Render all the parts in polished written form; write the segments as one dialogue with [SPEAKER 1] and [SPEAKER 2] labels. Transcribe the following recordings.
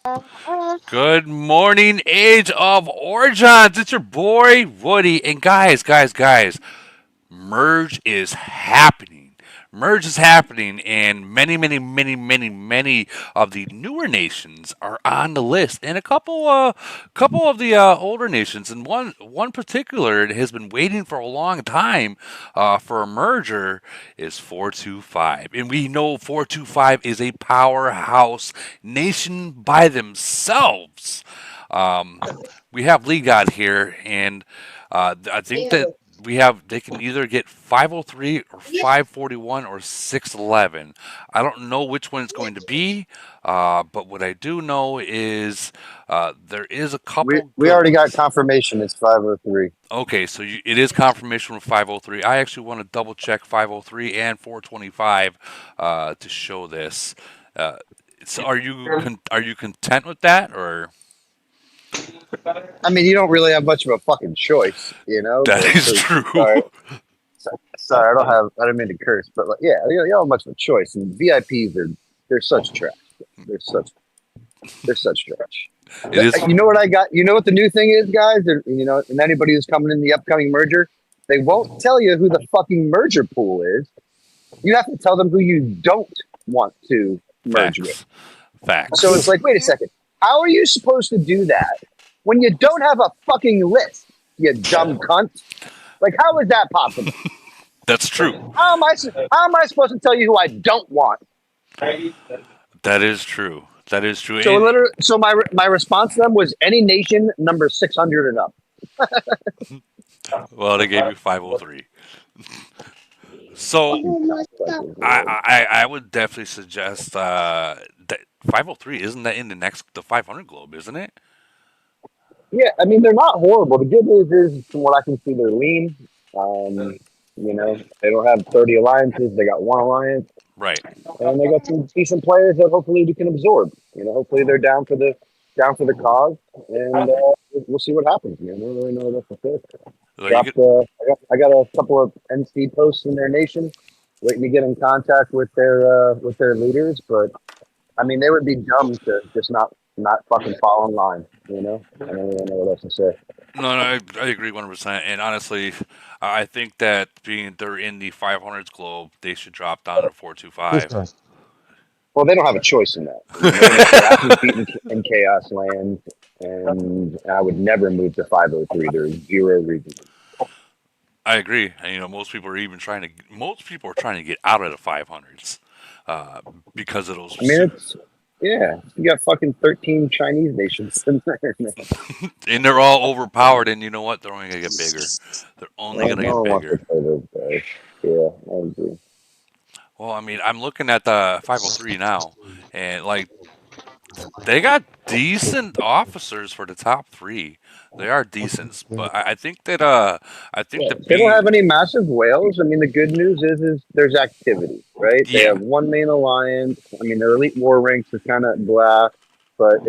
[SPEAKER 1] Good morning, Age of Origins. It's your boy Woody, and guys, merge is happening. Merge is happening, and many of the newer nations are on the list, and couple of the older nations, and one particular that has been waiting for a long time for a merger is 425, and we know 425 is a powerhouse nation by themselves. Um, we have Lee God here, and I think that they can either get 503 or 541 or 611. I don't know which one it's going to be, but what I do know is there is a
[SPEAKER 2] We
[SPEAKER 1] couple
[SPEAKER 2] we
[SPEAKER 1] good
[SPEAKER 2] already got
[SPEAKER 1] ones.
[SPEAKER 2] confirmation. It's 503.
[SPEAKER 1] Okay, so it is confirmation with 503. I actually want to double check 503 and 425 to show this. Uh, so are you content with that, or
[SPEAKER 2] I mean, you don't really have much of a fucking choice,
[SPEAKER 1] that
[SPEAKER 2] But
[SPEAKER 1] is
[SPEAKER 2] so,
[SPEAKER 1] true?
[SPEAKER 2] sorry, sorry, I don't mean to curse, but like, yeah, you don't have much of a choice. And VIPs they're such trash. They're such they're such trash.
[SPEAKER 1] It is.
[SPEAKER 2] You know what I got? You know what the new thing is, guys? And anybody who's coming in the upcoming merger, they won't tell you who the fucking merger pool is. You have to tell them who you don't want to merge with.
[SPEAKER 1] Facts.
[SPEAKER 2] So it's
[SPEAKER 1] Facts.
[SPEAKER 2] like, wait a second. How are you supposed to do that when you don't have a fucking list, you dumb cunt? Like, how is that possible?
[SPEAKER 1] That's true.
[SPEAKER 2] How am I supposed to tell you who I don't want?
[SPEAKER 1] That is true. That is true.
[SPEAKER 2] So literally, so my response to them was any nation number 600 and up.
[SPEAKER 1] Well, they gave you 503. So
[SPEAKER 2] Fucking
[SPEAKER 1] I would definitely suggest that 503 isn't that in the 500 globe, isn't it?
[SPEAKER 2] Yeah, I mean they're not horrible. The good news is, from what I can see, they're lean. Um, they don't have 30 alliances. They got one alliance,
[SPEAKER 1] Right.
[SPEAKER 2] and they got some decent players that hopefully we can absorb. Hopefully they're down for the cause, and we'll see what happens. I don't really know what else to say.
[SPEAKER 1] So you could,
[SPEAKER 2] Dropped. I got a couple of NC posts in their nation, waiting to get in contact with their leaders. But I mean, they would be dumb to just not fucking fall in line. I don't really know what else to say.
[SPEAKER 1] no, I agree 100%. And honestly, I think that being they're in the 500s globe, they should drop down to 425.
[SPEAKER 3] Слышно?
[SPEAKER 2] Well, they don't have a choice in that. They're gonna get their asses beaten in chaos land, and I would never move to 503. There's zero reason.
[SPEAKER 1] I agree. And, most people are trying to get out of the 500s uh, because of
[SPEAKER 2] I mean,
[SPEAKER 1] those.
[SPEAKER 2] yeah, you got fucking 13 Chinese nations in there, man.
[SPEAKER 1] And they're all overpowered. And you know what? They're only gonna get bigger. They're only
[SPEAKER 2] No,
[SPEAKER 1] gonna
[SPEAKER 2] no
[SPEAKER 1] get
[SPEAKER 2] one wants to
[SPEAKER 1] bigger.
[SPEAKER 2] play those guys. Yeah, I agree.
[SPEAKER 1] Well, I mean, I'm looking at the 503 now, and like they got decent officers for the top three. They are decent, but I think
[SPEAKER 2] Yeah,
[SPEAKER 1] the
[SPEAKER 2] they don't
[SPEAKER 1] being
[SPEAKER 2] have any massive whales. I mean, the good news is there's activity, right? They
[SPEAKER 1] yeah
[SPEAKER 2] have one main alliance. I mean, their elite war ranks is kind of blah, but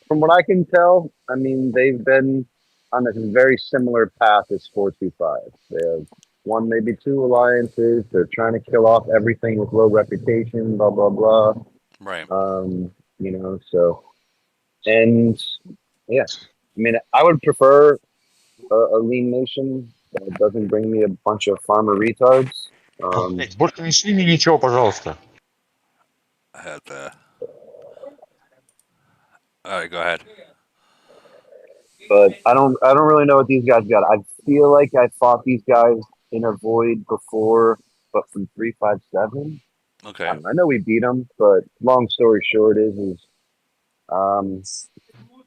[SPEAKER 2] from what I can tell. I mean, they've been on this very similar path as 425. They have one, maybe two alliances. They're trying to kill off everything with low reputation. Blah blah blah.
[SPEAKER 1] right.
[SPEAKER 2] So and yeah, I mean, I would prefer a lean nation that doesn't bring me a bunch of farmer retards. Um,
[SPEAKER 3] Блядь, больше не шли мне ничего, пожалуйста.
[SPEAKER 1] I had to. All right, go ahead.
[SPEAKER 2] but I don't really know what these guys got. I feel like I fought these guys in a void before, but from 357.
[SPEAKER 1] Okay.
[SPEAKER 2] I know we beat them, but long story short is um,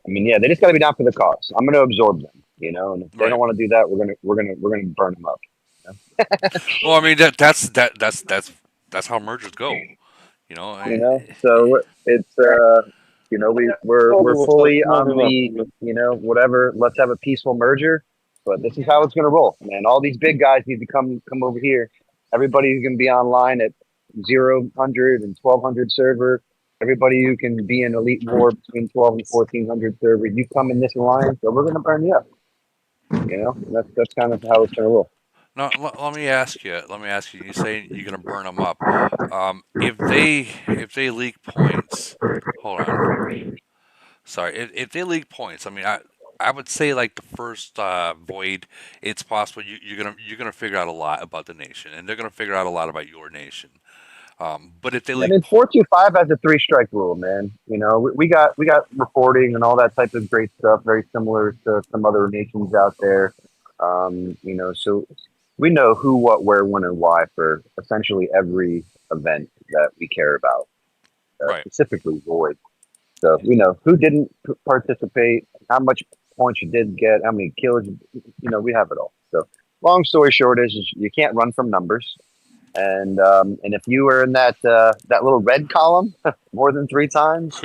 [SPEAKER 2] I mean, yeah, they just got to be down for the cause. I'm going to absorb them, and if they don't
[SPEAKER 1] Right.
[SPEAKER 2] want to do that, we're gonna burn them up.
[SPEAKER 1] Well, I mean that's how mergers go. You know.
[SPEAKER 2] So it's we're fully on the whatever. Let's have a peaceful merger, but this is how it's gonna roll, man. All these big guys need to come over here. Everybody's gonna be online at 0, 100 and 1200 server. Everybody who can be in elite war between 12 and 1400 server. You come in this alliance, so we're gonna burn you up. That's kind of how it's gonna roll.
[SPEAKER 1] No, let me ask you. Let me ask you. You say you're gonna burn them up. If they leak points, hold on. Sorry, if they leak points, I mean, I would say like the first void, it's possible you're gonna figure out a lot about the nation, and they're gonna figure out a lot about your nation. But if they
[SPEAKER 2] I
[SPEAKER 1] leak,
[SPEAKER 2] mean, 425 has a three strike rule, man. You know, we got reporting and all that type of great stuff, very similar to some other nations out there. You know, so we know who, what, where, when, and why for essentially every event that we care about,
[SPEAKER 1] right?
[SPEAKER 2] specifically void. So we know who didn't participate, how much points you did get, how many kills. You know, we have it all. So long story short is you can't run from numbers. And if you were in that little red column more than three times,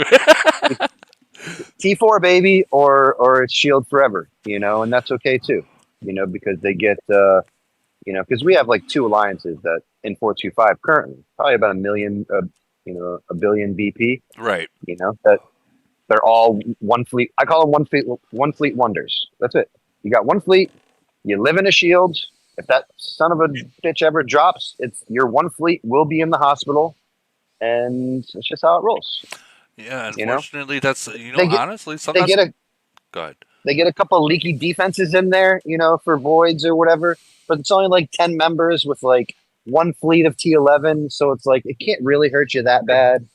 [SPEAKER 2] T4 baby, or it's Shield forever, you know, and that's okay too, you know, because they get you know, because we have like two alliances that in 425 currently probably about a million, you know, a billion BP,
[SPEAKER 1] Right.
[SPEAKER 2] you know, that they're all one fleet. I call them one fleet wonders. That's it. You got one fleet. You live in a shield. If that son of a bitch ever drops, it's your one fleet will be in the hospital, and it's just how it rolls.
[SPEAKER 1] Yeah,
[SPEAKER 2] You know,
[SPEAKER 1] unfortunately, that's
[SPEAKER 2] they get
[SPEAKER 1] honestly
[SPEAKER 2] they
[SPEAKER 1] sometimes.
[SPEAKER 2] get a
[SPEAKER 1] Good.
[SPEAKER 2] they get a couple leaky defenses in there, you know, for voids or whatever. But it's only like 10 members with like one fleet of T11, so it's like it can't really hurt you that bad,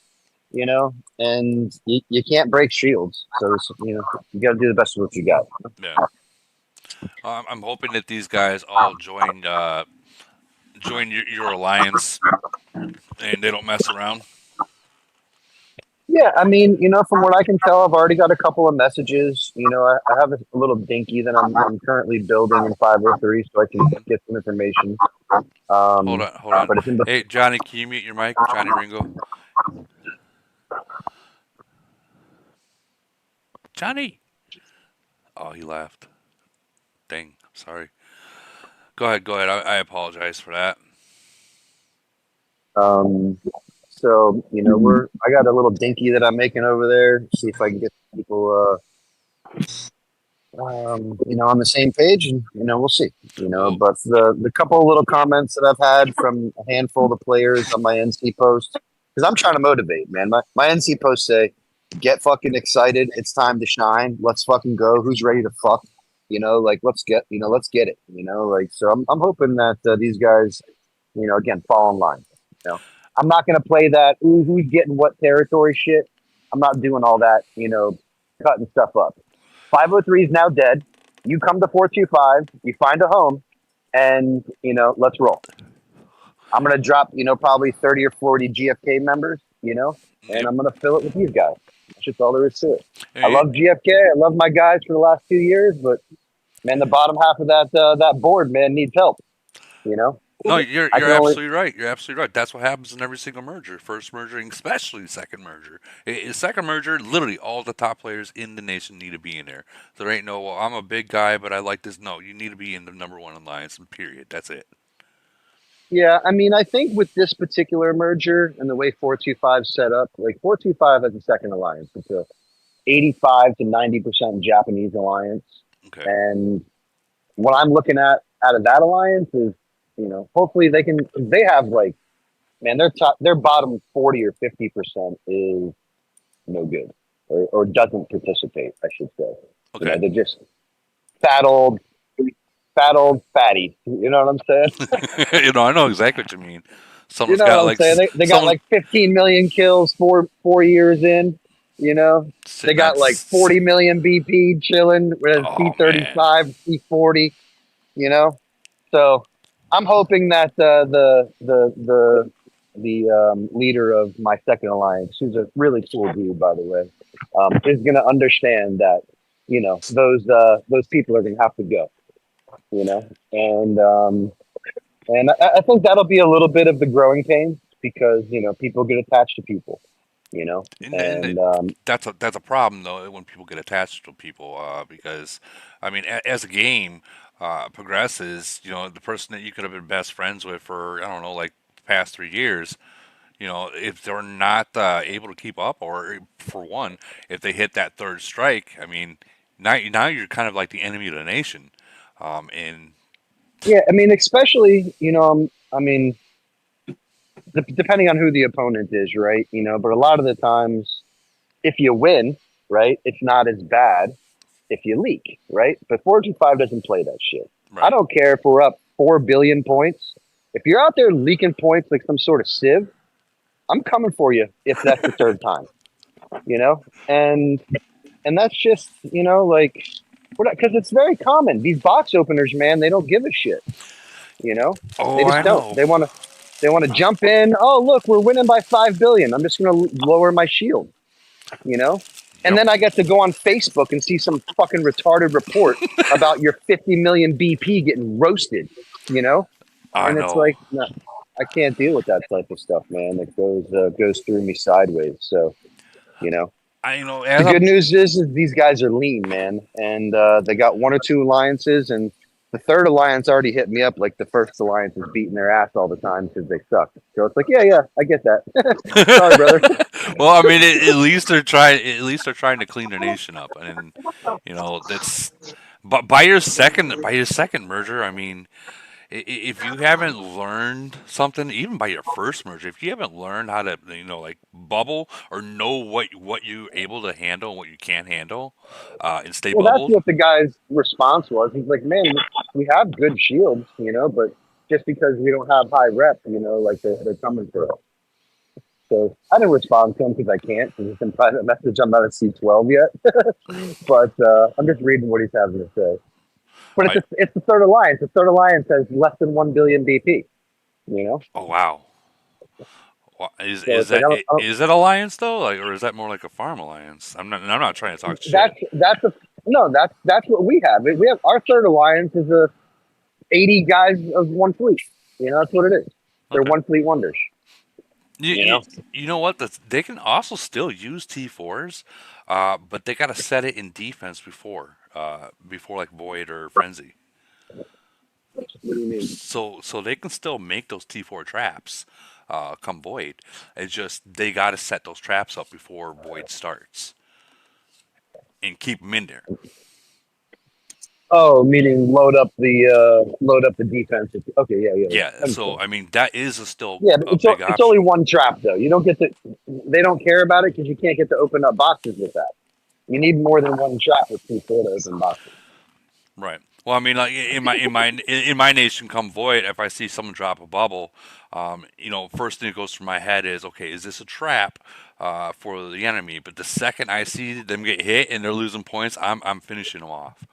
[SPEAKER 2] you know. And you can't break shields, so it's, you know, you got to do the best with what you got.
[SPEAKER 1] Yeah. I'm hoping that these guys all join your alliance and they don't mess around.
[SPEAKER 2] Yeah, I mean, you know, from what I can tell, I've already got a couple of messages. You know, I have a little dinky that I'm currently building in 503, so I can get some information.
[SPEAKER 1] Hold
[SPEAKER 2] Um,
[SPEAKER 1] on, hold on.
[SPEAKER 2] but it's in the
[SPEAKER 1] Hey, Johnny, can you mute your mic? Johnny Ringo. Johnny. Oh, he left. Dang. Sorry. Go ahead. Go ahead. I apologize for that.
[SPEAKER 2] um, so you know, I got a little dinky that I'm making over there. See if I can get people, you know, on the same page, and you know, we'll see. You know,
[SPEAKER 1] Well,
[SPEAKER 2] but the couple of little comments that I've had from a handful of players on my NC post, because I'm trying to motivate, man. My NC posts say, "Get fucking excited! It's time to shine. Let's fucking go. Who's ready to fuck? You know, like let's get it. You know, like so. I'm hoping that these guys, you know, again, fall in line. You know, I'm not gonna play that. Ooh, who's getting what territory shit. I'm not doing all that. You know, cutting stuff up. 503 is now dead. You come to 425, you find a home, and you know, let's roll. I'm gonna drop, you know, probably 30 or 40 GFK members, you know, and
[SPEAKER 1] yep.
[SPEAKER 2] I'm gonna fill it with these guys. That's just all there is to it. I
[SPEAKER 1] Hey,
[SPEAKER 2] love GFK. I love my guys for the last 2 years, but man, the bottom half of that board, man, needs help. You know,
[SPEAKER 1] no, you're
[SPEAKER 2] I
[SPEAKER 1] you're
[SPEAKER 2] can only
[SPEAKER 1] absolutely right. You're absolutely right. That's what happens in every single merger. First merger, and especially second merger. Second merger, literally all the top players in the nation need to be in there. There ain't no, well, I'm a big guy, but I like this. No, you need to be in the number one alliance. And period. That's it.
[SPEAKER 2] Yeah, I mean, I think with this particular merger and the way 425 set up, like 425 has a second alliance. It's a 85 to 90% Japanese alliance.
[SPEAKER 1] Okay.
[SPEAKER 2] And what I'm looking at out of that alliance is, you know, hopefully they have like, man, their bottom 40 or 50% is no good or doesn't participate, I should say. You know,
[SPEAKER 1] Okay.
[SPEAKER 2] they're just fat old, fat old fatty. You know what I'm saying?
[SPEAKER 1] I know exactly what you mean.
[SPEAKER 2] You
[SPEAKER 1] Someone's
[SPEAKER 2] know what
[SPEAKER 1] got
[SPEAKER 2] I'm
[SPEAKER 1] like
[SPEAKER 2] saying? They got
[SPEAKER 1] someone
[SPEAKER 2] like 15 million kills four years in. You know, they
[SPEAKER 1] sitting
[SPEAKER 2] got
[SPEAKER 1] at.
[SPEAKER 2] like 40 million BP chilling with
[SPEAKER 1] Oh man.
[SPEAKER 2] T35, T40. You know, so I'm hoping that the leader of my second alliance, who's a really cool dude, by the way, is going to understand that you know those people are going to have to go. You know, and I think that'll be a little bit of the growing pains because you know people get attached to people. You know,
[SPEAKER 1] And
[SPEAKER 2] and
[SPEAKER 1] that's a problem though when people get attached to people because I mean as a game progresses, the person that you could have been best friends with for I don't know like the past 3 years, if they're not able to keep up, or for one, if they hit that third strike, I mean now you're kind of like the enemy of the nation, and
[SPEAKER 2] yeah, I mean, especially you know, I mean, depending on who the opponent is, right? You know, but a lot of the times, if you win, right? It's not as bad if you leak, right? But 4G5 doesn't play that shit. I
[SPEAKER 1] Right.
[SPEAKER 2] don't care if we're up 4 billion points. If you're out there leaking points like some sort of sieve, I'm coming for you if that's the third time, you know? And that's just, like, because it's very common. These box openers, man, they don't give a shit, you know? They
[SPEAKER 1] Oh,
[SPEAKER 2] just
[SPEAKER 1] I
[SPEAKER 2] don't.
[SPEAKER 1] know.
[SPEAKER 2] They want to jump in. Oh, look, we're winning by 5 billion. I'm just going to lower my shield, you know? And
[SPEAKER 1] Yep.
[SPEAKER 2] then I get to go on Facebook and see some fucking retarded report about your 50 million BP getting roasted, you know?
[SPEAKER 1] I
[SPEAKER 2] And it's
[SPEAKER 1] know.
[SPEAKER 2] like, no, I can't deal with that type of stuff, man. It goes through me sideways. So, you know, the
[SPEAKER 1] As
[SPEAKER 2] good
[SPEAKER 1] I'm
[SPEAKER 2] news is these guys are lean, man, and they got one or two alliances, and the third alliance already hit me up like the first alliance is beating their ass all the time because they suck. So it's like, yeah, I get that. Sorry, brother.
[SPEAKER 1] well, I mean, at least they're trying. At least they're trying to clean their nation up, and that's. But by your second merger, I mean, if you haven't learned something, even by your first merger, if you haven't learned how to, like bubble or know what you're able to handle and what you can't handle, and stay
[SPEAKER 2] Well, that's
[SPEAKER 1] bubbled.
[SPEAKER 2] what the guy's response was. He's like, man, we have good shields, but just because we don't have high rep, like they're coming for us. So I didn't respond to him because I can't, because it's in private message. I'm not at C12 yet, but I'm just reading what he's having to say. But
[SPEAKER 1] I
[SPEAKER 2] it's the third alliance. The third alliance has less than 1 billion BP. You know,
[SPEAKER 1] Oh wow. Is
[SPEAKER 2] so
[SPEAKER 1] is
[SPEAKER 2] it's like
[SPEAKER 1] that is it alliance though, like, or is that more like a farm alliance? I'm not trying to talk shit.
[SPEAKER 2] that's a no. That's what we have. We have our third alliance is a 80 guys of one fleet. That's what it is. They're
[SPEAKER 1] Okay.
[SPEAKER 2] one fleet wonders.
[SPEAKER 1] You,
[SPEAKER 2] You
[SPEAKER 1] you,
[SPEAKER 2] know,
[SPEAKER 1] you know what? They can also still use T4s, but they got to set it in defense before like Void or Frenzy.
[SPEAKER 2] what do you mean?
[SPEAKER 1] So they can still make those T4 traps, come Void. It's just they got to set those traps up before Void starts and keep them in there.
[SPEAKER 2] Oh, meaning load up the defense. Okay, yeah.
[SPEAKER 1] Yeah. So
[SPEAKER 2] Understand.
[SPEAKER 1] I mean that is still
[SPEAKER 2] Yeah, but
[SPEAKER 1] a big
[SPEAKER 2] it's only
[SPEAKER 1] option.
[SPEAKER 2] one trap though. You don't get to. They don't care about it because you can't get to open up boxes with that. You need more than one trap with T4 to open boxes.
[SPEAKER 1] Right. Well, I mean, like in my nation, come Void, if I see someone drop a bubble, first thing that goes through my head is, okay, is this a trap for the enemy? But the second I see them get hit and they're losing points, I'm finishing them off.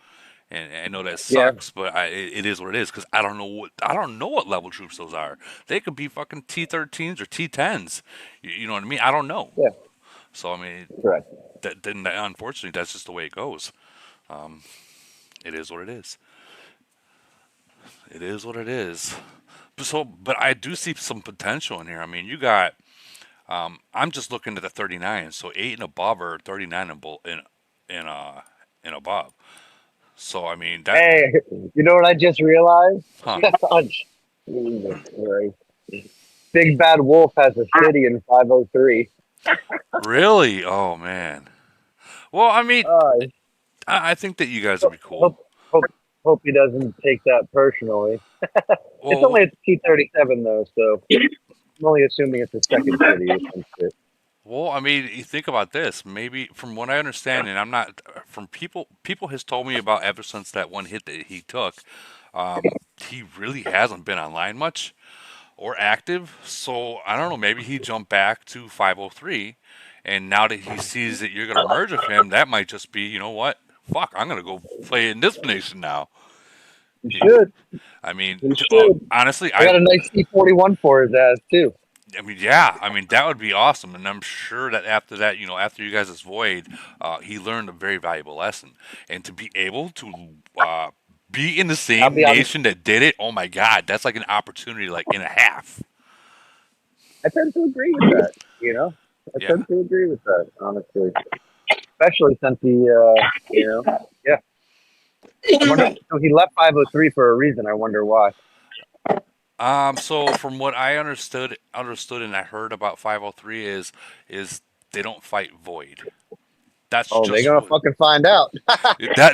[SPEAKER 1] And I know that
[SPEAKER 2] Yeah,
[SPEAKER 1] sucks, but it is what it is because I don't know what level troops those are. They could be fucking T13s or T10s. You know what I mean? I don't know.
[SPEAKER 2] yeah,
[SPEAKER 1] So I mean,
[SPEAKER 2] correct.
[SPEAKER 1] unfortunately, that's just the way it goes. Um, it is what it is. It is what it is. But I do see some potential in here. I mean, you got. I'm just looking at the 39. So 8 and above or 39 and above. So I mean that.
[SPEAKER 2] Hey, you know what I just realized?
[SPEAKER 1] Huh?
[SPEAKER 2] Oh, Jesus Christ. Big Bad Wolf has a city in 503.
[SPEAKER 1] Really? Oh man. Well, I mean,
[SPEAKER 2] Uh,
[SPEAKER 1] I think that you guys would be cool.
[SPEAKER 2] hope, hope, hope he doesn't take that personally. It's
[SPEAKER 1] Well,
[SPEAKER 2] only a T37 though, so I'm only assuming it's a second city or some shit.
[SPEAKER 1] well, I mean, you think about this. Maybe from what I understand, and I'm not from people has told me about ever since that one hit that he took. He really hasn't been online much or active. So I don't know. Maybe he jumped back to 503, and now that he sees that you're going to merge with him, that might just be, you know what? Fuck, I'm going to go play in this nation now.
[SPEAKER 2] You should.
[SPEAKER 1] I mean,
[SPEAKER 2] You should.
[SPEAKER 1] honestly,
[SPEAKER 2] I got a nice T41 for his ass too.
[SPEAKER 1] I mean, yeah, I mean that would be awesome, and I'm sure that after that, after you guys' void, he learned a very valuable lesson, and to be able to be in the
[SPEAKER 2] I'll
[SPEAKER 1] same
[SPEAKER 2] be honest.
[SPEAKER 1] nation that did it, oh my God, that's like an opportunity, like in a half.
[SPEAKER 2] I tend to agree with that. I
[SPEAKER 1] Yeah,
[SPEAKER 2] tend to agree with that, honestly. Especially since yeah. I wonder. So he left 503 for a reason. I wonder why.
[SPEAKER 1] So from what I understood and I heard about 503 is they don't fight void. That's
[SPEAKER 2] Oh, they're
[SPEAKER 1] just
[SPEAKER 2] gonna
[SPEAKER 1] what
[SPEAKER 2] fucking find out.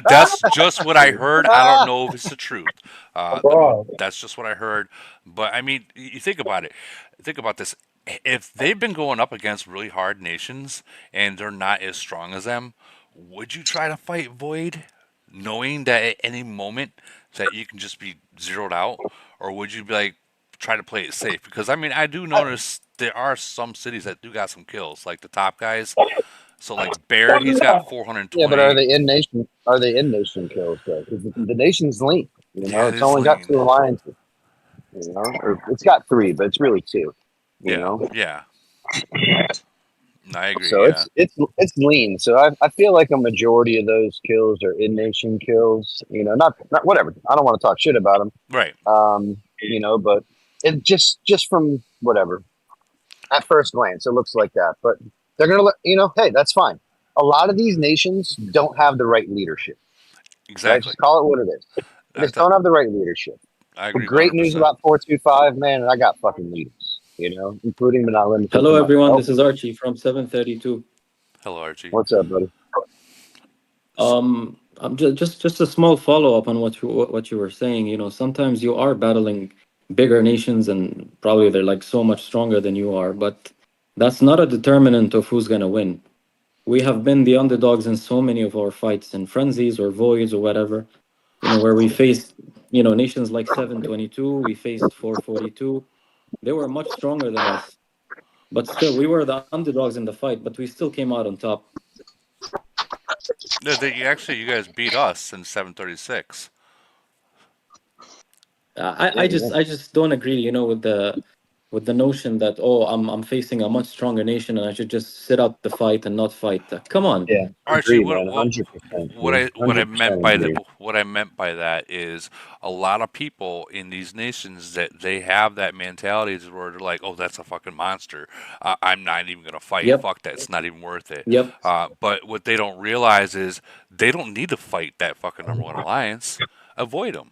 [SPEAKER 1] that's just what I heard. I don't know if it's the truth. Uh, th-
[SPEAKER 2] Bro.
[SPEAKER 1] that's just what I heard. But I mean, you think about it. Think about this. if they've been going up against really hard nations and they're not as strong as them, would you try to fight Void, knowing that at any moment that you can just be zeroed out, or would you be like try to play it safe? Because I mean, I do notice there are some cities that do got some kills, like the top guys. So like Bear, he's got
[SPEAKER 2] Yeah, but are
[SPEAKER 1] 420.
[SPEAKER 2] they in nation? Are they in nation kills though? Because the nation's lean.
[SPEAKER 1] Yeah, it
[SPEAKER 2] It's
[SPEAKER 1] is
[SPEAKER 2] only got
[SPEAKER 1] lean.
[SPEAKER 2] two alliances. Or it's got three, but it's really two. You
[SPEAKER 1] Yeah,
[SPEAKER 2] know,
[SPEAKER 1] yeah. I agree.
[SPEAKER 2] so
[SPEAKER 1] Yeah,
[SPEAKER 2] it's lean. So I feel like a majority of those kills are in nation kills. Not whatever. I don't want to talk shit about them.
[SPEAKER 1] right.
[SPEAKER 2] But it just from whatever at first glance, it looks like that. But they're gonna let hey, that's fine. A lot of these nations don't have the right leadership, right?
[SPEAKER 1] Exactly.
[SPEAKER 2] Just call it what it is. They just
[SPEAKER 1] That,
[SPEAKER 2] don't have the right leadership.
[SPEAKER 1] I
[SPEAKER 2] The
[SPEAKER 1] agree
[SPEAKER 2] great news
[SPEAKER 1] 100%.
[SPEAKER 2] about 425, man, and I got fucking leaders, including but not limited
[SPEAKER 4] Hello,
[SPEAKER 2] to
[SPEAKER 4] everyone.
[SPEAKER 2] myself.
[SPEAKER 4] This is Archie from 732.
[SPEAKER 1] Hello, Archie.
[SPEAKER 2] What's up, buddy?
[SPEAKER 4] I'm just a small follow up on what you were saying. Sometimes you are battling bigger nations, and probably they're like so much stronger than you are, but that's not a determinant of who's gonna win. We have been the underdogs in so many of our fights in frenzies or voids or whatever. Where we faced nations like 722, we faced 442. They were much stronger than us, but still we were the underdogs in the fight, but we still came out on top.
[SPEAKER 1] No, you guys beat us in 736.
[SPEAKER 4] I
[SPEAKER 2] Yeah,
[SPEAKER 4] I just
[SPEAKER 2] yeah.
[SPEAKER 4] I just don't agree, with the notion that, oh, I'm facing a much stronger nation and I should just sit out the fight and not fight. Come on.
[SPEAKER 2] Yeah,
[SPEAKER 1] Archie,
[SPEAKER 2] agree, man. 100%, dude.
[SPEAKER 1] what I meant
[SPEAKER 2] 100%
[SPEAKER 1] by
[SPEAKER 2] agree.
[SPEAKER 1] that is a lot of people in these nations that they have that mentality where they're like, oh, that's a fucking monster. I'm not even gonna fight.
[SPEAKER 4] Yep.
[SPEAKER 1] Fuck that. It's not even worth it.
[SPEAKER 4] Yep.
[SPEAKER 1] But what they don't realize is they don't need to fight that fucking number one alliance. Avoid them.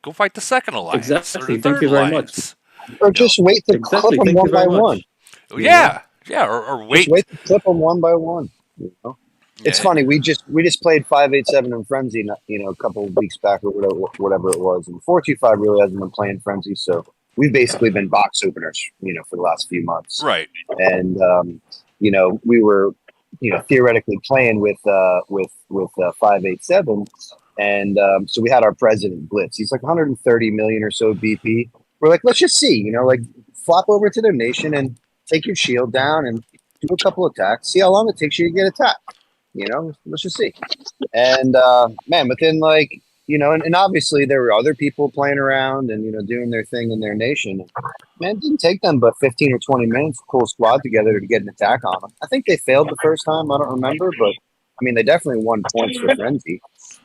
[SPEAKER 1] Go fight the second alliance or the
[SPEAKER 4] Exactly. Thank
[SPEAKER 1] third
[SPEAKER 4] you very much.
[SPEAKER 1] alliance.
[SPEAKER 2] Or
[SPEAKER 1] You know,
[SPEAKER 2] just wait to clip
[SPEAKER 4] Exactly.
[SPEAKER 2] them
[SPEAKER 4] Thank you
[SPEAKER 2] one
[SPEAKER 4] very
[SPEAKER 2] by one.
[SPEAKER 4] much.
[SPEAKER 2] You know,
[SPEAKER 1] or
[SPEAKER 2] just
[SPEAKER 1] wait.
[SPEAKER 2] wait to clip them one by one. You know, it's
[SPEAKER 1] Yeah,
[SPEAKER 2] funny. We just played 587 in Frenzy, a couple of weeks back or whatever it was, and 425 really hasn't been playing Frenzy, so we've basically been box openers, for the last few months,
[SPEAKER 1] right.
[SPEAKER 2] and we were, theoretically playing with 587, and so we had our president Blitz. He's like 130 million or so BP. We're like, let's just see, like flop over to their nation and take your shield down and do a couple attacks. See how long it takes you to get attacked. Let's just see. And man, within like and obviously there were other people playing around and doing their thing in their nation. Man, it didn't take them but 15 or 20 minutes to pull a squad together to get an attack on them. I think they failed the first time. I don't remember, but I mean they definitely won points for Frenzy.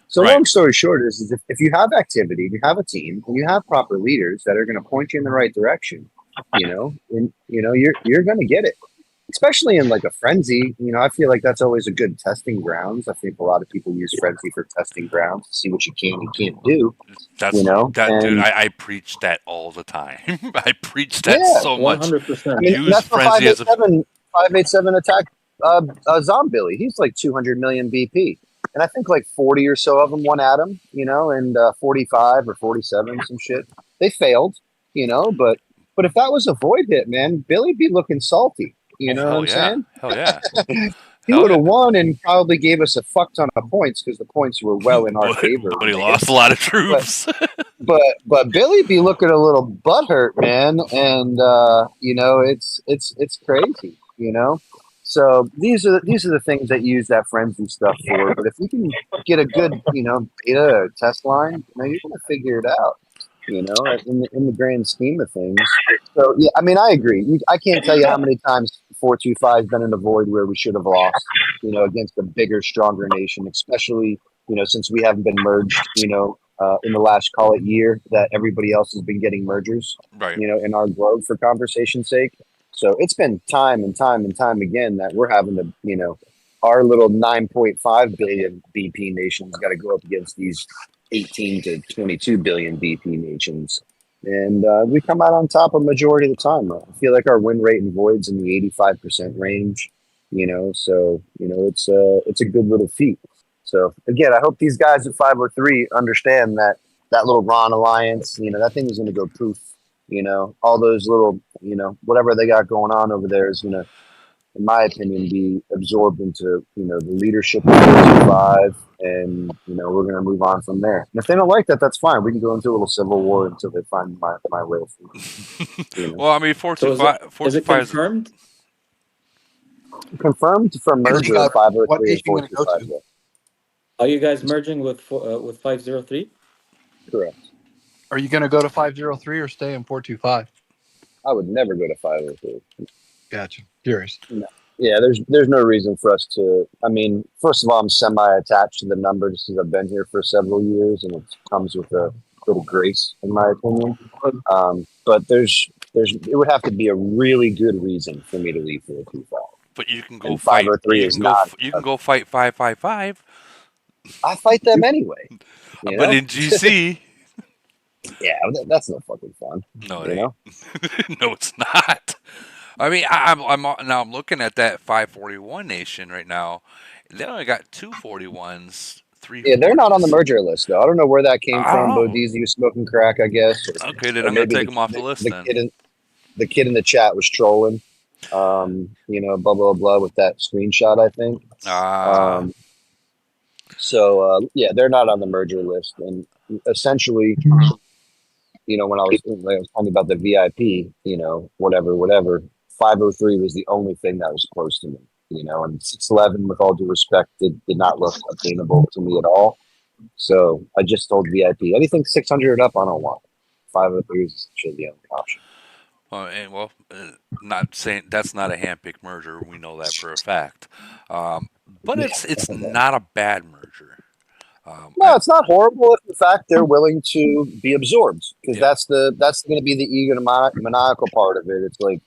[SPEAKER 2] So
[SPEAKER 1] Right.
[SPEAKER 2] long story short is if you have activity, you have a team, and you have proper leaders that are going to point you in the right direction, you're going to get it. Especially in like a frenzy, I feel like that's always a good testing grounds. I think a lot of people use frenzy for testing grounds to see what you can and can't do,
[SPEAKER 1] That's that dude.
[SPEAKER 2] and
[SPEAKER 1] I preach that all the time. I preach that
[SPEAKER 2] yeah,
[SPEAKER 1] so much.
[SPEAKER 2] I
[SPEAKER 4] 100%.
[SPEAKER 2] mean, and
[SPEAKER 1] Use
[SPEAKER 2] that's what
[SPEAKER 1] frenzy as a
[SPEAKER 2] 587 attacked Zombilly. He's like 200 million BP. And I think like 40 or so of them won at him, and 45 or 47, some shit. They failed, but if that was a void hit, man, Billy'd be looking salty. You
[SPEAKER 1] oh
[SPEAKER 2] know what
[SPEAKER 1] hell
[SPEAKER 2] I'm
[SPEAKER 1] yeah,
[SPEAKER 2] saying?
[SPEAKER 1] hell yeah,
[SPEAKER 2] He
[SPEAKER 1] hell
[SPEAKER 2] would
[SPEAKER 1] yeah.
[SPEAKER 2] have won and probably gave us a fuck ton of points because the points were well in our
[SPEAKER 1] but
[SPEAKER 2] favor
[SPEAKER 1] but
[SPEAKER 2] on
[SPEAKER 1] he
[SPEAKER 2] the
[SPEAKER 1] lost a
[SPEAKER 2] hits.
[SPEAKER 1] lot of
[SPEAKER 2] But
[SPEAKER 1] troops.
[SPEAKER 2] but Billy be looking a little butthurt, man, and it's crazy, So these are the things that you use that frenzy stuff for. But if we can get a good beta or test line, you're gonna figure it out, in the grand scheme of things. So yeah, I mean I agree. I can't tell you how many times 425 has been in a void where we should have lost, against a bigger, stronger nation, especially since we haven't been merged, in the last call it year that everybody else has been getting mergers,
[SPEAKER 1] Right.
[SPEAKER 2] in our globe for conversation's sake. So it's been time and time and time again that we're having to, our little 9.5 billion BP nations got to go up against these 18 to 22 billion BP nations. And we come out on top a majority of the time. I feel like our win rate in voids in the 85% range, so, it's a good little feat. So again, I hope these guys at 503 understand that little Ron alliance, that thing is going to go poof, all those little, whatever they got going on over there is gonna, in my opinion, be absorbed into, the leadership of 425, and we're gonna move on from there. And if they don't like that, that's fine. We can go into a little civil war until they find my way.
[SPEAKER 1] Well, I mean,
[SPEAKER 4] So is it
[SPEAKER 1] 425 is
[SPEAKER 4] confirmed?
[SPEAKER 2] Confirmed for
[SPEAKER 5] Hey,
[SPEAKER 2] merger of
[SPEAKER 5] Scott, what
[SPEAKER 2] 503 and
[SPEAKER 5] nation you going to go
[SPEAKER 2] 425.
[SPEAKER 5] to?
[SPEAKER 2] Yeah,
[SPEAKER 4] Are you guys merging with 503?
[SPEAKER 2] correct.
[SPEAKER 5] Are you going to go to 503 or stay in 425?
[SPEAKER 2] I would never go to 503.
[SPEAKER 5] Gotcha. Curious.
[SPEAKER 2] No. Yeah, there's no reason for us to. I mean, first of all, I'm semi-attached to the number just because I've been here for several years, and it comes with a little grace, in my opinion. But it would have to be a really good reason for me to leave 425.
[SPEAKER 1] but you can go
[SPEAKER 2] And
[SPEAKER 1] fight.
[SPEAKER 2] 503 is not.
[SPEAKER 1] You can go fight 555.
[SPEAKER 2] I fight them anyway.
[SPEAKER 1] But in GC,
[SPEAKER 2] Yeah, that's no fucking fun.
[SPEAKER 1] no,
[SPEAKER 2] You
[SPEAKER 1] it
[SPEAKER 2] know.
[SPEAKER 1] ain't. No, it's not. I mean, I'm looking at that 541 nation right now. They only got 241s, three
[SPEAKER 2] Yeah, they're not on the
[SPEAKER 1] 40s.
[SPEAKER 2] merger list though. I don't know where that came
[SPEAKER 1] I
[SPEAKER 2] from.
[SPEAKER 1] don't know.
[SPEAKER 2] Bodizi was smoking crack, I guess,
[SPEAKER 1] Okay, then
[SPEAKER 2] or
[SPEAKER 1] I'm gonna
[SPEAKER 2] maybe
[SPEAKER 1] take them off the list
[SPEAKER 2] the
[SPEAKER 1] then.
[SPEAKER 2] the kid in the chat was trolling. Blah blah blah with that screenshot, I think.
[SPEAKER 1] Ah,
[SPEAKER 2] Um, yeah, they're not on the merger list, and essentially, when I was talking about the VIP, whatever, 503 was the only thing that was close to me, and 611, with all due respect, did not look obtainable to me at all. So I just told VIP anything 600 up, I don't want. 503 is should be the only option.
[SPEAKER 1] not saying that's not a handpicked merger. We know that for a fact. But
[SPEAKER 2] Yeah.
[SPEAKER 1] it's not a bad merger.
[SPEAKER 2] No, it's not horrible if in fact they're willing to be absorbed, because
[SPEAKER 1] Yeah.
[SPEAKER 2] that's going to be the maniacal part of it. It's like,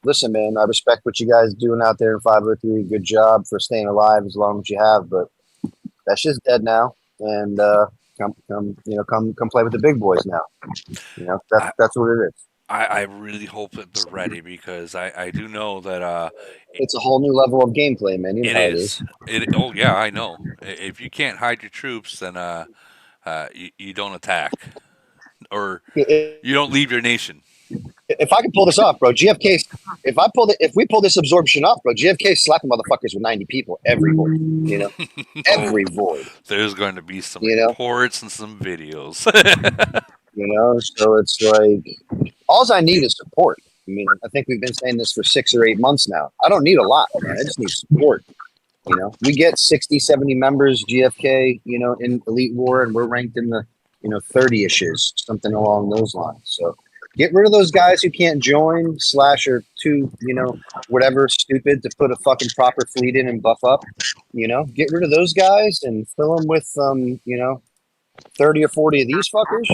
[SPEAKER 2] listen, man, I respect what you guys doing out there in 503. Good job for staying alive as long as you have, but that shit's dead now. And come play with the big boys now.
[SPEAKER 1] I,
[SPEAKER 2] That's what it is.
[SPEAKER 1] I really hope that they're ready because I do know that
[SPEAKER 2] It's a whole new level of gameplay, man. You know
[SPEAKER 1] it
[SPEAKER 2] how it
[SPEAKER 1] is.
[SPEAKER 2] is.
[SPEAKER 1] Oh yeah, I know. If you can't hide your troops, then you don't attack or you don't leave your nation.
[SPEAKER 2] If I can pull this off, bro, GFK. If we pull this absorption off, bro, GFK slapping motherfuckers with 90 people every void. Every void.
[SPEAKER 1] There's going to be some
[SPEAKER 2] You know?
[SPEAKER 1] reports and some videos.
[SPEAKER 2] So it's like, all I need is support. I mean, I think we've been saying this for 6 or 8 months now. I don't need a lot, man. I just need support. We get 60, 70 members, GFK, in Elite War, and we're ranked in the, 30-ishes, something along those lines. So get rid of those guys who can't join, / are too, whatever, stupid to put a fucking proper fleet in and buff up. Get rid of those guys and fill them with, 30 or 40 of these fuckers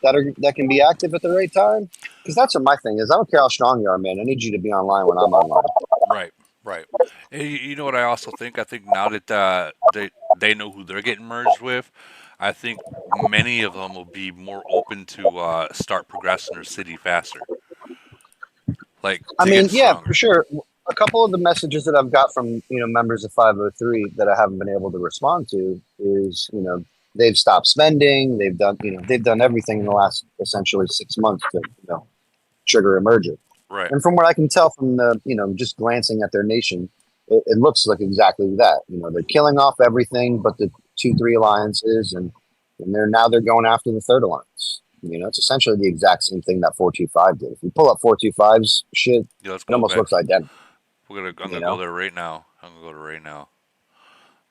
[SPEAKER 2] that can be active at the right time. Because that's what my thing is. I don't care how strong you are, man. I need you to be online when I'm online.
[SPEAKER 1] Right. And you know what I also think? I think now that they know who they're getting merged with, I think many of them will be more open to start progressing their city faster. Like
[SPEAKER 2] I
[SPEAKER 1] to
[SPEAKER 2] mean,
[SPEAKER 1] get
[SPEAKER 2] yeah,
[SPEAKER 1] stronger.
[SPEAKER 2] for sure. A couple of the messages that I've got from members of 503 that I haven't been able to respond to is they've stopped spending. They've done everything in the last essentially 6 months to trigger a merger.
[SPEAKER 1] Right.
[SPEAKER 2] And from what I can tell from the just glancing at their nation, it looks like exactly that. They're killing off everything but the 2-3 alliances, and they're going after the third alliance. It's essentially the exact same thing that 425 did. If you pull up 425's shit,
[SPEAKER 1] Yeah, let's
[SPEAKER 2] it
[SPEAKER 1] go
[SPEAKER 2] almost
[SPEAKER 1] back.
[SPEAKER 2] looks identical.
[SPEAKER 1] I'm gonna go there right now.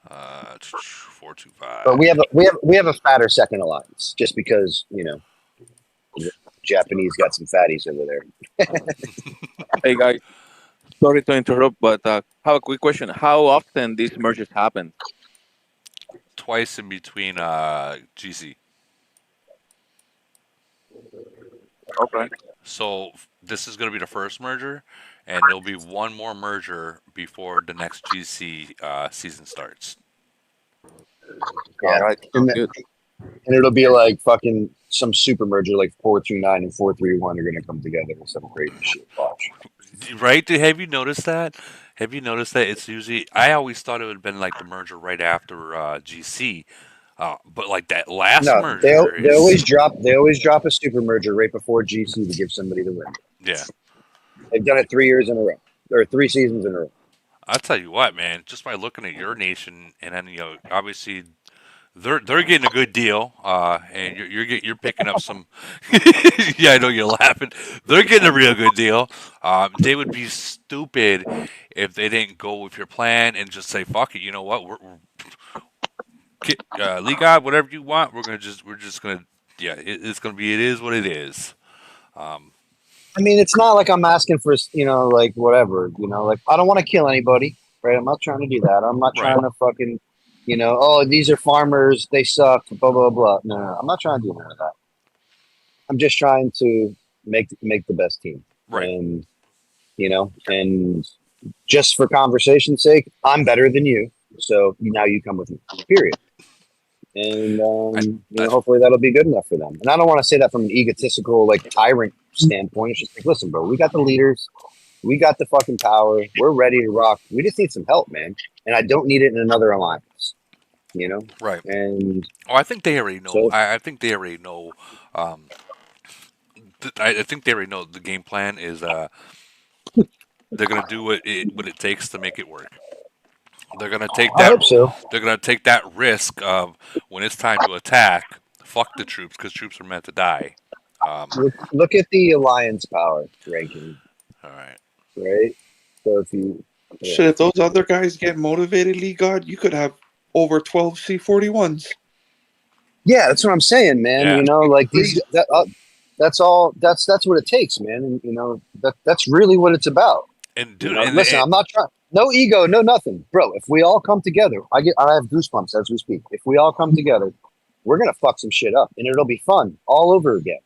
[SPEAKER 1] 425.
[SPEAKER 2] But we have a fatter second alliance, just because the Japanese got some fatties over there.
[SPEAKER 6] Hey guys, sorry to interrupt, but have a quick question. How often these mergers happen?
[SPEAKER 1] Twice in between GC.
[SPEAKER 6] Okay.
[SPEAKER 1] So this is going to be the first merger, and there'll be one more merger before the next GC season starts.
[SPEAKER 2] Yeah.
[SPEAKER 6] All right.
[SPEAKER 2] And,
[SPEAKER 6] Good.
[SPEAKER 2] and it'll be like fucking some super merger, like 429 and 431 are going to come together with some crazy shit. Watch.
[SPEAKER 1] Right? Have you noticed that? It's usually, I always thought it would have been like the merger right after GC. But like that last
[SPEAKER 2] No,
[SPEAKER 1] merger
[SPEAKER 2] they always
[SPEAKER 1] is,
[SPEAKER 2] drop a super merger right before GC to give somebody the win.
[SPEAKER 1] yeah.
[SPEAKER 2] They've done it 3 years in a row, or 3 seasons in a row.
[SPEAKER 1] I'll tell you what, man. Just by looking at your nation, and then obviously they're getting a good deal, and you're picking up some. Yeah, I know you're laughing. They're getting a real good deal. They would be stupid if they didn't go with your plan and just say, "Fuck it." You know what? League God, whatever you want. We're just gonna. Yeah, it's gonna be. It is what it is. Um,
[SPEAKER 2] I mean, it's not like I'm asking for, like whatever, like I don't want to kill anybody, right? I'm not trying to do that. I'm not
[SPEAKER 1] right.
[SPEAKER 2] trying to fucking, oh, these are farmers, they suck, blah blah blah. No, I'm not trying to do none of that. I'm just trying to make the best team,
[SPEAKER 1] Right.
[SPEAKER 2] and and just for conversation's sake, I'm better than you, so now you come with me. Period. And
[SPEAKER 1] I, that's
[SPEAKER 2] hopefully that'll be good enough for them. And I don't want to say that from an egotistical, like tyrant standpoint. It's just like, listen, bro, we got the leaders, we got the fucking power, we're ready to rock. We just need some help, man. And I don't need it in another alliance,
[SPEAKER 1] right.
[SPEAKER 2] And
[SPEAKER 1] Oh, I think they already know.
[SPEAKER 2] so
[SPEAKER 1] I think they already know. Um, I think they already know the game plan is. They're gonna do what it takes to make it work. They're gonna take
[SPEAKER 2] I
[SPEAKER 1] that.
[SPEAKER 2] hope so.
[SPEAKER 1] They're gonna take that risk of when it's time to attack. Fuck the troops, because troops are meant to die.
[SPEAKER 2] Look at the alliance power ranking,
[SPEAKER 1] All right.
[SPEAKER 2] right? So if you, yeah.
[SPEAKER 7] Shit, if those other guys get motivated, Lee God, you could have over 12 C41s.
[SPEAKER 2] Yeah, that's what I'm saying, man.
[SPEAKER 1] Yeah.
[SPEAKER 2] Like that's all. That's what it takes, man. And that's really what it's about.
[SPEAKER 1] And dude, and,
[SPEAKER 2] Listen, I'm not trying. No ego, no nothing, bro. If we all come together, I have goosebumps as we speak. If we all come together, we're gonna fuck some shit up, and it'll be fun all over again.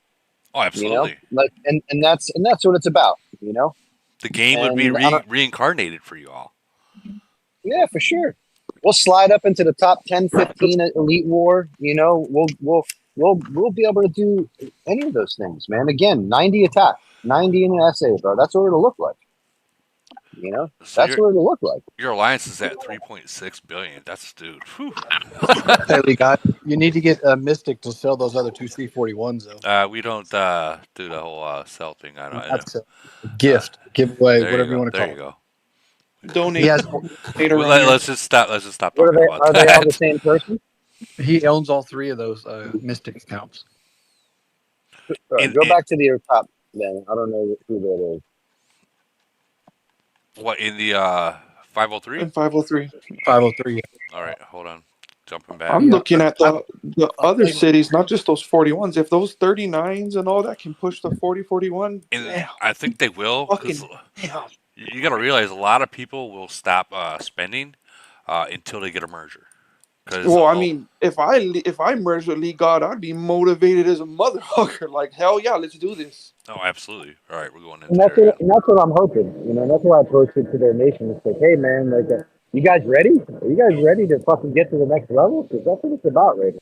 [SPEAKER 1] oh, absolutely.
[SPEAKER 2] Like and that's what it's about.
[SPEAKER 1] The game would be
[SPEAKER 2] And I don't,
[SPEAKER 1] reincarnated for you all.
[SPEAKER 2] yeah, for sure. We'll slide up into the top 10, 15 at Elite War. We'll be able to do any of those things, man. Again, 90 attack, 90 in an essay, bro. That's what it'll look like.
[SPEAKER 1] So
[SPEAKER 2] That's what it'll look like.
[SPEAKER 1] your alliance is at 3.6 billion. That's dude. Whew.
[SPEAKER 5] Hey, Lee God, you need to get a Mystic to sell those other two C41s, though.
[SPEAKER 1] We don't do the whole sell thing. I know.
[SPEAKER 5] That's a gift, giveaway,
[SPEAKER 1] There
[SPEAKER 5] whatever
[SPEAKER 1] you
[SPEAKER 5] you
[SPEAKER 1] go.
[SPEAKER 5] want to
[SPEAKER 1] There
[SPEAKER 5] call
[SPEAKER 1] you
[SPEAKER 5] it.
[SPEAKER 1] go.
[SPEAKER 7] Donate.
[SPEAKER 5] He has.
[SPEAKER 7] later
[SPEAKER 1] Well,
[SPEAKER 7] on here.
[SPEAKER 1] let's just stop. Let's just stop
[SPEAKER 2] What
[SPEAKER 1] talking
[SPEAKER 2] are they?
[SPEAKER 1] about
[SPEAKER 2] Are they all the
[SPEAKER 1] that.
[SPEAKER 2] same person?
[SPEAKER 5] He owns all three of those Mystic accounts.
[SPEAKER 2] Go back to the top. Then I don't know who that is.
[SPEAKER 1] What in the 503?
[SPEAKER 7] And 503.
[SPEAKER 5] 503.
[SPEAKER 1] All right, hold on. Jumping back.
[SPEAKER 7] I'm
[SPEAKER 5] Yeah.
[SPEAKER 7] looking at the other cities, not just those 41s. If those 39s and all that can push the 40, 41,
[SPEAKER 1] And
[SPEAKER 7] damn,
[SPEAKER 1] I think they will, because
[SPEAKER 7] fucking damn.
[SPEAKER 1] you got to realize a lot of people will stop spending until they get a merger.
[SPEAKER 7] Well, I mean, if I merge with Lee God, I'd be motivated as a motherfucker. Like, hell yeah, let's do this.
[SPEAKER 1] Oh, absolutely. All right, we're going into
[SPEAKER 2] And that's
[SPEAKER 1] there.
[SPEAKER 2] what I'm hoping. That's why I posted to their nation. It's like, hey man, like, you guys ready? Are you guys ready to fucking get to the next level? Because that's what it's about, right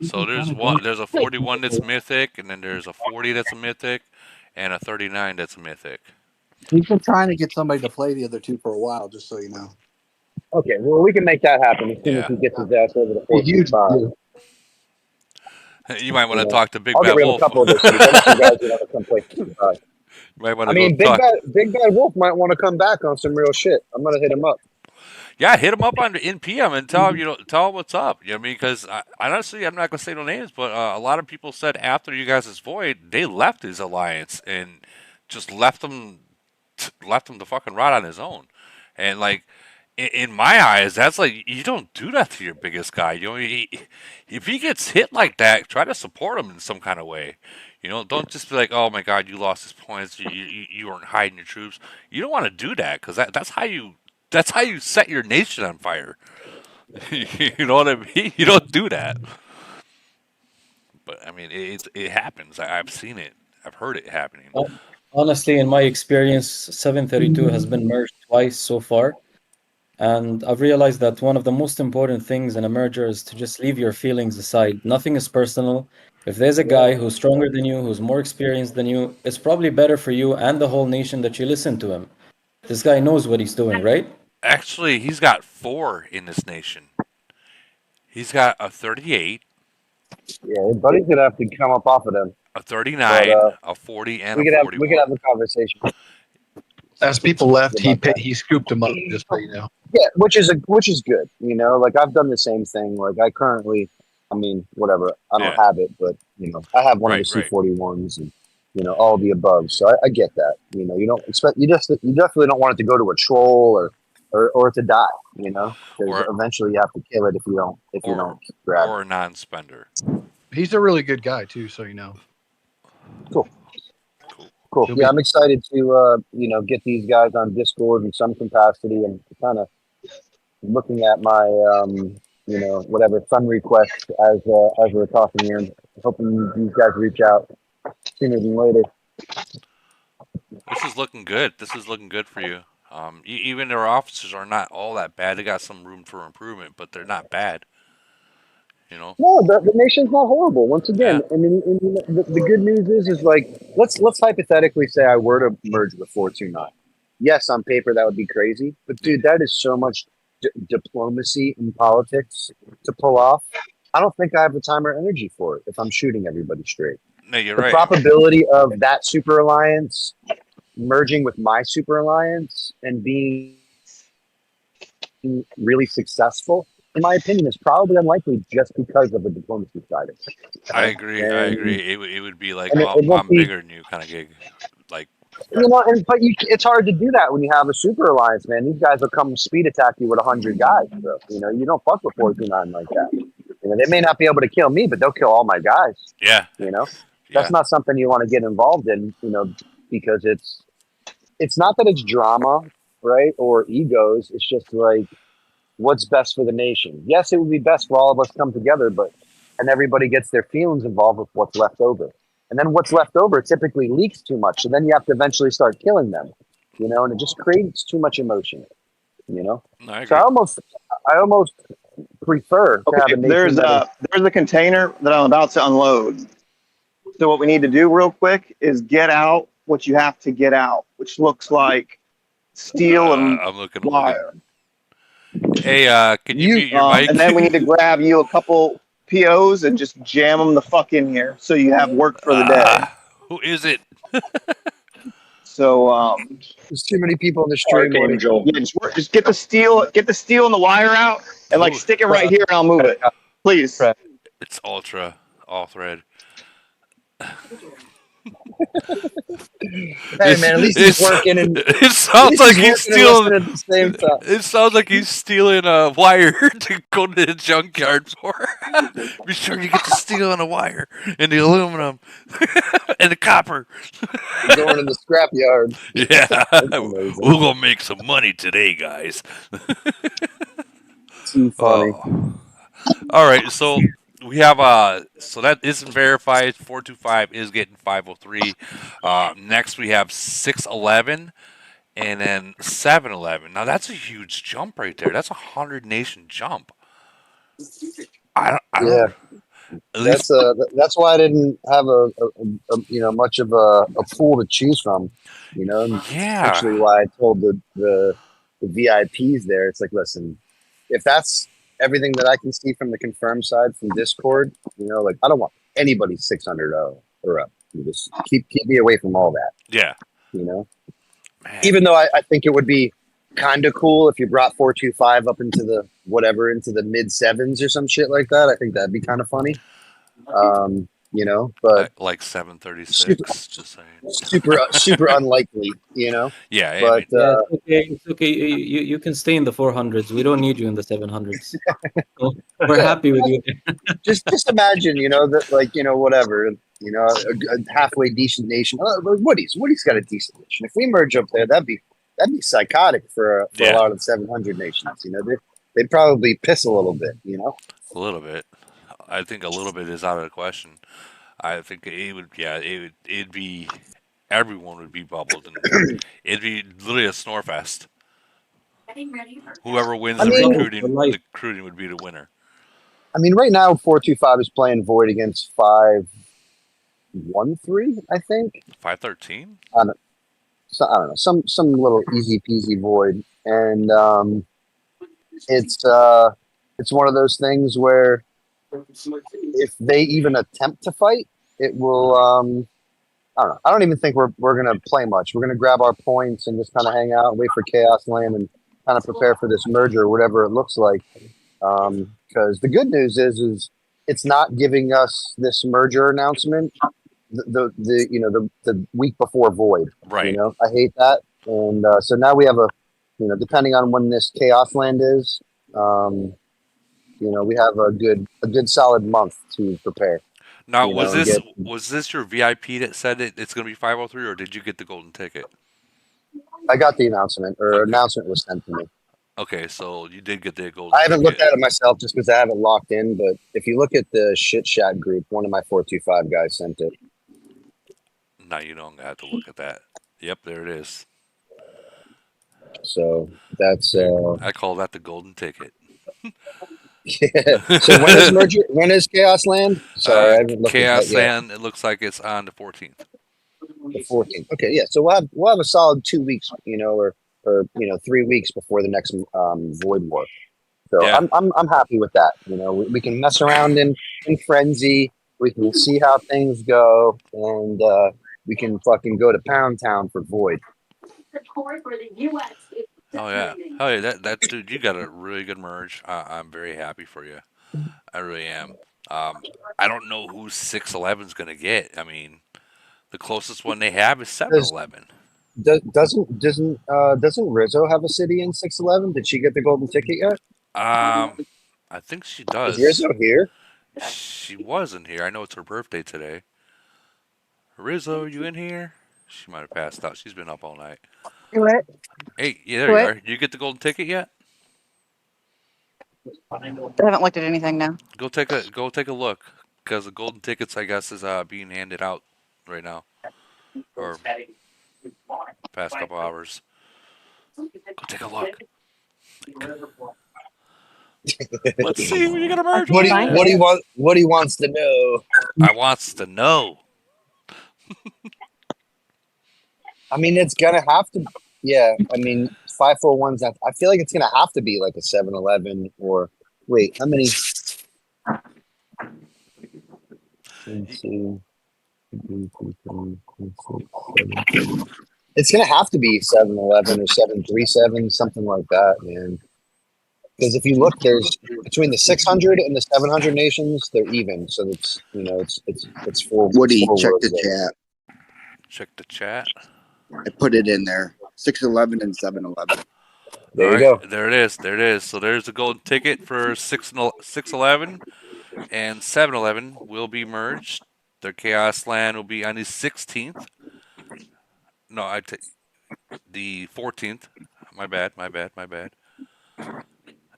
[SPEAKER 2] now.
[SPEAKER 1] So there's a 41 that's mythic, and then there's a 40 that's a mythic, and a 39 that's a mythic.
[SPEAKER 5] He's been trying to get somebody to play the other two for a while, just so you know.
[SPEAKER 2] Okay, well we can make that happen as soon
[SPEAKER 1] Yeah.
[SPEAKER 2] as he gets his ass over the
[SPEAKER 5] A huge
[SPEAKER 2] 45.
[SPEAKER 1] You might want to talk to Big
[SPEAKER 2] I'll
[SPEAKER 1] Bad
[SPEAKER 2] get rid of a
[SPEAKER 1] Wolf.
[SPEAKER 2] couple of those cities. I want you guys to have some place.
[SPEAKER 1] You might want
[SPEAKER 2] I
[SPEAKER 1] to
[SPEAKER 2] mean,
[SPEAKER 1] go talk.
[SPEAKER 2] Big Bad Wolf might want to come back on some real shit. I'm gonna hit him up.
[SPEAKER 1] Yeah, hit him up in PM and tell him tell him what's up. You know what I mean? Because honestly, I'm not gonna say no names, but a lot of people said after you guys' void, they left his alliance and just left him to fucking rot on his own. And like in my eyes, that's like, you don't do that to your biggest guy. If he gets hit like that, try to support him in some kind of way. Don't just be like, oh my God, you lost his points. You weren't hiding your troops. You don't want to do that, because that's how you set your nation on fire. You know what I mean? You don't do that. But I mean, it happens. I've seen it. I've heard it happening.
[SPEAKER 4] Honestly, in my experience, 732 has been merged twice so far. And I've realized that one of the most important things in a merger is to just leave your feelings aside. Nothing is personal. If there's a guy who's stronger than you, who's more experienced than you, it's probably better for you and the whole nation that you listen to him. This guy knows what he's doing, right?
[SPEAKER 1] Actually, he's got 4 in this nation. He's got a 38,
[SPEAKER 2] Yeah, buddy's gonna have to come up off of them.
[SPEAKER 1] a
[SPEAKER 2] But
[SPEAKER 1] 39, a 40, and a
[SPEAKER 2] we could
[SPEAKER 1] 41.
[SPEAKER 2] have a conversation.
[SPEAKER 5] As people left,
[SPEAKER 2] about that.
[SPEAKER 5] he scooped him up. Just so you know.
[SPEAKER 2] Yeah, which is good. You know, like I've done the same thing. Like I currently, I mean, whatever. I don't
[SPEAKER 1] Yeah.
[SPEAKER 2] have it, but you know, I have one of the
[SPEAKER 1] Right.
[SPEAKER 2] C41s, and you know, all the above. So I get that. You know, you don't expect you definitely don't want it to go to a troll or to die. You know, because
[SPEAKER 1] Or
[SPEAKER 2] eventually you have to kill it if you don't grab it.
[SPEAKER 1] or a non-spender.
[SPEAKER 5] He's a really good guy too, so you know.
[SPEAKER 2] Cool.
[SPEAKER 5] He'll
[SPEAKER 2] Yeah,
[SPEAKER 5] be-
[SPEAKER 2] I'm excited to you know, get these guys on Discord in some capacity and kind of looking at my you know, whatever friend requests as we're talking here. Hoping these guys reach out sooner than later.
[SPEAKER 1] This is looking good. This is looking good for you. Even their officers are not all that bad. They got some room for improvement, but they're not bad. You know.
[SPEAKER 2] No, the nation's not horrible. Once again,
[SPEAKER 1] Yeah.
[SPEAKER 2] I mean, the good news is like let's hypothetically say I were to merge with 429. Yes, on paper that would be crazy, but dude, that is so much diplomacy in politics to pull off. I don't think I have the time or energy for it if I'm shooting everybody straight.
[SPEAKER 1] No, you're
[SPEAKER 2] The
[SPEAKER 1] right.
[SPEAKER 2] probability of that super alliance merging with my super alliance and being really successful, in my opinion, is probably unlikely just because of the diplomacy side of it.
[SPEAKER 1] I agree.
[SPEAKER 2] And-
[SPEAKER 1] It would be like,
[SPEAKER 2] and it
[SPEAKER 1] well,
[SPEAKER 2] won't
[SPEAKER 1] I'm
[SPEAKER 2] be-
[SPEAKER 1] bigger than you kind of gig. Like,
[SPEAKER 2] You know, but it's hard to do that when you have a super alliance, man. These guys will come speed attack you with 100 guys. Bro. You know, you don't fuck with 429 like that. You know, they may not be able to kill me, but they'll kill all my guys.
[SPEAKER 1] yeah,
[SPEAKER 2] You know,
[SPEAKER 1] yeah,
[SPEAKER 2] that's not something you want to get involved in. You know, because it's not that it's drama, right, or egos. It's just like what's best for the nation. Yes, it would be best for all of us to come together, but and everybody gets their feelings involved with what's left over. And then what's left over typically leaks too much. So then you have to eventually start killing them, you know, and it just creates too much emotion, you know.
[SPEAKER 1] no, I
[SPEAKER 2] So
[SPEAKER 1] agree.
[SPEAKER 2] I almost prefer to have
[SPEAKER 8] Okay,
[SPEAKER 2] a nation
[SPEAKER 8] there's a container that I'm about to unload. So what we need to do real quick is get out what you have to get out, which looks like steel and
[SPEAKER 1] I'm looking.
[SPEAKER 8] wire.
[SPEAKER 1] Hey, can you mute your mic?
[SPEAKER 8] And then we need to grab you a couple POs and just jam them the fuck in here so you have work for the day.
[SPEAKER 1] Who is it?
[SPEAKER 8] So
[SPEAKER 2] there's too many people in the stream.
[SPEAKER 8] yeah, just get the steel and the wire out and like
[SPEAKER 1] Ooh.
[SPEAKER 8] stick it right here and I'll move it. Please.
[SPEAKER 1] It's Ultra, all thread.
[SPEAKER 2] Hey man, at least he's working and
[SPEAKER 1] it sounds like he's stealing.
[SPEAKER 2] at the same time.
[SPEAKER 1] It sounds like he's stealing a wire to go to the junkyard for. Be sure you get the steel and the wire and the aluminum and the copper.
[SPEAKER 2] He's going in the scrapyard.
[SPEAKER 1] Yeah,
[SPEAKER 2] amazing.
[SPEAKER 1] we're gonna make some money today, guys.
[SPEAKER 2] Too funny.
[SPEAKER 1] Oh. All right, so we have so that isn't verified. 425 is getting 503. Next we have 611 and then 711. Now that's a huge jump right there. That's a 100 nation jump. I don't at least
[SPEAKER 2] That's why I didn't have a you know, much of a pool to choose from, you know. And
[SPEAKER 1] yeah.
[SPEAKER 2] actually why I told the VIPs there, it's like, listen, if that's everything that I can see from the confirmed side from Discord, you know, like I don't want anybody 600 or up. You just keep me away from all that.
[SPEAKER 1] Yeah.
[SPEAKER 2] You know,
[SPEAKER 1] Man.
[SPEAKER 2] even though I think it would be kind of cool if you brought 425 up into the whatever into the mid sevens or some shit like that. I think that'd be kind of funny. You know, but
[SPEAKER 1] like 736. Just saying.
[SPEAKER 2] super unlikely. You know.
[SPEAKER 1] Yeah.
[SPEAKER 2] But
[SPEAKER 4] it's okay. You can stay in the 400s. We don't need you in the 700s. So we're happy with you.
[SPEAKER 2] just imagine, you know, that like, you know, whatever, you know, a halfway decent nation. Woody's got a decent nation. If we merge up there, that'd be psychotic for a lot of the 700 nations. You know, they'd probably piss a little bit. You know,
[SPEAKER 1] a little bit. I think a little bit is out of the question. I think it would. Yeah, it'd be. Everyone would be bubbled, and it'd be literally a snore fest. Whoever wins the recruiting would be the winner.
[SPEAKER 2] I mean, right now 425 is playing Void against 513. I think
[SPEAKER 1] 513.
[SPEAKER 2] I don't know, some little easy peasy Void, and it's it's one of those things where if they even attempt to fight, it will. I don't know. I don't even think we're gonna play much. We're gonna grab our points and just kind of hang out and wait for Chaos Land and kind of prepare for this merger, whatever it looks like. Because the good news is it's not giving us this merger announcement the week before Void.
[SPEAKER 1] Right.
[SPEAKER 2] I hate that, and so now we have depending on when this Chaos Land is, we have a good solid month to prepare.
[SPEAKER 1] Now, was this your VIP that said it's going to be 503, or did you get the golden ticket?
[SPEAKER 2] I got the announcement, announcement was sent to me.
[SPEAKER 1] Okay, so you did get the golden ticket.
[SPEAKER 2] I haven't looked at it myself just because I haven't locked in, but if you look at the shit chat group, one of my 425 guys sent it.
[SPEAKER 1] Now you don't have to look at that. Yep, there it is.
[SPEAKER 2] So that's
[SPEAKER 1] I call that the golden ticket.
[SPEAKER 2] Yeah. So when is Chaos Land? Sorry, I haven't looked
[SPEAKER 1] Chaos
[SPEAKER 2] at that yet.
[SPEAKER 1] Land. It looks like it's on the 14th.
[SPEAKER 2] The 14th. Okay, yeah. So we'll have a solid 2 weeks, or 3 weeks before the next Void War. So
[SPEAKER 1] Yeah.
[SPEAKER 2] I'm happy with that. We can mess around in Frenzy. We can see how things go, and we can fucking go to Pound Town for Void.
[SPEAKER 1] Oh yeah, hell yeah! That dude, you got a really good merge. I'm very happy for you. I really am. I don't know who 611's gonna get. I mean, the closest one they have is 711.
[SPEAKER 2] Doesn't Rizzo have a city in 611? Did she get the golden ticket yet?
[SPEAKER 1] I think she does.
[SPEAKER 2] Is Rizzo here?
[SPEAKER 1] She wasn't here. I know it's her birthday today. Rizzo, you in here? She might have passed out. She's been up all night.
[SPEAKER 9] What?
[SPEAKER 1] Hey, yeah, there you are. You get the golden ticket yet?
[SPEAKER 9] I haven't looked at anything now.
[SPEAKER 1] Go take a look, because the golden tickets, I guess, is being handed out right now, or past couple hours. Go take a look. Let's see when you gonna merge.
[SPEAKER 2] What he wants to know.
[SPEAKER 1] I wants to know.
[SPEAKER 2] I mean, it's gonna have to. Yeah, I mean, 541's. I feel like it's gonna have to be like a 7-Eleven or wait, how many? It's gonna have to be 7-Eleven or 737, something like that, man. Because if you look, there's between the 600 and the 700 nations, they're even. So it's it's four.
[SPEAKER 10] Woody, check
[SPEAKER 2] words
[SPEAKER 10] the
[SPEAKER 2] there.
[SPEAKER 10] chat.
[SPEAKER 1] Check the chat.
[SPEAKER 10] I put it in there. 611 and 711.
[SPEAKER 2] There you go.
[SPEAKER 1] There it is. There it is. So there's the golden ticket for 611 and 711 will be merged. Their Chaos Land will be on the 16th. No, the 14th. My bad.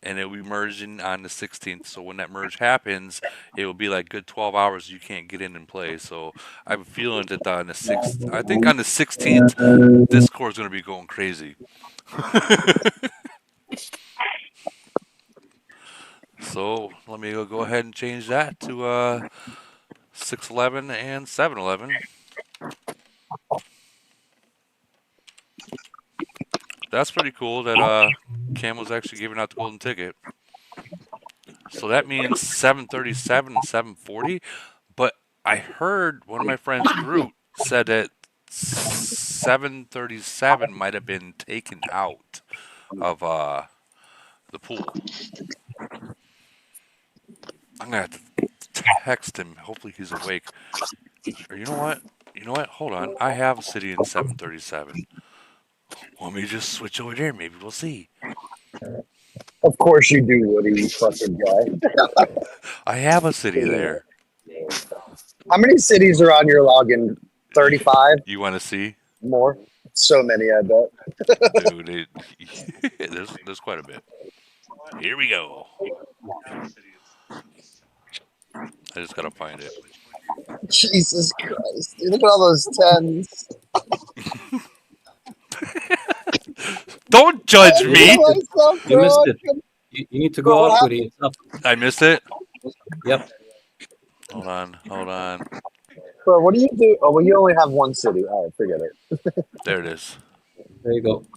[SPEAKER 1] And it will be merging on the 16th. So when that merge happens, it will be like good 12 hours you can't get in and play. So I have a feeling that on the 6th, I think on the 16th, Discord's going to be going crazy. So let me go ahead and change that to 611 and 711. That's pretty cool that Cam was actually giving out the golden ticket. So that means 737 and 740. But I heard one of my friends, Groot, said that 737 might have been taken out of the pool. I'm going to have to text him. Hopefully he's awake. Or you know what? Hold on. I have a city in 737. Let me just switch over there. Maybe we'll see.
[SPEAKER 2] Of course you do, Woody, you fucking guy.
[SPEAKER 1] I have a city there.
[SPEAKER 2] How many cities are on your login? 35?
[SPEAKER 1] You want to see?
[SPEAKER 2] More? So many, I bet.
[SPEAKER 1] Dude, there's quite a bit. Here we go. I just gotta find it.
[SPEAKER 2] Jesus Christ. Dude, look at all those 10s.
[SPEAKER 1] Don't judge me.
[SPEAKER 4] You missed it. You need to go up with it. Up.
[SPEAKER 1] I missed it?
[SPEAKER 4] Yep.
[SPEAKER 1] Hold on.
[SPEAKER 2] Bro, what do you do? Oh, well, you only have one city. All right, forget it.
[SPEAKER 1] There it is.
[SPEAKER 4] There you go.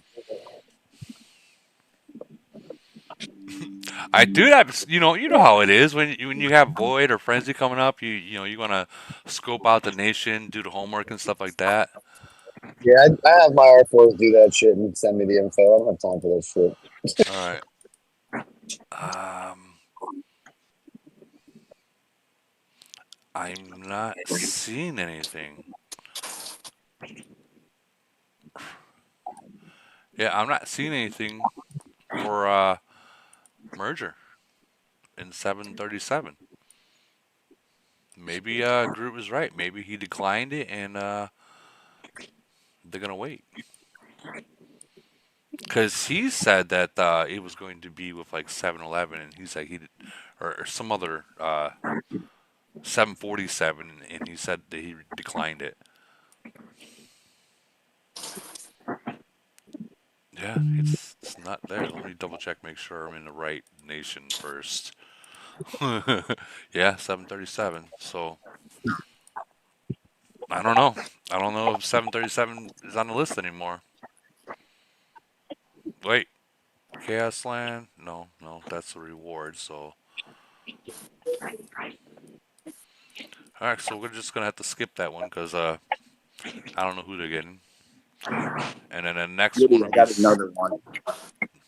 [SPEAKER 1] I do have, you know how it is when you have Void or Frenzy coming up. You want to scope out the nation, do the homework and stuff like that.
[SPEAKER 2] Yeah, I have my R4s do that shit and send me the info. I don't have time for that shit.
[SPEAKER 1] All right. I'm not seeing anything. Yeah, I'm not seeing anything for merger in 737. Maybe Groot was right. Maybe he declined it and they're gonna wait. Because he said that it was going to be with like 7-Eleven, and he's like or some other 747, and he said that he declined it. Yeah, it's not there. Let me double check, make sure I'm in the right nation first. Yeah, 737. So I don't know. I don't know if 737 is on the list anymore. Wait, Chaos Land? No, that's the reward. So all right, so we're just gonna have to skip that one because I don't know who they're getting. And then the next one
[SPEAKER 10] Really,
[SPEAKER 1] will
[SPEAKER 10] I
[SPEAKER 1] be
[SPEAKER 10] got another one.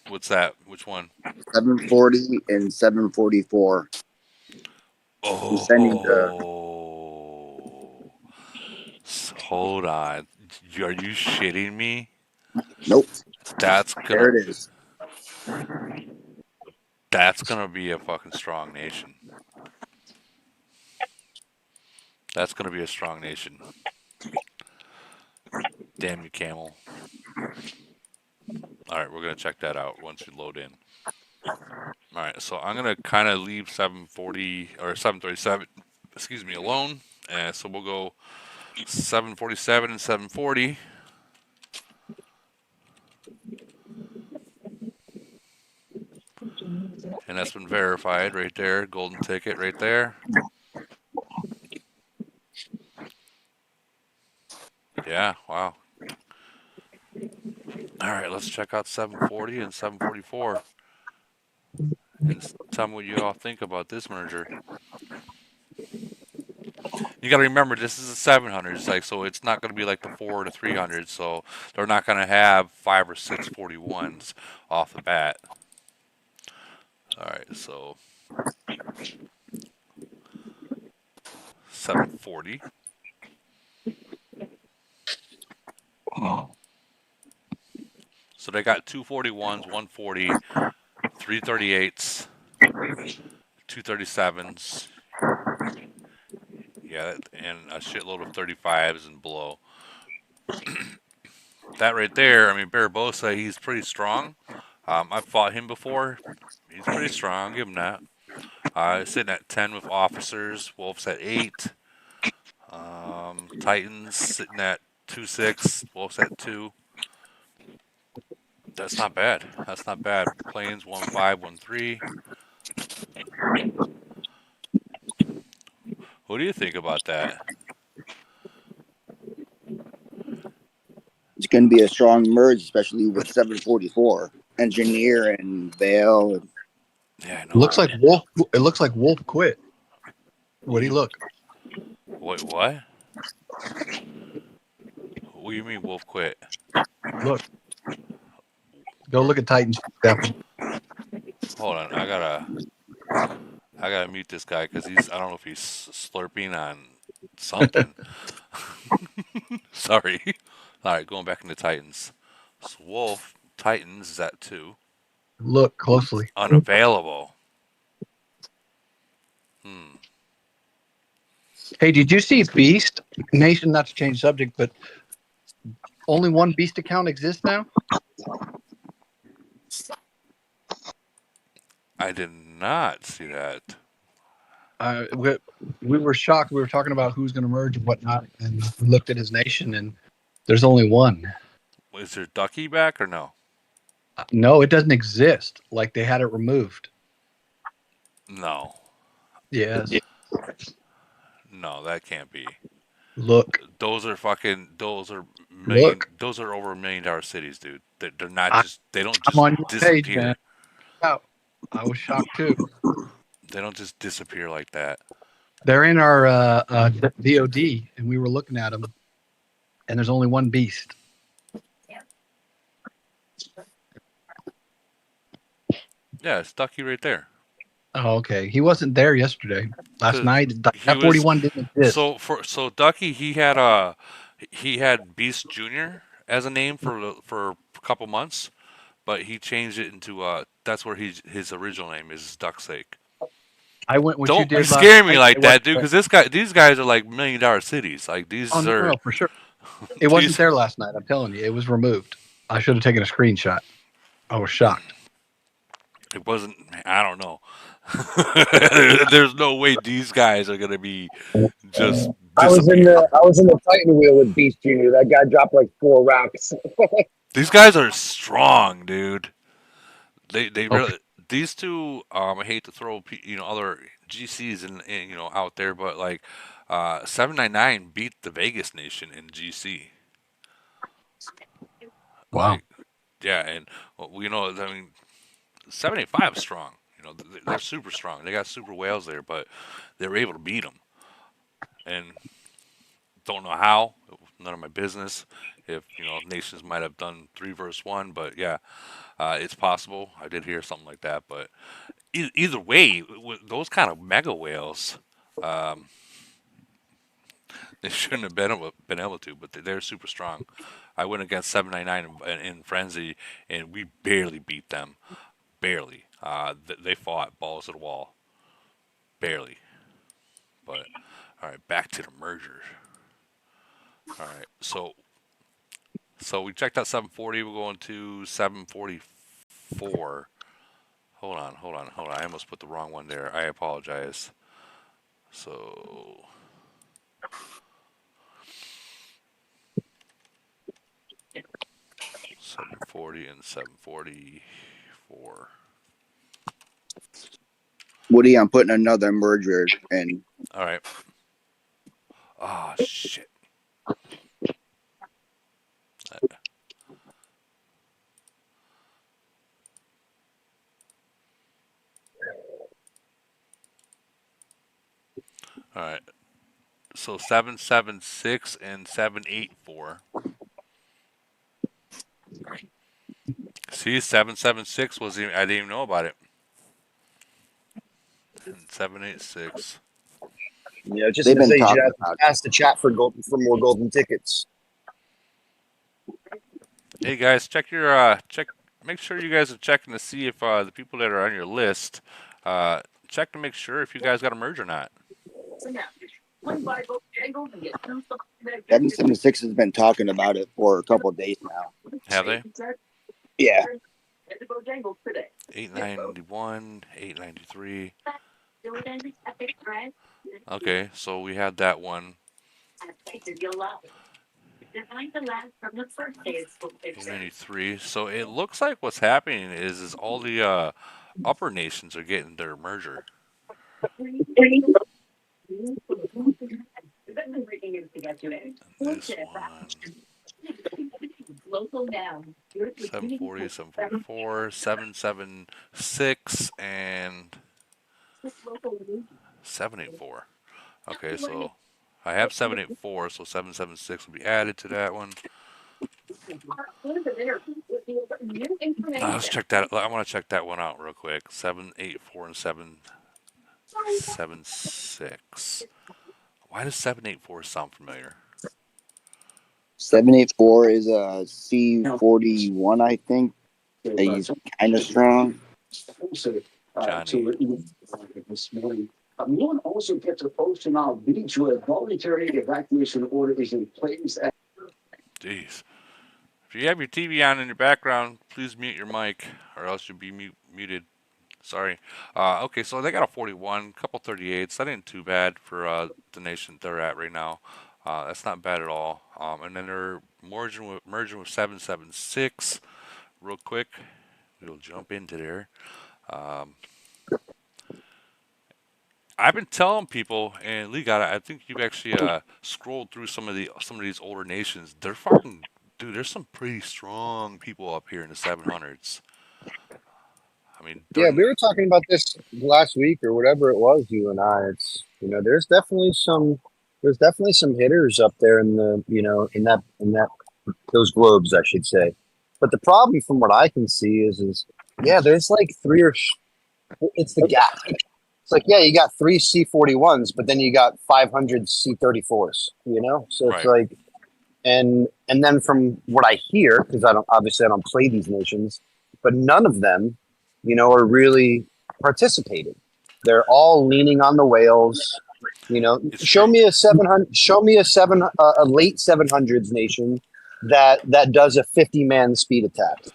[SPEAKER 1] what's that? Which one?
[SPEAKER 10] 740 and 744. I'm sending the.
[SPEAKER 1] Oh, hold on. Are you shitting me?
[SPEAKER 10] Nope.
[SPEAKER 1] That's
[SPEAKER 10] There
[SPEAKER 1] gonna
[SPEAKER 10] it is.
[SPEAKER 1] that's gonna be a fucking strong nation. That's gonna be a strong nation. Damn you, Camel. All right, we're gonna check that out once you load in. All right, so I'm gonna kind of leave 740 or 737, excuse me, alone, and so we'll go 747 and 740. And that's been verified right there. Golden ticket right there. Yeah, wow. All right, let's check out 740 and 744 and tell me what you all think about this merger. You got to remember, this is a 700s, like, so it's not going to be like the 4 to 300s, so they're not going to have 5 or 6 41s off the bat. All right, so 740. So they got 241s, 140, 338s, 237s. Yeah, and a shitload of 35s and below. That right there, I mean, Barbosa, he's pretty strong. I've fought him before. He's pretty strong. I'll give him that. Sitting at 10 with officers. Wolves at 8. Titans sitting at 2-6. Wolves at 2. That's not bad. That's not bad. Planes 1-5, 1-3. What do you think about that?
[SPEAKER 10] It's going to be a strong merge, especially with 744. Engineer and Vale.
[SPEAKER 1] Yeah, I know.
[SPEAKER 5] Looks like Wolf. It looks like Wolf quit. What do you look?
[SPEAKER 1] Wait, what? What do you mean Wolf quit?
[SPEAKER 5] Look. Go look at Titans.
[SPEAKER 1] Hold on, I gotta mute this guy because I don't know if he's slurping on something. Sorry. All right, going back into Titans. So Wolf, Titans is at 2.
[SPEAKER 5] Look closely.
[SPEAKER 1] Unavailable.
[SPEAKER 5] Hey, did you see Beast Nation? Not to change subject, but only one Beast account exists now.
[SPEAKER 1] I did not see that.
[SPEAKER 5] We were shocked. We were talking about who's going to merge and whatnot, and we looked at his nation, and there's only one.
[SPEAKER 1] Is there Ducky back or no?
[SPEAKER 5] No, it doesn't exist. Like they had it removed.
[SPEAKER 1] No.
[SPEAKER 5] Yes.
[SPEAKER 1] No, that can't be.
[SPEAKER 5] Look.
[SPEAKER 1] Those are over $1 million cities, dude. They're not just. They don't just
[SPEAKER 5] I'm on your
[SPEAKER 1] disappear.
[SPEAKER 5] page, man. Out. I was shocked too.
[SPEAKER 1] They don't just disappear like that.
[SPEAKER 5] They're in our VOD, and we were looking at them, and there's only one beast.
[SPEAKER 1] Yeah, it's Ducky right there.
[SPEAKER 5] Oh, okay. He wasn't there yesterday. Last
[SPEAKER 1] 'Cause
[SPEAKER 5] night,
[SPEAKER 1] he
[SPEAKER 5] that
[SPEAKER 1] was
[SPEAKER 5] 41 didn't exist.
[SPEAKER 1] so Ducky he had Beast Junior as a name for a couple months, but he changed it into that's where his original name is Duck's Sake.
[SPEAKER 5] I went what you
[SPEAKER 1] Don't be
[SPEAKER 5] did last
[SPEAKER 1] scaring me
[SPEAKER 5] night.
[SPEAKER 1] like
[SPEAKER 5] It
[SPEAKER 1] that,
[SPEAKER 5] wasn't
[SPEAKER 1] dude.
[SPEAKER 5] there.
[SPEAKER 1] Because these guys are like $1 million cities. Like
[SPEAKER 5] Oh,
[SPEAKER 1] these
[SPEAKER 5] no,
[SPEAKER 1] are
[SPEAKER 5] for sure. It wasn't
[SPEAKER 1] these.
[SPEAKER 5] there last night. I'm telling you, it was removed. I should have taken a screenshot. I was shocked.
[SPEAKER 1] It wasn't. I don't know. There's no way these guys are gonna be just disappear.
[SPEAKER 2] I was in the Titan wheel with Beast Junior. That guy dropped like 4 rocks.
[SPEAKER 1] These guys are strong, dude. They
[SPEAKER 5] Okay.
[SPEAKER 1] really these two. I hate to throw other GCs in out there, but like 799 beat the Vegas Nation in GC.
[SPEAKER 5] Wow.
[SPEAKER 1] Like yeah, and I mean 785 is strong. They're super strong. They got super whales there, but they were able to beat them. And don't know how. None of my business. If nations might have done 3 versus 1, but yeah, it's possible. I did hear something like that, but either way, with those kind of mega whales, um, they shouldn't have been able to, but they're super strong. I went against 799 in Frenzy, and we barely beat them. Barely. They fought balls to the wall. Barely. But all right, back to the merger. All right, so we checked out 740. We're going to 744. Hold on. I almost put the wrong one there. I apologize. So 740 and 744.
[SPEAKER 10] Woody, I'm putting another merger in.
[SPEAKER 1] All right. Oh shit. All right. So 776 and 784. See, 776 was even, I didn't even know about it. And 786.
[SPEAKER 2] Just
[SPEAKER 10] They've
[SPEAKER 2] to
[SPEAKER 10] been
[SPEAKER 2] say, you should
[SPEAKER 10] talking
[SPEAKER 2] have
[SPEAKER 10] about
[SPEAKER 2] to ask the chat for more golden tickets.
[SPEAKER 1] Hey guys, check check. Make sure you guys are checking to see if the people that are on your list check to make sure if you guys got a merge or not.
[SPEAKER 10] 776 has been talking about it for a couple of days now.
[SPEAKER 1] Have they?
[SPEAKER 10] Yeah.
[SPEAKER 1] 891, 893. Okay, so we had that one. 893. So it looks like what's happening is all the upper nations are getting their merger. This one. 740, 744, 776, and 784. Okay, so I have 784, so 776 will be added to that one. Let's check that. I want to check that one out real quick. 784 and 776. Why does 784 sound familiar?
[SPEAKER 10] 784 is a C41, I think. He's kind of strong.
[SPEAKER 1] Johnny.
[SPEAKER 11] One also gets a post now. BJ, a voluntary evacuation order is in place.
[SPEAKER 1] Jeez. If you have your TV on in your background, please mute your mic, or else you'll be muted. Sorry. Okay, so they got a 41, couple 38s. That ain't too bad for the nation they're at right now. That's not bad at all. And then they're merging with 776. Real quick, we'll jump into there. I've been telling people, and Lee got it. I think you've actually scrolled through some of these older nations. They're fucking dude. There's some pretty strong people up here in the 700s. I mean,
[SPEAKER 2] Yeah, we were talking about this last week or whatever it was, you and I. It's there's definitely some hitters up there in the in that those globes, I should say. But the problem, from what I can see, is yeah, there's like it's the gap. It's like, yeah, you got three C41s, but then you got 500 C34s. So it's
[SPEAKER 1] right.
[SPEAKER 2] like, and then from what I hear, because I don't play these nations, but none of them, are really participating. They're all leaning on the whales.
[SPEAKER 1] It's
[SPEAKER 2] Show
[SPEAKER 1] true.
[SPEAKER 2] me a 700. Show me a late 700s nation that does a 50-man speed attack.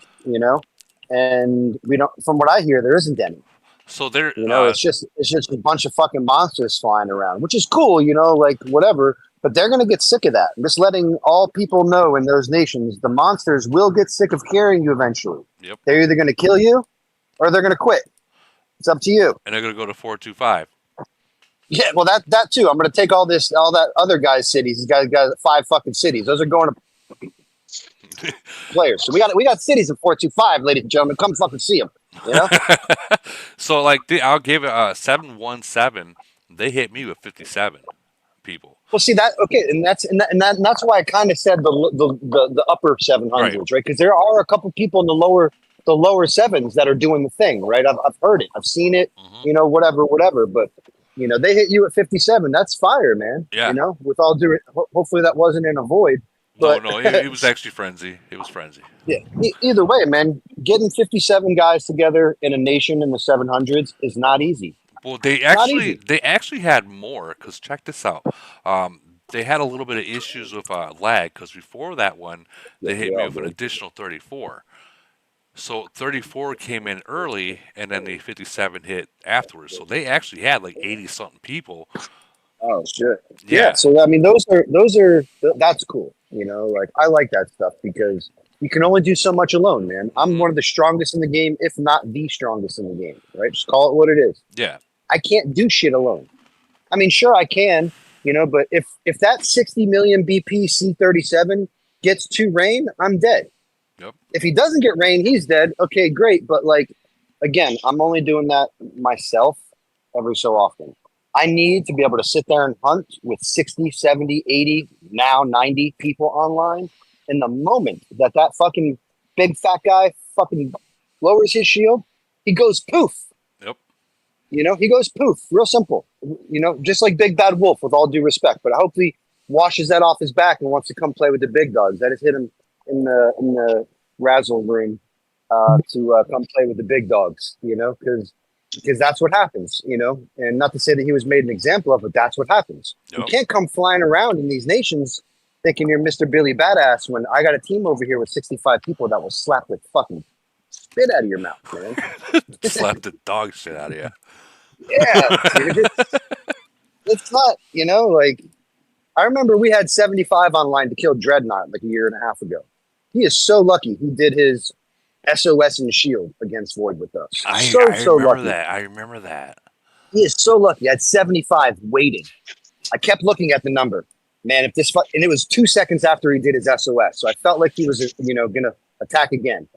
[SPEAKER 2] And we don't. From what I hear, there isn't any.
[SPEAKER 1] So there,
[SPEAKER 2] It's just a bunch of fucking monsters flying around, which is cool, like whatever. But they're gonna get sick of that. I'm just letting all people know in those nations, the monsters will get sick of carrying you eventually.
[SPEAKER 1] yep.
[SPEAKER 2] They're either gonna kill you or they're gonna quit. It's up to you.
[SPEAKER 1] And they're gonna go to 425.
[SPEAKER 2] Yeah, well that too. I'm gonna take all that other guy's cities. These guys got 5 fucking cities. Those are going to players. So we got cities in 425, ladies and gentlemen. Come fucking see them.
[SPEAKER 1] So like, I'll give it a 717. They hit me with 57 people.
[SPEAKER 2] Well, see that okay, and that's why I kind of said the upper 700s, right? Because there are a couple people in the lower sevens that are doing the thing, right? I've heard it, I've seen it, whatever. But they hit you at 57. That's fire, man.
[SPEAKER 1] Yeah.
[SPEAKER 2] With all due, hopefully that wasn't in a void. But
[SPEAKER 1] No, it was actually frenzy. It was frenzy.
[SPEAKER 2] Yeah. Either way, man, getting 57 guys together in a nation in the 700s is not easy.
[SPEAKER 1] Well, they actually had more, because check this out. They had a little bit of issues with lag, because before that one, they hit me with an additional 34. So 34 came in early, and then the 57 hit afterwards. So they actually had like 80-something people.
[SPEAKER 2] Oh shit!
[SPEAKER 1] Yeah.
[SPEAKER 2] So I mean, that's cool. Like I like that stuff because you can only do so much alone, man. I'm one of the strongest in the game, if not the strongest in the game. Right? Just call it what it is.
[SPEAKER 1] Yeah.
[SPEAKER 2] I can't do shit alone. I mean, sure I can, but if that 60 million BP C37 gets 2 rain, I'm dead.
[SPEAKER 1] Yep.
[SPEAKER 2] If he doesn't get rain, he's dead. Okay, great. But like, again, I'm only doing that myself every so often. I need to be able to sit there and hunt with 60, 70, 80, now 90 people online. And the moment that fucking big fat guy fucking lowers his shield, he goes poof.
[SPEAKER 1] Yep.
[SPEAKER 2] He goes poof. Real simple. Just like Big Bad Wolf, with all due respect. But I hope he washes that off his back and wants to come play with the big dogs. That has hit him in the razzle room to come play with the big dogs, because that's what happens, and not to say that he was made an example of, but that's what happens.
[SPEAKER 1] Yep.
[SPEAKER 2] You can't come flying around in these nations thinking you're Mr. Billy Badass when I got a team over here with 65 people that will slap the fucking spit out of your mouth, man.
[SPEAKER 1] Slap the dog shit out of you.
[SPEAKER 2] Yeah, dude, it's not, like, I remember we had 75 online to kill Dreadnought like a year and a half ago. He is so lucky he did his SOS and shield against Void with us.
[SPEAKER 1] I
[SPEAKER 2] lucky.
[SPEAKER 1] I remember that.
[SPEAKER 2] He is so lucky. I had 75 waiting. I kept looking at the number. Man, and it was 2 seconds after he did his SOS. So I felt like he was, going to attack again.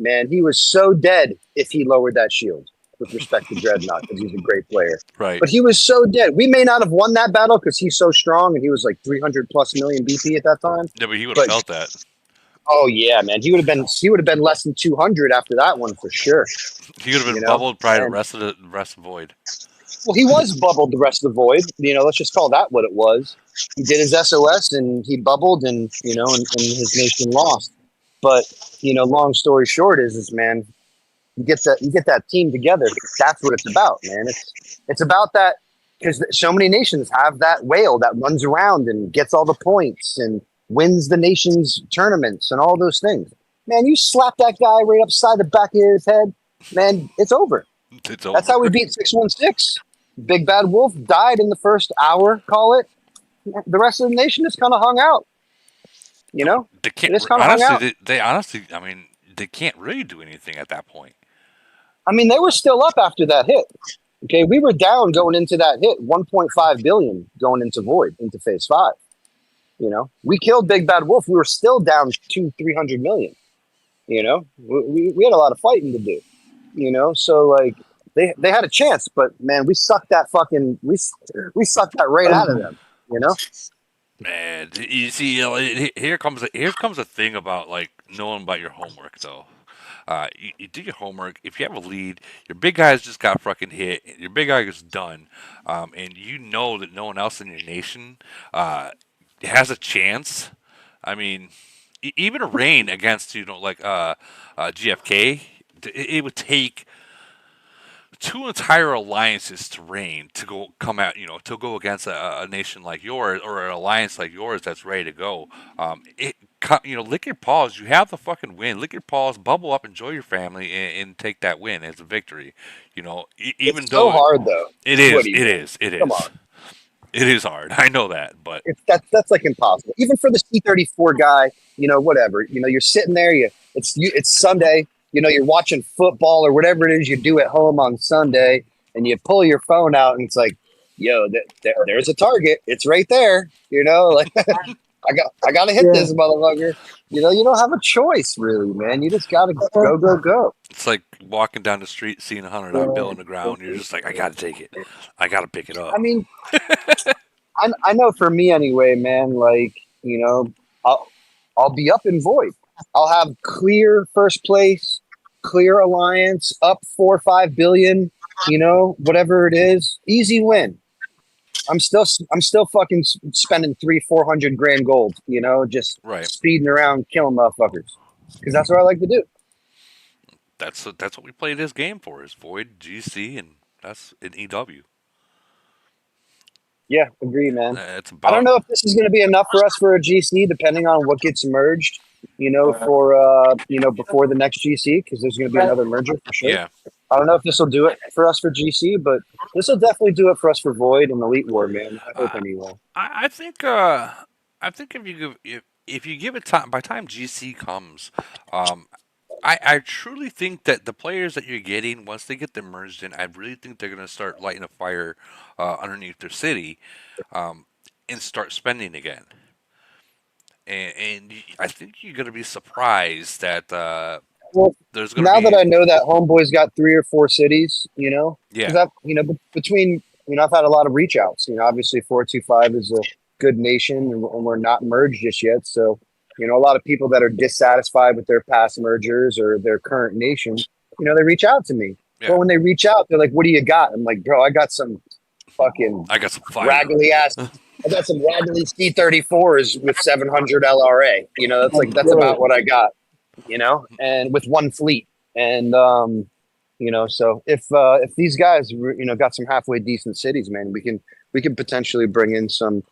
[SPEAKER 2] Man, he was so dead if he lowered that shield, with respect to Dreadnought, because he's a great player.
[SPEAKER 1] Right.
[SPEAKER 2] But he was so dead. We may not have won that battle because he's so strong, and he was like 300 plus million BP at that time.
[SPEAKER 1] Yeah, but he would have felt that.
[SPEAKER 2] Oh yeah, man. He would have been less than 200 after that one for sure.
[SPEAKER 1] He would have been bubbled probably the rest of Void.
[SPEAKER 2] Well, he was bubbled the rest of the Void. Let's just call that what it was. He did his SOS and he bubbled, and and his nation lost. But long story short is man, you get that team together. That's what it's about, man. It's about that, because so many nations have that whale that runs around and gets all the points and wins the nation's tournaments and all those things. Man, you slap that guy right upside the back of his head, man, it's over.
[SPEAKER 1] It's over.
[SPEAKER 2] That's how we beat 616. Big Bad Wolf died in the first hour, call it. The rest of the nation just kind of hung out.
[SPEAKER 1] They can't,
[SPEAKER 2] just kind of hung out.
[SPEAKER 1] they honestly, I mean, they can't really do anything at that point.
[SPEAKER 2] I mean, they were still up after that hit. Okay, we were down going into that hit, 1.5 billion going into Void, into phase 5. We killed Big Bad Wolf. We were still down 200-300 million. We had a lot of fighting to do. So like they had a chance, but man, we sucked that right out of them.
[SPEAKER 1] Man, you see, here comes a thing about like knowing about your homework though. You do your homework. If you have a lead, your big guy's just got fucking hit. Your big guy is done, and you know that no one else in your nation has a chance. I mean, even a rain against like GFK, it would take two entire alliances to reign to come out, to go against a nation like yours or an alliance like yours that's ready to go. Lick your paws. You have the fucking win. Lick your paws, bubble up, enjoy your family, and take that win as a victory. Even
[SPEAKER 2] It's so
[SPEAKER 1] though
[SPEAKER 2] hard though.
[SPEAKER 1] it is,
[SPEAKER 2] Woody,
[SPEAKER 1] it
[SPEAKER 2] man.
[SPEAKER 1] is, it
[SPEAKER 2] Come
[SPEAKER 1] is,
[SPEAKER 2] on.
[SPEAKER 1] it is hard. I know that, but
[SPEAKER 2] That's like impossible. Even for the C-34 guy, whatever. You're sitting there. It's Sunday. You're watching football or whatever it is you do at home on Sunday, and you pull your phone out, and it's like, yo, there's a target. It's right there. Like I got to hit this motherfucker. You don't have a choice, really, man. You just got to go.
[SPEAKER 1] it's like walking down the street, seeing a $100 bill on the ground. You're just like, I gotta take it. I gotta pick it up.
[SPEAKER 2] I mean, I know for me anyway, man. Like I'll be up in void. I'll have clear first place, clear alliance, up 4 or 5 billion. Whatever it is, easy win. I'm still fucking spending 300-400 grand gold. Just
[SPEAKER 1] Right.
[SPEAKER 2] speeding around, killing motherfuckers. Because that's what I like to do.
[SPEAKER 1] That's what we play this game for, is Void, GC, and that's an EW.
[SPEAKER 2] Yeah, agree, man.
[SPEAKER 1] It's
[SPEAKER 2] I don't
[SPEAKER 1] about
[SPEAKER 2] know if this is going to be enough for us for a GC, depending on what gets merged. For before the next GC, because there's going to be another merger for sure.
[SPEAKER 1] yeah.
[SPEAKER 2] I don't know if this will do it for us for GC, but this will definitely do it for us for Void and Elite War, man. I hope anyway.
[SPEAKER 1] I think if you give it time, by time GC comes, I truly think that the players that you're getting, once they get them merged in, I really think they're going to start lighting a fire underneath their city, and start spending again. And I think you're going to be surprised that
[SPEAKER 2] Well,
[SPEAKER 1] there's going to
[SPEAKER 2] now
[SPEAKER 1] be
[SPEAKER 2] that I know that Homeboy's got 3 or 4 cities, because
[SPEAKER 1] yeah.
[SPEAKER 2] between I've had a lot of reach outs. Obviously 425 is a good nation, and we're not merged just yet. So, a lot of people that are dissatisfied with their past mergers or their current nation, they reach out to me.
[SPEAKER 1] Yeah.
[SPEAKER 2] But when they reach out, they're like, "What do you got?" I'm like, "Bro, I got some fucking
[SPEAKER 1] I got some fire.
[SPEAKER 2] raggedy ass. I got some raggedy C-34s with 700 LRA. That's about what I got. And with one fleet. And so if these guys got some halfway decent cities, man, we can potentially bring in some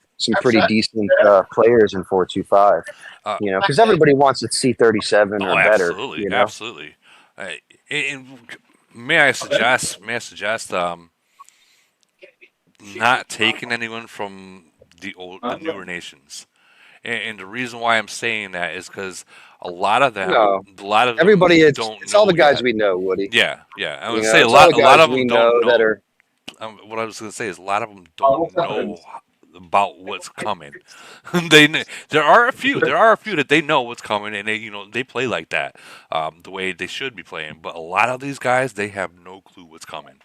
[SPEAKER 2] pretty decent players in 425. Because everybody wants a C-37 or better.
[SPEAKER 1] Absolutely, absolutely. And may I suggest not taking anyone from the newer nations. And the reason why I'm saying that is because a lot of them,
[SPEAKER 2] everybody,
[SPEAKER 1] don't
[SPEAKER 2] it's
[SPEAKER 1] know
[SPEAKER 2] all the guys
[SPEAKER 1] yet.
[SPEAKER 2] we know, Woody.
[SPEAKER 1] Yeah. I would say a lot of them don't know.
[SPEAKER 2] That are.
[SPEAKER 1] What I was going to say is a lot of them don't know about what's coming. There are a few that they know what's coming, and they play like that, the way they should be playing. But a lot of these guys, they have no clue what's coming.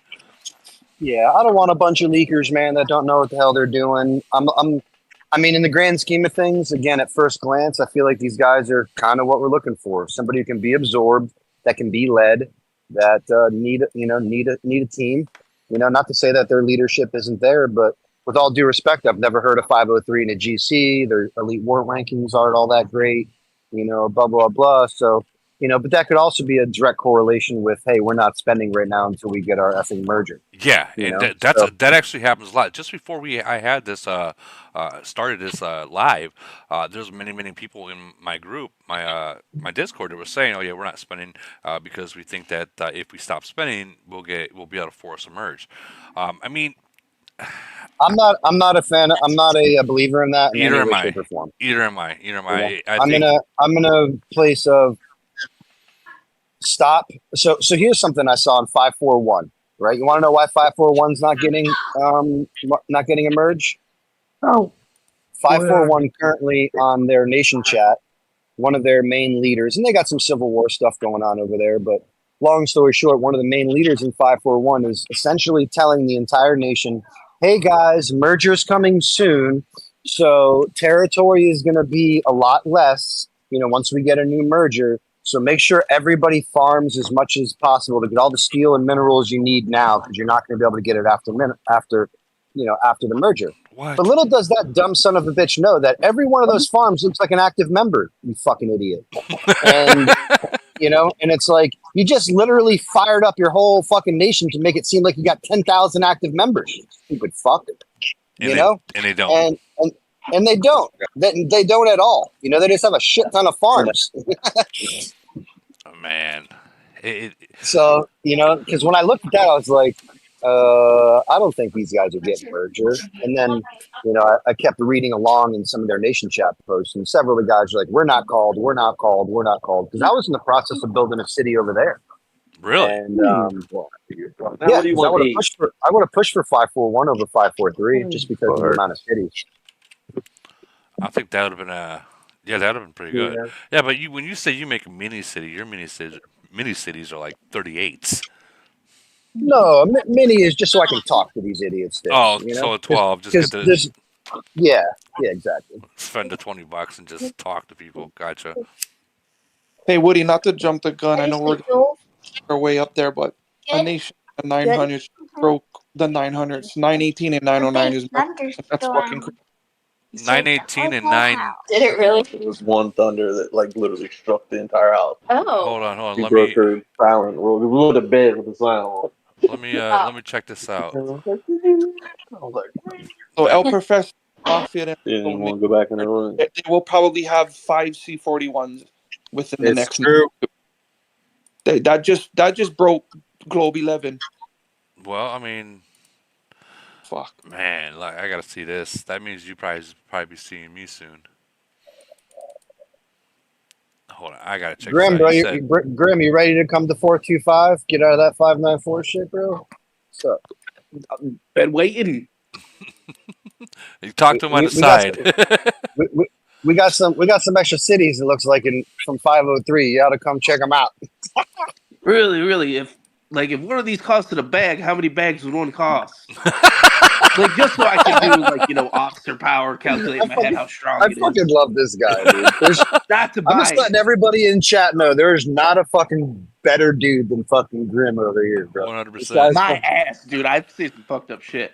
[SPEAKER 2] Yeah, I don't want a bunch of leakers, man, that don't know what the hell they're doing. I mean, in the grand scheme of things, again, at first glance, I feel like these guys are kind of what we're looking for. Somebody who can be absorbed, that can be led, that need a team. Not to say that their leadership isn't there, but with all due respect, I've never heard of 503 in a GC. Their elite war rankings aren't all that great. Blah blah blah. So but that could also be a direct correlation with, hey, we're not spending right now until we get our effing merger.
[SPEAKER 1] Yeah, and that actually happens a lot. Just before I had this started this live, there's many people in my group, my Discord, that were saying, oh yeah, we're not spending because we think that if we stop spending, we'll be able to force a merge. I mean,
[SPEAKER 2] I'm not a fan. I'm not a believer in that in
[SPEAKER 1] either
[SPEAKER 2] any
[SPEAKER 1] am
[SPEAKER 2] way,
[SPEAKER 1] I.
[SPEAKER 2] shape, or form.
[SPEAKER 1] Either am I.
[SPEAKER 2] I'm in a place of stop. So here's something I saw in 541. Right, you want to know why 541's not getting a merge?
[SPEAKER 7] Oh,
[SPEAKER 2] 541 currently on their nation chat, one of their main leaders, and they got some Civil War stuff going on over there. But long story short, one of the main leaders in 541 is essentially telling the entire nation, hey guys, merger's coming soon. So territory is going to be a lot less, once we get a new merger. So make sure everybody farms as much as possible to get all the steel and minerals you need now, because you're not going to be able to get it after the merger.
[SPEAKER 1] What?
[SPEAKER 2] But little does that dumb son of a bitch know that every one of those farms looks like an active member, you fucking idiot. And, and it's like, you just literally fired up your whole fucking nation to make it seem like you got 10,000 active members, you stupid fuck.
[SPEAKER 1] And they don't.
[SPEAKER 2] And they don't. They don't at all. They just have a shit ton of farms.
[SPEAKER 1] Oh, man.
[SPEAKER 2] So, because when I looked at that, I was like, I don't think these guys are getting merger. And then, I kept reading along in some of their nation chat posts, and several of the guys were like, we're not called. Because I was in the process of building a city over there.
[SPEAKER 1] Really?
[SPEAKER 2] And, yeah, I would have pushed for 541 over 543 just because of the amount of cities.
[SPEAKER 1] I think that would have been that would have been pretty good. Yeah, but when you say you make a mini city, your mini cities are like 38s.
[SPEAKER 2] No, mini is just so I can talk to these idiots.
[SPEAKER 1] So 12. Just get the
[SPEAKER 2] yeah, exactly.
[SPEAKER 1] Spend the $20 and just talk to people. Gotcha.
[SPEAKER 7] Hey, Woody, not to jump the gun. I know we're our way up there, but a nation of 900 broke the 900s. 918 and 909 is that's fucking crazy.
[SPEAKER 1] 918 and 9.
[SPEAKER 12] Did it really?
[SPEAKER 6] It was one thunder that like literally struck the entire house.
[SPEAKER 12] Oh.
[SPEAKER 1] Hold on.
[SPEAKER 6] Let me. Silent. We went to bed with the sound.
[SPEAKER 1] Let me check this out.
[SPEAKER 7] So El Professor, Lafayette,
[SPEAKER 6] Didn't want to go back in the room.
[SPEAKER 7] They will probably have 5 C-41s within the next.
[SPEAKER 2] True.
[SPEAKER 7] That just broke Globe 11.
[SPEAKER 1] Well, I mean,
[SPEAKER 7] fuck,
[SPEAKER 1] man, like I gotta see this. That means you probably be seeing me soon. Hold on, I gotta check.
[SPEAKER 2] Grim, bro,
[SPEAKER 1] this out.
[SPEAKER 2] Grim, you ready to come to 425? Get out of that 594 shit, bro. What's up?
[SPEAKER 7] Been waiting.
[SPEAKER 1] You talk to him on the side.
[SPEAKER 2] We got some extra cities. It looks like from 503. You ought to come check them out.
[SPEAKER 13] Really, if one of these costed a bag, how many bags would one cost? Just so I can do officer power, calculate in my head how strong it is.
[SPEAKER 2] I fucking love this guy, dude.
[SPEAKER 13] Not to buy.
[SPEAKER 2] I'm just letting everybody in chat know there's not a fucking better dude than fucking Grim over here, bro.
[SPEAKER 1] 100%.
[SPEAKER 13] My ass, dude. I've seen some fucked up shit.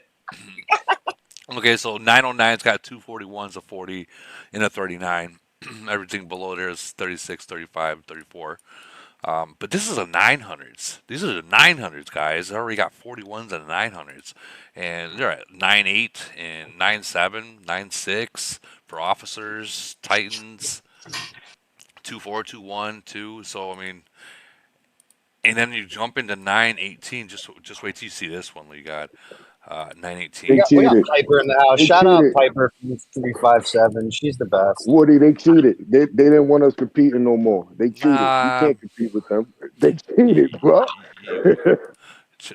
[SPEAKER 1] Okay, so 909's got 241s, a 40, and a 39. Everything below there is 36, 35, 34. But this is a 900s. These are the 900s, guys. They already got 41s and 900s. And they're at 9.8 and 9.7, 9.6 for officers, Titans, 2.4, 2.1, 2. So, I mean, and then you jump into 9.18. Just wait till you see this one we got. 918.
[SPEAKER 2] We got Piper in the house. Shout out Piper from 357. She's the best.
[SPEAKER 14] Woody, they cheated. They didn't want us competing no more. They cheated. You can't compete with them. They cheated, bro.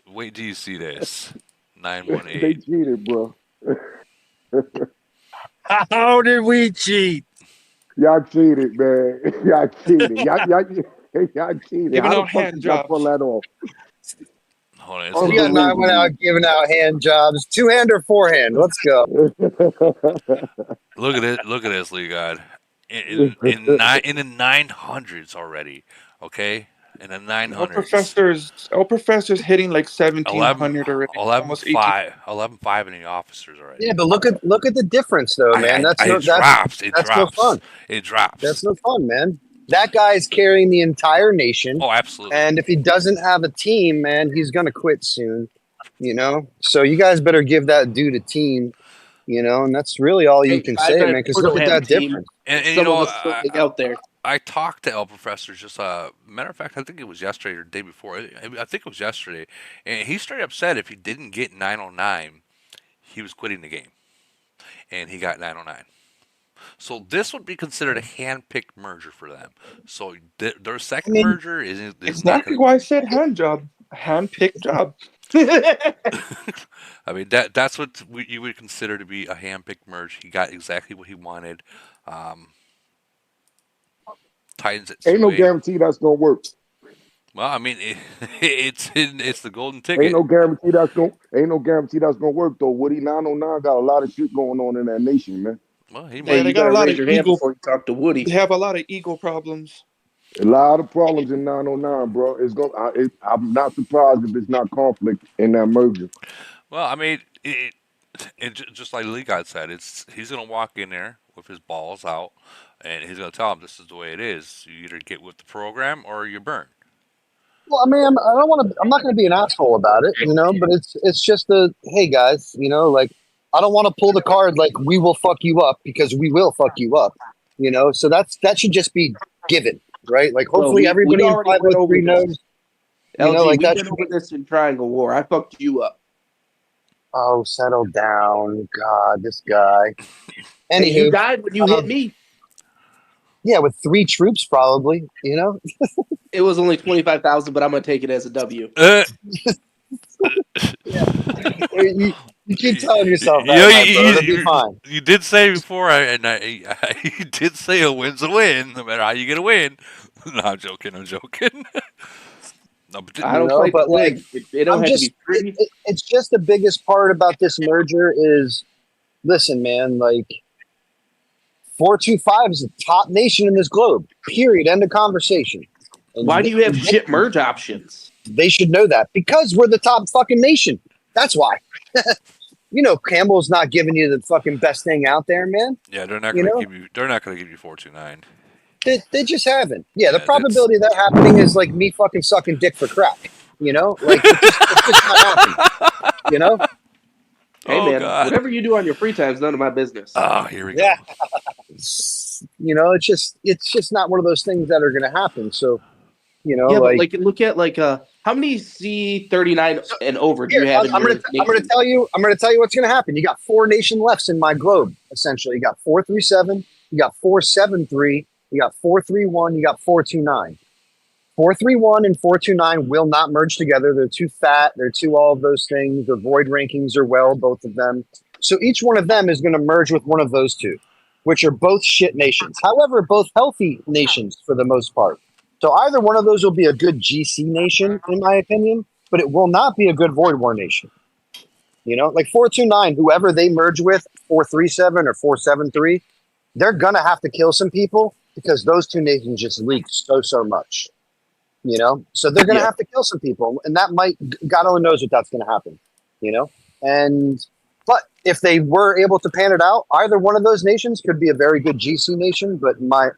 [SPEAKER 1] Wait till you see this. 918.
[SPEAKER 14] They cheated, bro.
[SPEAKER 15] How did we cheat?
[SPEAKER 14] Y'all cheated, man. Y'all cheated. Y'all cheated.
[SPEAKER 7] Giving
[SPEAKER 14] How
[SPEAKER 7] out
[SPEAKER 14] the fuck
[SPEAKER 7] hand
[SPEAKER 14] did y'all
[SPEAKER 7] jobs.
[SPEAKER 14] pull that off?
[SPEAKER 1] Hold on.
[SPEAKER 2] You and I went out giving out hand jobs. 2-hand or 4-hand? Let's go.
[SPEAKER 1] Look at it. Look at this, Lee God. In the 900s already. Okay? In the 900s.
[SPEAKER 7] El Professor's hitting like 1,700 already.
[SPEAKER 1] 11.5 in the officers already.
[SPEAKER 2] Yeah, but look at the difference, though, man. That's no fun.
[SPEAKER 1] It drops.
[SPEAKER 2] That's no fun, man. That guy's carrying the entire nation.
[SPEAKER 1] Oh, absolutely.
[SPEAKER 2] And if he doesn't have a team, man, he's gonna quit soon. So you guys better give that dude a team. And that's really all you can say, man. Because look at that difference.
[SPEAKER 1] And
[SPEAKER 13] out there.
[SPEAKER 1] I talked to El Professor just matter of fact, I think it was yesterday or the day before. I think it was yesterday, and he straight up said if he didn't get 909, he was quitting the game, and he got 909. So this would be considered a hand-picked merger for them. So their second merger is
[SPEAKER 7] exactly why I said hand job, hand-picked job.
[SPEAKER 1] I mean that's what you would consider to be a hand-picked merge. He got exactly what he wanted. Titans at 2.8.
[SPEAKER 14] Ain't no guarantee that's gonna work.
[SPEAKER 1] Well, I mean, it's the golden
[SPEAKER 14] Ain't
[SPEAKER 1] ticket.
[SPEAKER 14] no guarantee that's gonna work though. Woody 909 got a lot of shit going on in that nation, man.
[SPEAKER 1] Well, he
[SPEAKER 13] Hey,
[SPEAKER 7] Yeah,
[SPEAKER 1] might.
[SPEAKER 7] they
[SPEAKER 13] you
[SPEAKER 7] got a
[SPEAKER 13] gotta
[SPEAKER 7] lot
[SPEAKER 13] raise
[SPEAKER 7] of
[SPEAKER 13] your hand
[SPEAKER 7] ego.
[SPEAKER 13] before you talk to Woody.
[SPEAKER 7] They have a lot of ego problems.
[SPEAKER 14] A lot of problems in 909, bro. I'm not surprised if it's not conflict in that merger.
[SPEAKER 1] Well, I mean, just like Lee God said, he's gonna walk in there with his balls out, and he's gonna tell him this is the way it is. You either get with the program or you burn.
[SPEAKER 2] Well, I mean, I don't want to. I'm not going to be an asshole about it, but it's just hey guys, like I don't want to pull the card like we will fuck you up because we will fuck you up, So that should just be given, right? Like
[SPEAKER 13] Bro,
[SPEAKER 2] hopefully
[SPEAKER 13] we
[SPEAKER 2] everybody in
[SPEAKER 13] already went over
[SPEAKER 2] 503
[SPEAKER 13] this.
[SPEAKER 2] knows,
[SPEAKER 13] LG,
[SPEAKER 2] like
[SPEAKER 13] we've
[SPEAKER 2] that
[SPEAKER 13] been
[SPEAKER 2] should
[SPEAKER 13] over
[SPEAKER 2] be.
[SPEAKER 13] this in Triangle War. I fucked you up.
[SPEAKER 2] Oh, settle down, God, this guy.
[SPEAKER 13] Hey, you
[SPEAKER 2] Anywho,
[SPEAKER 13] died when you hit me.
[SPEAKER 2] yeah, with 3 troops probably,
[SPEAKER 13] It was only 25,000, but I'm gonna take it as a W.
[SPEAKER 2] You keep telling yourself
[SPEAKER 1] You
[SPEAKER 2] that,
[SPEAKER 1] know,
[SPEAKER 2] my bro. It'll be fine.
[SPEAKER 1] you did say before, you did say a win's a win, no matter how you get a win. No, I'm joking. I'm joking. No,
[SPEAKER 13] I don't fight to
[SPEAKER 2] But like,
[SPEAKER 13] win. It don't
[SPEAKER 2] I'm
[SPEAKER 13] have to
[SPEAKER 2] just,
[SPEAKER 13] be pretty.
[SPEAKER 2] it's just the biggest part about this merger is, listen, man, like 425 is the top nation in this globe. Period. End of conversation.
[SPEAKER 13] Why
[SPEAKER 2] And
[SPEAKER 13] do you have shit merge options?
[SPEAKER 2] they should know that because we're the top fucking nation. That's why. Campbell's not giving you the fucking best thing out there, man.
[SPEAKER 1] yeah, they're not gonna give you. They're not gonna give you 429.
[SPEAKER 2] They just haven't. Yeah, the
[SPEAKER 1] Yeah, that's.
[SPEAKER 2] probability of that happening is like me fucking sucking dick for crack. Like it's just not happening. You know?
[SPEAKER 13] Hey,
[SPEAKER 1] Oh
[SPEAKER 13] man,
[SPEAKER 1] God.
[SPEAKER 13] whatever you do on your free time is none of my business.
[SPEAKER 1] Oh, here we go.
[SPEAKER 2] Yeah. It's just not one of those things that are going to happen. So,
[SPEAKER 13] Yeah, but
[SPEAKER 2] like
[SPEAKER 13] look at how many C39 and over do
[SPEAKER 2] here,
[SPEAKER 13] you have in
[SPEAKER 2] I'm
[SPEAKER 13] your
[SPEAKER 2] gonna
[SPEAKER 13] nation?
[SPEAKER 2] tell you what's going to happen. You got 4 nation lefts in my globe. Essentially, you got 437, you got 473, you got 431, you got 429. 431 and 429 will not merge together. They're too fat. They're too all of those things. The void rankings are both of them. So each one of them is going to merge with one of those two, which are both shit nations. However, both healthy nations for the most part. So either one of those will be a good GC nation, in my opinion, but it will not be a good void war nation. Like 429, whoever they merge with, 437 or 473, they're going to have to kill some people because those two nations just leak so much. So they're going to have to kill some people, and that might, God only knows what that's going to happen, but if they were able to pan it out, either one of those nations could be a very good GC nation, but my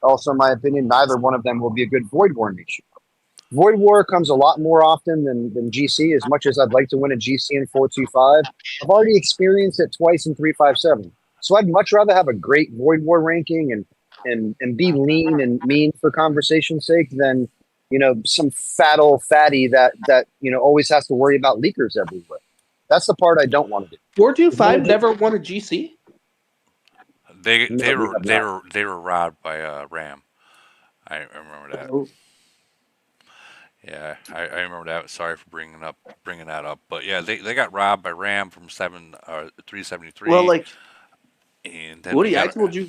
[SPEAKER 2] opinion, neither one of them will be a good Void War nation. Void War comes a lot more often than GC. As much as I'd like to win a GC in 425, I've already experienced it twice in 357. So I'd much rather have a great Void War ranking and be lean and mean for conversation's sake than some fat old fatty that always has to worry about leakers everywhere. That's the part I don't want to do.
[SPEAKER 13] 425 never won a GC.
[SPEAKER 1] They
[SPEAKER 2] No,
[SPEAKER 1] they
[SPEAKER 2] we
[SPEAKER 1] were
[SPEAKER 2] have
[SPEAKER 1] they
[SPEAKER 2] not.
[SPEAKER 1] were they were robbed by Ram. I remember that.
[SPEAKER 13] Oh.
[SPEAKER 1] Yeah, I remember that. Sorry for bringing that up. But yeah, they got robbed by Ram from 373.
[SPEAKER 13] Well,
[SPEAKER 1] and then we
[SPEAKER 13] Woody, I
[SPEAKER 1] got.
[SPEAKER 13] told you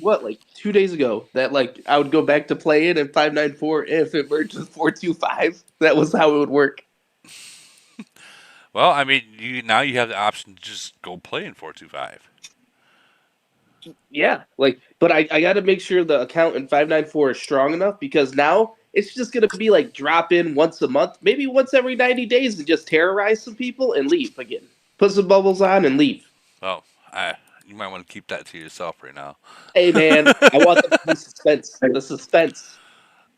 [SPEAKER 13] 2 days ago that I would go back to playing in 594 if it merged with 425. That was how it would work.
[SPEAKER 1] Well, I mean, now you have the option to just go play in 425.
[SPEAKER 13] Yeah, but I got to make sure the account in 594 is strong enough because now it's just going to be drop in once a month, maybe once every 90 days and just terrorize some people and leave again. Put some bubbles on and leave.
[SPEAKER 1] Oh, you might want to keep that to yourself right now.
[SPEAKER 13] Hey, man, I want the suspense. The suspense.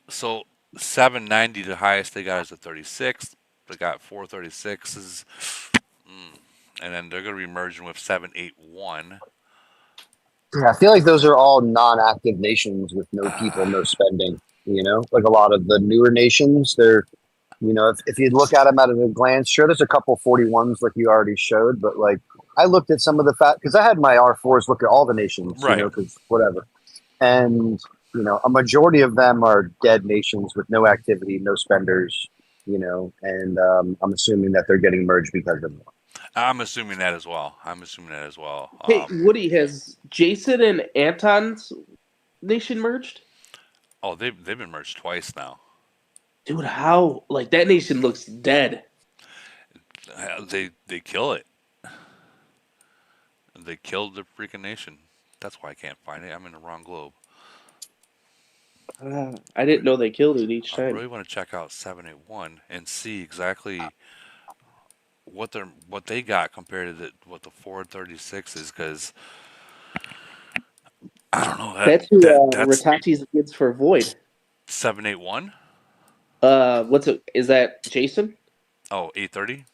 [SPEAKER 1] So 790, the highest they got is a 36. They got 436s. And then they're going to be merging with 781.
[SPEAKER 2] Yeah, I feel like those are all non-active nations with no people, no spending. Like a lot of the newer nations, they're, if you look at them at a glance, sure, there's a couple 41s like you already showed, but I looked at some of the because I had my R4s look at all the nations,
[SPEAKER 1] Right.
[SPEAKER 2] because whatever, and a majority of them are dead nations with no activity, no spenders, and I'm assuming that they're getting merged because of that.
[SPEAKER 1] I'm assuming that as well.
[SPEAKER 13] Hey, Woody, has Jason and Anton's nation merged?
[SPEAKER 1] Oh, they've been merged twice now.
[SPEAKER 13] Dude, how like that nation looks dead.
[SPEAKER 1] They kill it. They killed the freaking nation. That's why I can't find it. I'm in the wrong globe.
[SPEAKER 13] I didn't know they killed it each
[SPEAKER 1] I
[SPEAKER 13] time.
[SPEAKER 1] really want to check out 781 and see exactly what they got compared to what the 436 is, because I don't know
[SPEAKER 13] That's who
[SPEAKER 1] that's
[SPEAKER 13] Ratachi's against for Void.
[SPEAKER 1] 781.
[SPEAKER 13] What's it? Is that Jason?
[SPEAKER 1] Oh, 830.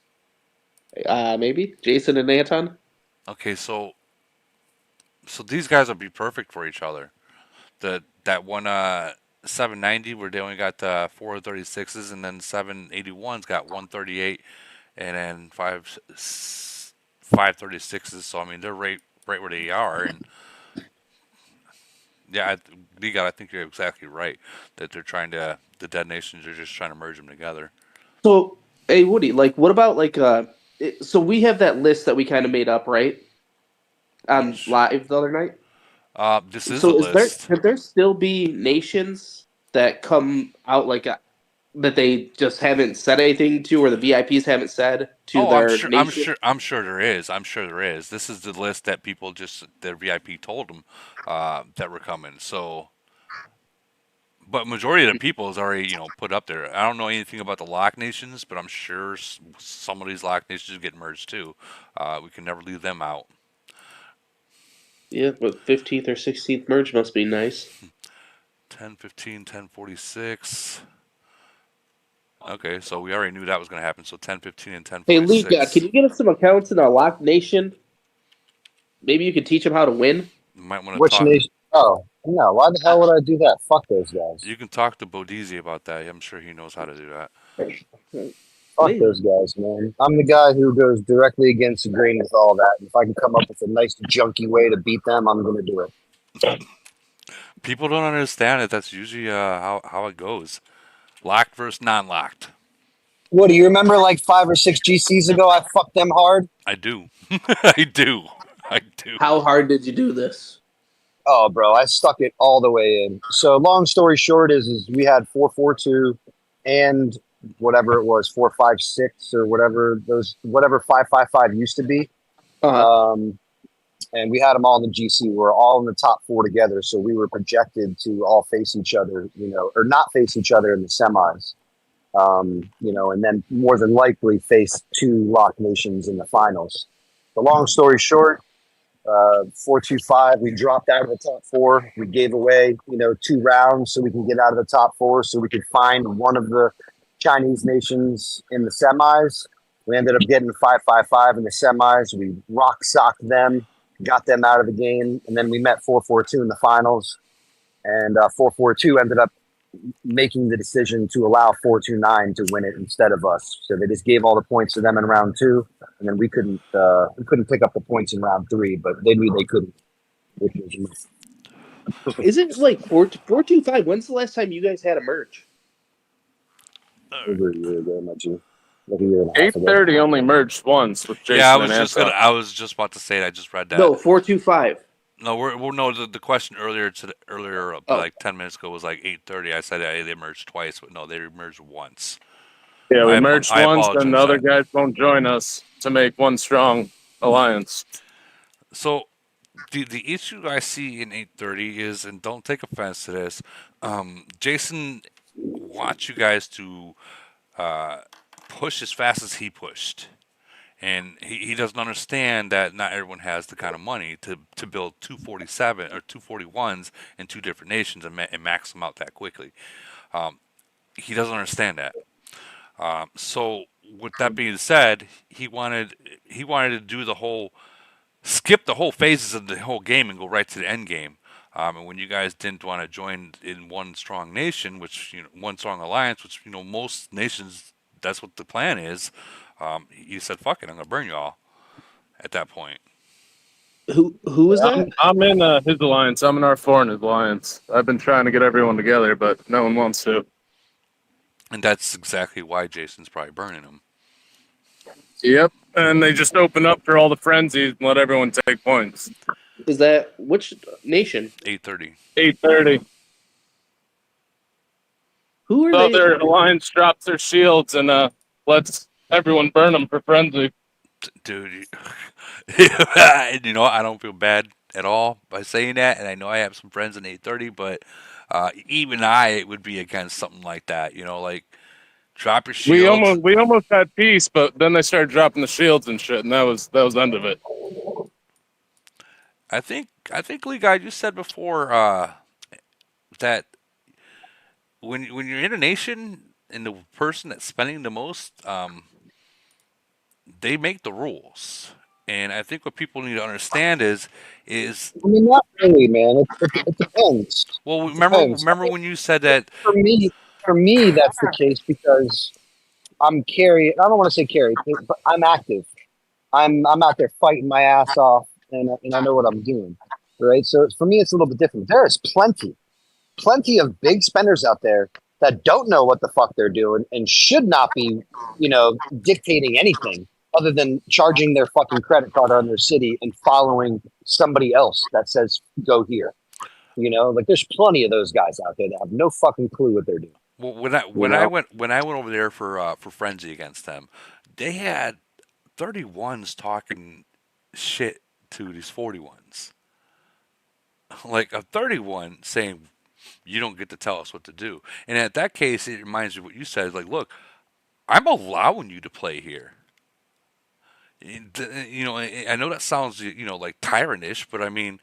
[SPEAKER 13] Maybe Jason and Anton.
[SPEAKER 1] Okay, so these guys would be perfect for each other. That one 790 where they only got 436s, and then 781's got 138, and then 536s. So I mean they're right where they are, and yeah, I think you're exactly right that they're trying to the dead nations are just trying to merge them together.
[SPEAKER 13] So, hey Woody, like, what about like so we have that list that we kind of made up, right? On live the other night.
[SPEAKER 1] This is a
[SPEAKER 13] So,
[SPEAKER 1] list.
[SPEAKER 13] could there still be nations that come out like that they just haven't said anything to, or the VIPs haven't said to
[SPEAKER 1] Oh, I'm
[SPEAKER 13] their
[SPEAKER 1] sure.
[SPEAKER 13] nation?
[SPEAKER 1] I'm sure there is. I'm sure there is. This is the list that people just their VIP told them that were coming. So, but majority of the people is already put up there. I don't know anything about the lock nations, but I'm sure some of these lock nations get merged too. We can never leave them out.
[SPEAKER 13] Yeah, but 15th or 16th merge must be nice.
[SPEAKER 1] 1015, 1046. Okay, so we already knew that was going to happen. So 1015 and
[SPEAKER 13] Hey, Lee,
[SPEAKER 1] 1046.
[SPEAKER 13] can you get us some accounts in our lock nation? Maybe you could teach them how to win.
[SPEAKER 1] You might want to
[SPEAKER 2] Which
[SPEAKER 1] talk.
[SPEAKER 2] nation? Oh no! Why the hell would I do that? Fuck those guys.
[SPEAKER 1] You can talk to Bodizi about that. I'm sure he knows how to do that.
[SPEAKER 2] Fuck those guys, man. I'm the guy who goes directly against the grain with all that. If I can come up with a nice junky way to beat them, I'm going to do it.
[SPEAKER 1] People don't understand it. That's usually how it goes. Locked versus non-locked.
[SPEAKER 2] What do you remember? Like 5 or 6 GCs ago, I fucked them hard.
[SPEAKER 1] I do. I do.
[SPEAKER 13] How hard did you do this?
[SPEAKER 2] Oh, bro, I stuck it all the way in. So, long story short is we had 442 and whatever it was 456 or whatever 555 used to be. And we had them all in the GC. We were all in the top 4 together, so we were projected to all face each other, or not face each other in the semis. And then more than likely face 2 lock nations in the finals. The long story short, 425, we dropped out of the top 4. We gave away, 2 rounds so we can get out of the top 4, so we could find one of the Chinese nations in the semis. We ended up getting 555 in the semis. We rock socked them, got them out of the game, and then we met 442 in the finals. And 442 ended up making the decision to allow 429 to win it instead of us. So they just gave all the points to them in round 2, and then we couldn't pick up the points in round 3, but they knew they couldn't.
[SPEAKER 13] Is it like 425? When's the last time you guys had a merge?
[SPEAKER 2] Over a year ago, my G. Like a year and a half ago.
[SPEAKER 3] 830 only merged once with Jason
[SPEAKER 1] Yeah,
[SPEAKER 3] and Anton.
[SPEAKER 1] I was just about to say that. I just read that.
[SPEAKER 13] No, 425.
[SPEAKER 1] No, the question earlier like 10 minutes ago was like 830. I said they merged twice, but no, they merged once.
[SPEAKER 3] Yeah, we merged once,
[SPEAKER 1] apologize.
[SPEAKER 3] then the other guys won't join us to make one strong alliance.
[SPEAKER 1] So the issue I see in 830 is, and don't take offense to this, Jason wants you guys to push as fast as he pushed. And he doesn't understand that not everyone has the kind of money to build 247 or 241s in 2 different nations and max them out that quickly. He doesn't understand that. So with that being said, he wanted to do skip the whole phases of the whole game and go right to the end game. And when you guys didn't want to join in one strong nation, which one strong alliance, which most nations, that's what the plan is. He said, "Fuck it, I'm gonna burn you all." At that point,
[SPEAKER 13] who is that?
[SPEAKER 3] I'm in his alliance. I'm in our foreign alliance. I've been trying to get everyone together, but no one wants to.
[SPEAKER 1] and that's exactly why Jason's probably burning him.
[SPEAKER 3] Yep, and they just open up for all the frenzies and let everyone take points.
[SPEAKER 13] Is that which nation?
[SPEAKER 1] 830.
[SPEAKER 3] 830.
[SPEAKER 13] Who are
[SPEAKER 3] So
[SPEAKER 13] they?
[SPEAKER 3] their alliance drops their shields and lets everyone burn them for frenzy.
[SPEAKER 1] Dude. I don't feel bad at all by saying that, and I know I have some friends in 830, but even I would be against something like that. Like drop your shields.
[SPEAKER 3] We almost had peace, but then they started dropping the shields and shit, and that was the end of it.
[SPEAKER 1] I think, Lee guy, you said before that when you're in a nation and the person that's spending the most, they make the rules. And I think what people need to understand is
[SPEAKER 2] I mean, not really, man. It depends.
[SPEAKER 1] well,
[SPEAKER 2] It
[SPEAKER 1] remember
[SPEAKER 2] depends.
[SPEAKER 1] remember when you said that.
[SPEAKER 2] For me, that's the case because I'm carry. I don't want to say carry, but I'm active. I'm out there fighting my ass off, and I know what I'm doing, right? So for me, it's a little bit different. There is plenty of big spenders out there that don't know what the fuck they're doing and should not be, dictating anything other than charging their fucking credit card on their city and following somebody else that says go here. Like there's plenty of those guys out there that have no fucking clue what they're doing.
[SPEAKER 1] Well,
[SPEAKER 2] You know,
[SPEAKER 1] when I went over there for frenzy against them, they had 31s talking shit to these 41s. Like a 31 saying you don't get to tell us what to do. And at that case, it reminds me of what you said. Like, look, I'm allowing you to play here. I know that sounds like tyrannish, but I mean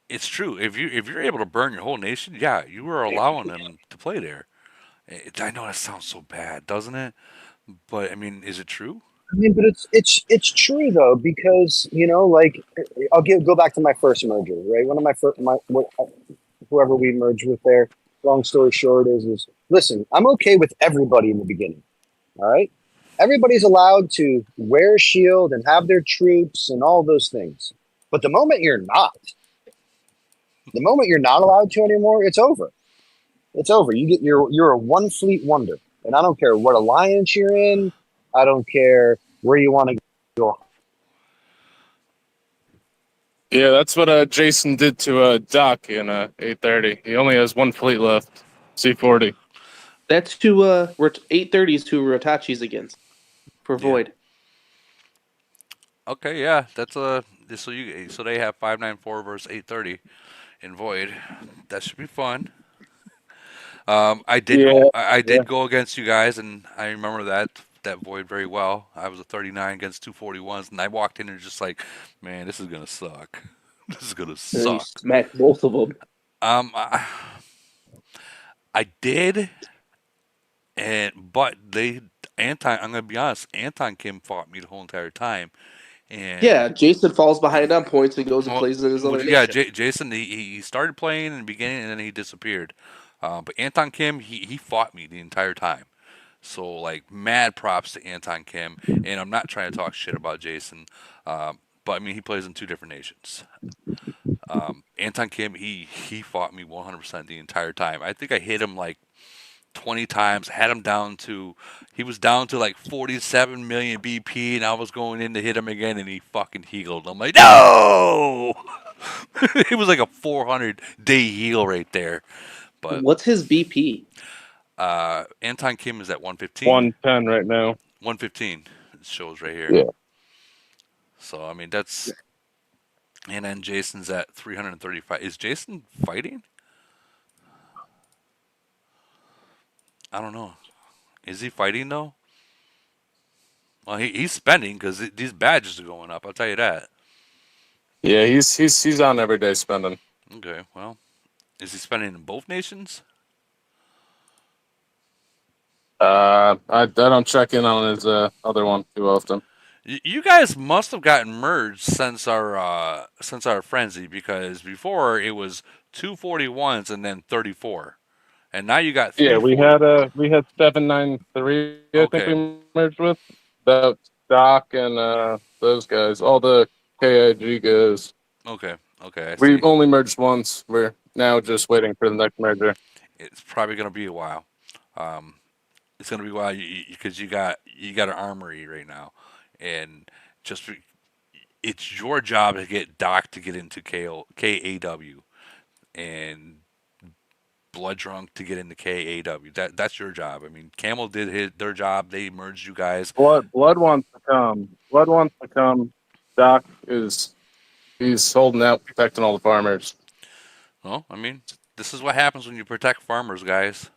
[SPEAKER 1] it's true. If you're able to burn your whole nation, yeah, you are allowing them to play there. I know that sounds so bad, doesn't it? But I mean, is it true?
[SPEAKER 2] I mean, but it's true though because like go back to my first merger, right? One of my first whoever we merged with there. Long story short is listen, I'm okay with everybody in the beginning. All right. Everybody's allowed to wear a shield and have their troops and all those things. But the moment you're not allowed to anymore, it's over. It's over. You're a one fleet wonder. And I don't care what alliance you're in. I don't care where you want to go.
[SPEAKER 3] Yeah, that's what Jason did to Doc in 830. He only has one fleet left, C40.
[SPEAKER 13] That's who 830s who Rotachi's against for
[SPEAKER 1] Yeah.
[SPEAKER 13] Void.
[SPEAKER 1] Okay, yeah, that's so they have 594 versus 830 in Void. That should be fun. I did
[SPEAKER 3] Yeah,
[SPEAKER 1] go I
[SPEAKER 3] yeah.
[SPEAKER 1] did go against you guys, and I remember that Void very well. I was a 39 against 241s, and I walked in and just like, man, this is gonna suck. This is gonna
[SPEAKER 13] And then you
[SPEAKER 1] suck.
[SPEAKER 13] smacked both of them.
[SPEAKER 1] I did, but I'm gonna be honest. Anton Kim fought me the whole entire time, and
[SPEAKER 13] Yeah, Jason falls behind on points and goes and
[SPEAKER 1] well,
[SPEAKER 13] plays in his other
[SPEAKER 1] yeah,
[SPEAKER 13] nation.
[SPEAKER 1] Jason he started playing in the beginning and then he disappeared. But Anton Kim he fought me the entire time. So like mad props to Anton Kim, and I'm not trying to talk shit about Jason, but I mean he plays in two different nations. Anton Kim he fought me 100% the entire time. I think I hit him like 20 times, had him he was down to like 47 million BP, and I was going in to hit him again, and he fucking healed. I'm like, no! It was like a 400-day heal right there. But
[SPEAKER 13] What's his BP?
[SPEAKER 1] Anton Kim is at 115.
[SPEAKER 3] 110 right now.
[SPEAKER 1] 115 it shows right here.
[SPEAKER 3] Yeah.
[SPEAKER 1] So, I mean, that's. And then Jason's at 335. Is Jason fighting? I don't know. Is he fighting though? Well, he's spending because these badges are going up. I'll tell you that.
[SPEAKER 3] Yeah, he's on every day spending.
[SPEAKER 1] Okay, well, is he spending in both nations?
[SPEAKER 3] I don't check in on his other one too often.
[SPEAKER 1] You guys must have gotten merged since our frenzy, because before it was 241s and then 34, and now you got
[SPEAKER 3] Yeah,
[SPEAKER 1] 340.
[SPEAKER 3] we had 793. I think
[SPEAKER 1] Okay,
[SPEAKER 3] we merged with that Doc and those guys, all the KIG guys.
[SPEAKER 1] okay, I
[SPEAKER 3] We
[SPEAKER 1] see.
[SPEAKER 3] only merged once. We're now just waiting for the next merger.
[SPEAKER 1] It's probably gonna be a while. Um, it's gonna be a while because you got an armory right now, and just it's your job to get Doc to get into KAW and blood drunk to get into KAW. That's your job. I mean, Camel did their job. They merged you guys.
[SPEAKER 3] Blood wants to come. Blood wants to come. Doc he's holding out, protecting all the farmers.
[SPEAKER 1] Well, I mean, this is what happens when you protect farmers, guys.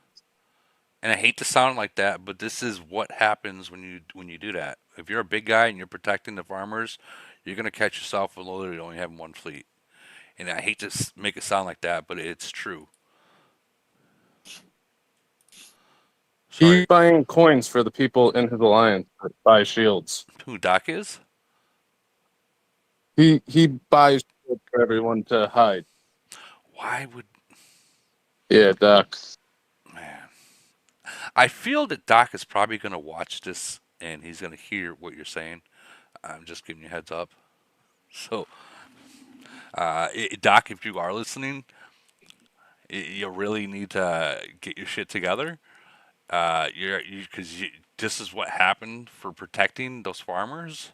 [SPEAKER 1] And I hate to sound like that, but this is what happens when you do that. If you're a big guy and you're protecting the farmers, you're gonna catch yourself with literally only having one fleet. And I hate to make it sound like that, but it's true. Sorry.
[SPEAKER 3] He's buying coins for the people in his alliance that buy shields.
[SPEAKER 1] Who Doc is?
[SPEAKER 3] He buys shields for everyone to hide.
[SPEAKER 1] Why would?
[SPEAKER 3] Yeah, Doc.
[SPEAKER 1] Man, I feel that Doc is probably gonna watch this and he's gonna hear what you're saying. I'm just giving you a heads up. So, Doc, if you are listening, you really need to get your shit together. Because this is what happened for protecting those farmers.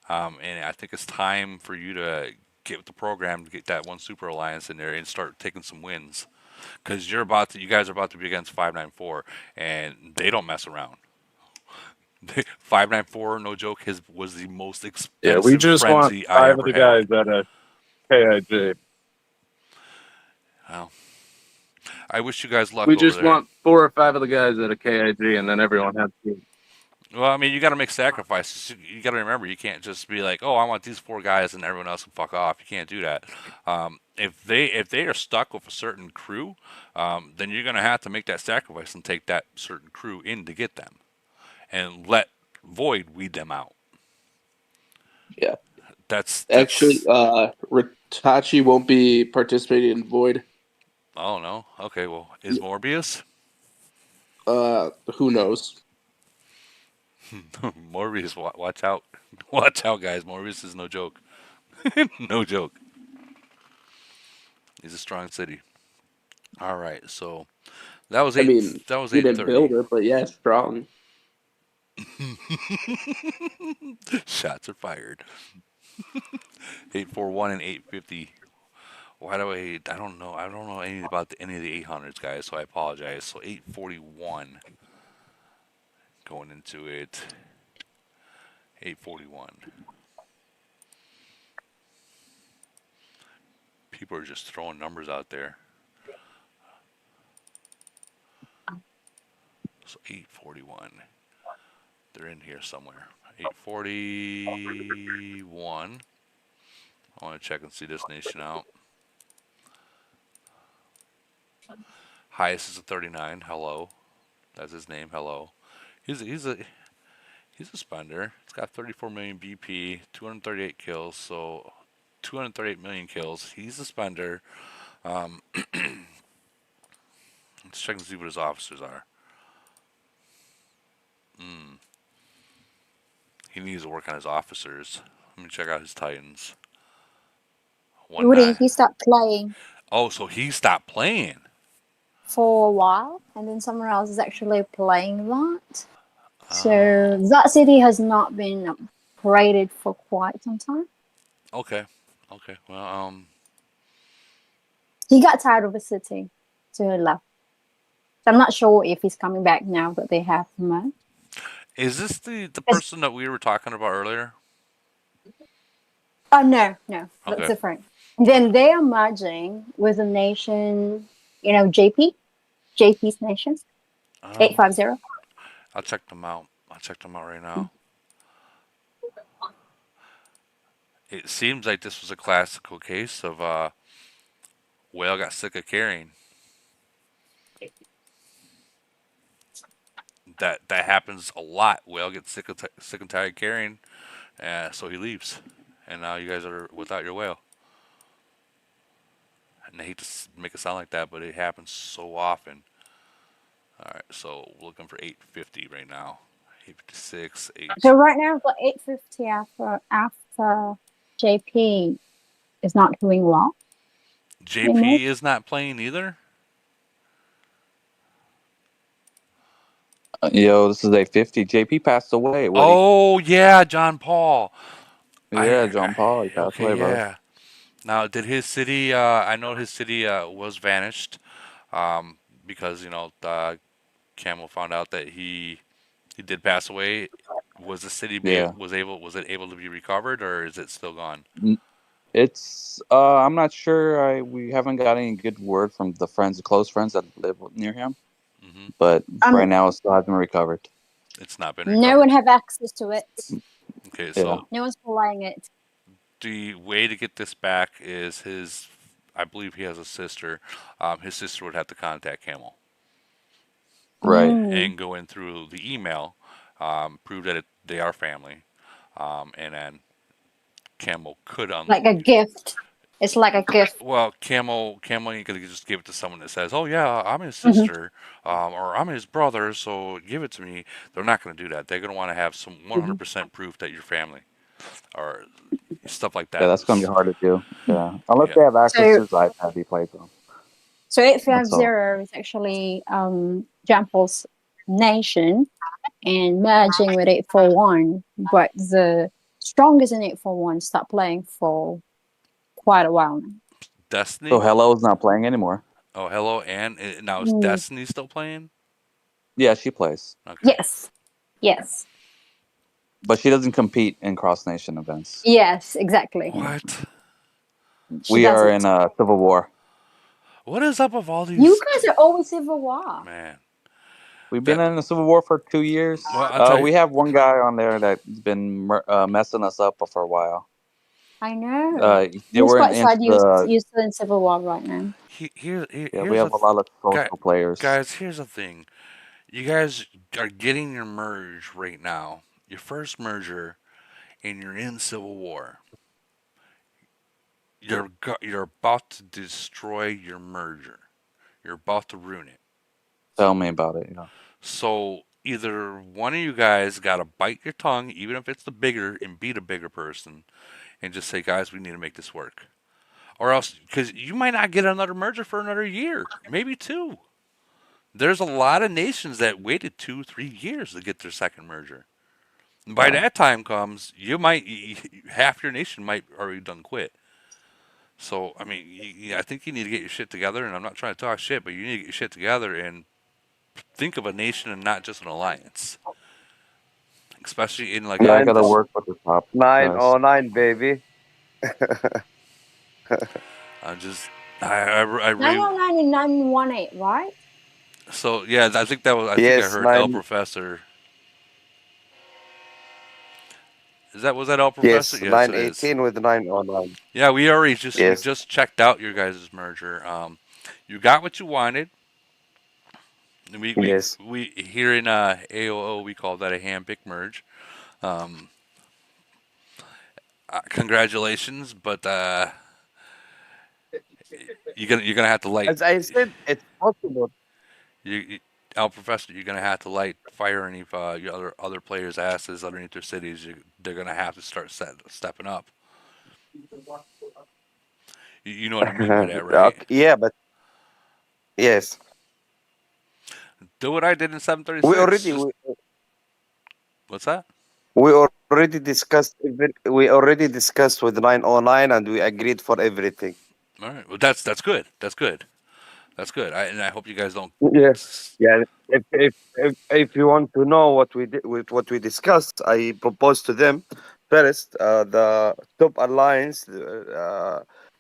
[SPEAKER 1] And I think it's time for you to get with the program to get that one super alliance in there and start taking some wins. Because you guys are about to be against 594, and they don't mess around. 594, no joke, was the most expensive
[SPEAKER 3] Yeah, we just want
[SPEAKER 1] frenzy I
[SPEAKER 3] 5
[SPEAKER 1] ever
[SPEAKER 3] of the
[SPEAKER 1] had.
[SPEAKER 3] guys at a KIJ.
[SPEAKER 1] Well, I wish you guys luck.
[SPEAKER 3] We
[SPEAKER 1] over
[SPEAKER 3] just
[SPEAKER 1] there.
[SPEAKER 3] want 4 or 5 of the guys at a KIG, and then everyone has to.
[SPEAKER 1] Well, I mean, you got to make sacrifices. You got to remember, you can't just be like, "Oh, I want these 4 guys," and everyone else can fuck off. You can't do that. If they are stuck with a certain crew, then you're gonna have to make that sacrifice and take that certain crew in to get them, and let Void weed them out.
[SPEAKER 13] Yeah.
[SPEAKER 1] That's
[SPEAKER 13] actually Ritachi won't be participating in Void.
[SPEAKER 1] Oh no. Okay. Well, is Morbius?
[SPEAKER 13] Who knows?
[SPEAKER 1] Morbius, watch out! Watch out, guys! Morbius is no joke. No joke. He's a strong city. All right, so that was eight.
[SPEAKER 13] I mean,
[SPEAKER 1] that was
[SPEAKER 13] he didn't
[SPEAKER 1] 8:30.
[SPEAKER 13] build it, but yeah, strong.
[SPEAKER 1] Shots are fired. 841 and 850. Why do I don't know. I don't know anything about any of the 800s, guys. So I apologize. So 841 going into it. 841. People are just throwing numbers out there. So 841. They're in here somewhere. 841. I want to check and see this nation out. Highest is a 39. Hello. That's his name. Hello. He's a spender. It's got 34 million BP, 238 kills, so 238 million kills. He's a spender. Let's check and see what his officers are. He needs to work on his officers. Let me check out his Titans.
[SPEAKER 12] Woody, he stopped playing
[SPEAKER 1] Oh, so he stopped playing
[SPEAKER 12] for a while, and then someone else is actually playing that. So that city has not been upgraded for quite some time.
[SPEAKER 1] Okay. Well,
[SPEAKER 12] He got tired of the city, so he left. So I'm not sure if he's coming back now that they have merged.
[SPEAKER 1] is this the person that we were talking about earlier?
[SPEAKER 12] Oh, no, that's
[SPEAKER 1] Okay.
[SPEAKER 12] different. Then they are merging with a nation, JP's nation, 850.
[SPEAKER 1] I'll check them out. Right now. It seems like this was a classical case of whale got sick of carrying. That happens a lot. Whale gets sick and tired of carrying, so he leaves, and now you guys are without your whale. And I hate to make it sound like that, but it happens so often. All right, so we're looking for 850 right now. 856, 8.
[SPEAKER 12] So right now, I've got 850 after JP is not doing well.
[SPEAKER 1] JP is not playing either?
[SPEAKER 6] Yo, this is 850. JP passed away. Woody.
[SPEAKER 1] Oh, yeah, John Paul.
[SPEAKER 6] Yeah, John Paul. He passed away, bro.
[SPEAKER 1] Yeah. Now, did his city, I know his city was vanished. because Camel found out that he did pass away. Was the city
[SPEAKER 16] Yeah.
[SPEAKER 1] was it able to be recovered, or is it still gone?
[SPEAKER 16] It's I'm not sure. We haven't got any good word from the close friends that live near him.
[SPEAKER 1] Hmm.
[SPEAKER 16] But right now, it still hasn't recovered.
[SPEAKER 1] It's not been
[SPEAKER 12] No one
[SPEAKER 1] recovered.
[SPEAKER 12] have access to it.
[SPEAKER 1] Okay,
[SPEAKER 16] Yeah.
[SPEAKER 1] so
[SPEAKER 12] No one's playing it.
[SPEAKER 1] the way to get this back is his. I believe he has a sister. His sister would have to contact Camel
[SPEAKER 16] Right.
[SPEAKER 1] and go in through the email, prove that they are family, and then Camel could
[SPEAKER 12] Like a gift. It's like a gift.
[SPEAKER 1] Well, Camel ain't gonna just give it to someone that says, "Oh yeah, I'm his
[SPEAKER 12] Mhm.
[SPEAKER 1] sister, or I'm his brother, so give it to me." They're not gonna do that. They're gonna want to have some 100% proof that you're family, or stuff like
[SPEAKER 16] Yeah,
[SPEAKER 1] that.
[SPEAKER 16] that's gonna be hard to do. Yeah, unless
[SPEAKER 1] Yeah.
[SPEAKER 16] they have access
[SPEAKER 12] So-
[SPEAKER 16] to his iPad, he plays them.
[SPEAKER 12] So
[SPEAKER 16] That's all.
[SPEAKER 12] 850 is actually Jampel's nation and merging with 841, but the strongest in 841 stopped playing for quite a while now.
[SPEAKER 1] Destiny.
[SPEAKER 16] So Hello's not playing anymore.
[SPEAKER 1] Oh, hello, and now is
[SPEAKER 12] Mm.
[SPEAKER 1] Destiny still playing?
[SPEAKER 16] Yeah, she plays,
[SPEAKER 1] Okay.
[SPEAKER 12] Yes,
[SPEAKER 16] but she doesn't compete in Cross Nation events.
[SPEAKER 12] yes, exactly.
[SPEAKER 1] What?
[SPEAKER 12] She
[SPEAKER 16] We are
[SPEAKER 12] doesn't.
[SPEAKER 16] in a civil war.
[SPEAKER 1] What is up with all these?
[SPEAKER 12] You guys are always Civil War.
[SPEAKER 1] Man,
[SPEAKER 16] We've been in a civil war for 2 years.
[SPEAKER 1] Well, I'll tell you-
[SPEAKER 16] We have one guy on there that's been messing us up for a while.
[SPEAKER 12] I know.
[SPEAKER 16] They
[SPEAKER 12] Who's
[SPEAKER 16] were
[SPEAKER 12] quite
[SPEAKER 16] in
[SPEAKER 12] sad
[SPEAKER 16] the
[SPEAKER 12] you're still in Civil War right now.
[SPEAKER 1] Here's
[SPEAKER 16] we have a lot of social players.
[SPEAKER 1] Guys, here's the thing. You guys are getting your merge right now, your first merger, and you're in Civil War. You're about to destroy your merger. You're about to ruin it.
[SPEAKER 16] Tell me about it. Yeah.
[SPEAKER 1] So either one of you guys got to bite your tongue, even if it's the bigger, and beat a bigger person, and just say, guys, we need to make this work. Or else, because you might not get another merger for another year, maybe 2. There's a lot of nations that waited 2-3 years to get their second merger. And by that time comes, half your nation might already done quit. So I mean, I think you need to get your shit together. And I'm not trying to talk shit, but you need to get your shit together and think of a nation and not just an alliance. Especially in like
[SPEAKER 16] Yeah, I gotta work with the top guys.
[SPEAKER 2] 909, baby.
[SPEAKER 1] I just I really
[SPEAKER 12] 919 and 918, right?
[SPEAKER 1] so yeah. I think that was I
[SPEAKER 2] Yes,
[SPEAKER 1] think I heard El
[SPEAKER 2] 9
[SPEAKER 1] Professor. Was that El
[SPEAKER 2] Yes,
[SPEAKER 1] Professor? Yes, it is.
[SPEAKER 2] 918 with 909.
[SPEAKER 1] Yeah, we already just
[SPEAKER 2] Yes.
[SPEAKER 1] we just checked out your guys' merger. You got what you wanted. We
[SPEAKER 2] Yes.
[SPEAKER 1] we here in AOO we call that a hand-picked merge. Congratulations, but you're gonna have to light.
[SPEAKER 2] As I said, it's possible.
[SPEAKER 1] Al Professor, you're gonna have to light fire any your other players' asses underneath their cities. They're gonna have to start stepping up. You know what I mean by that, right?
[SPEAKER 2] Okay, yeah, but yes,
[SPEAKER 1] Do what I did in 736. What's that?
[SPEAKER 2] we already discussed. We already discussed with 909, and we agreed for everything.
[SPEAKER 1] All right. Well, that's good. That's good. That's good. And I hope you guys don't.
[SPEAKER 2] Yeah, yeah. If you want to know what we did with what we discussed, I proposed to them first the top alliance.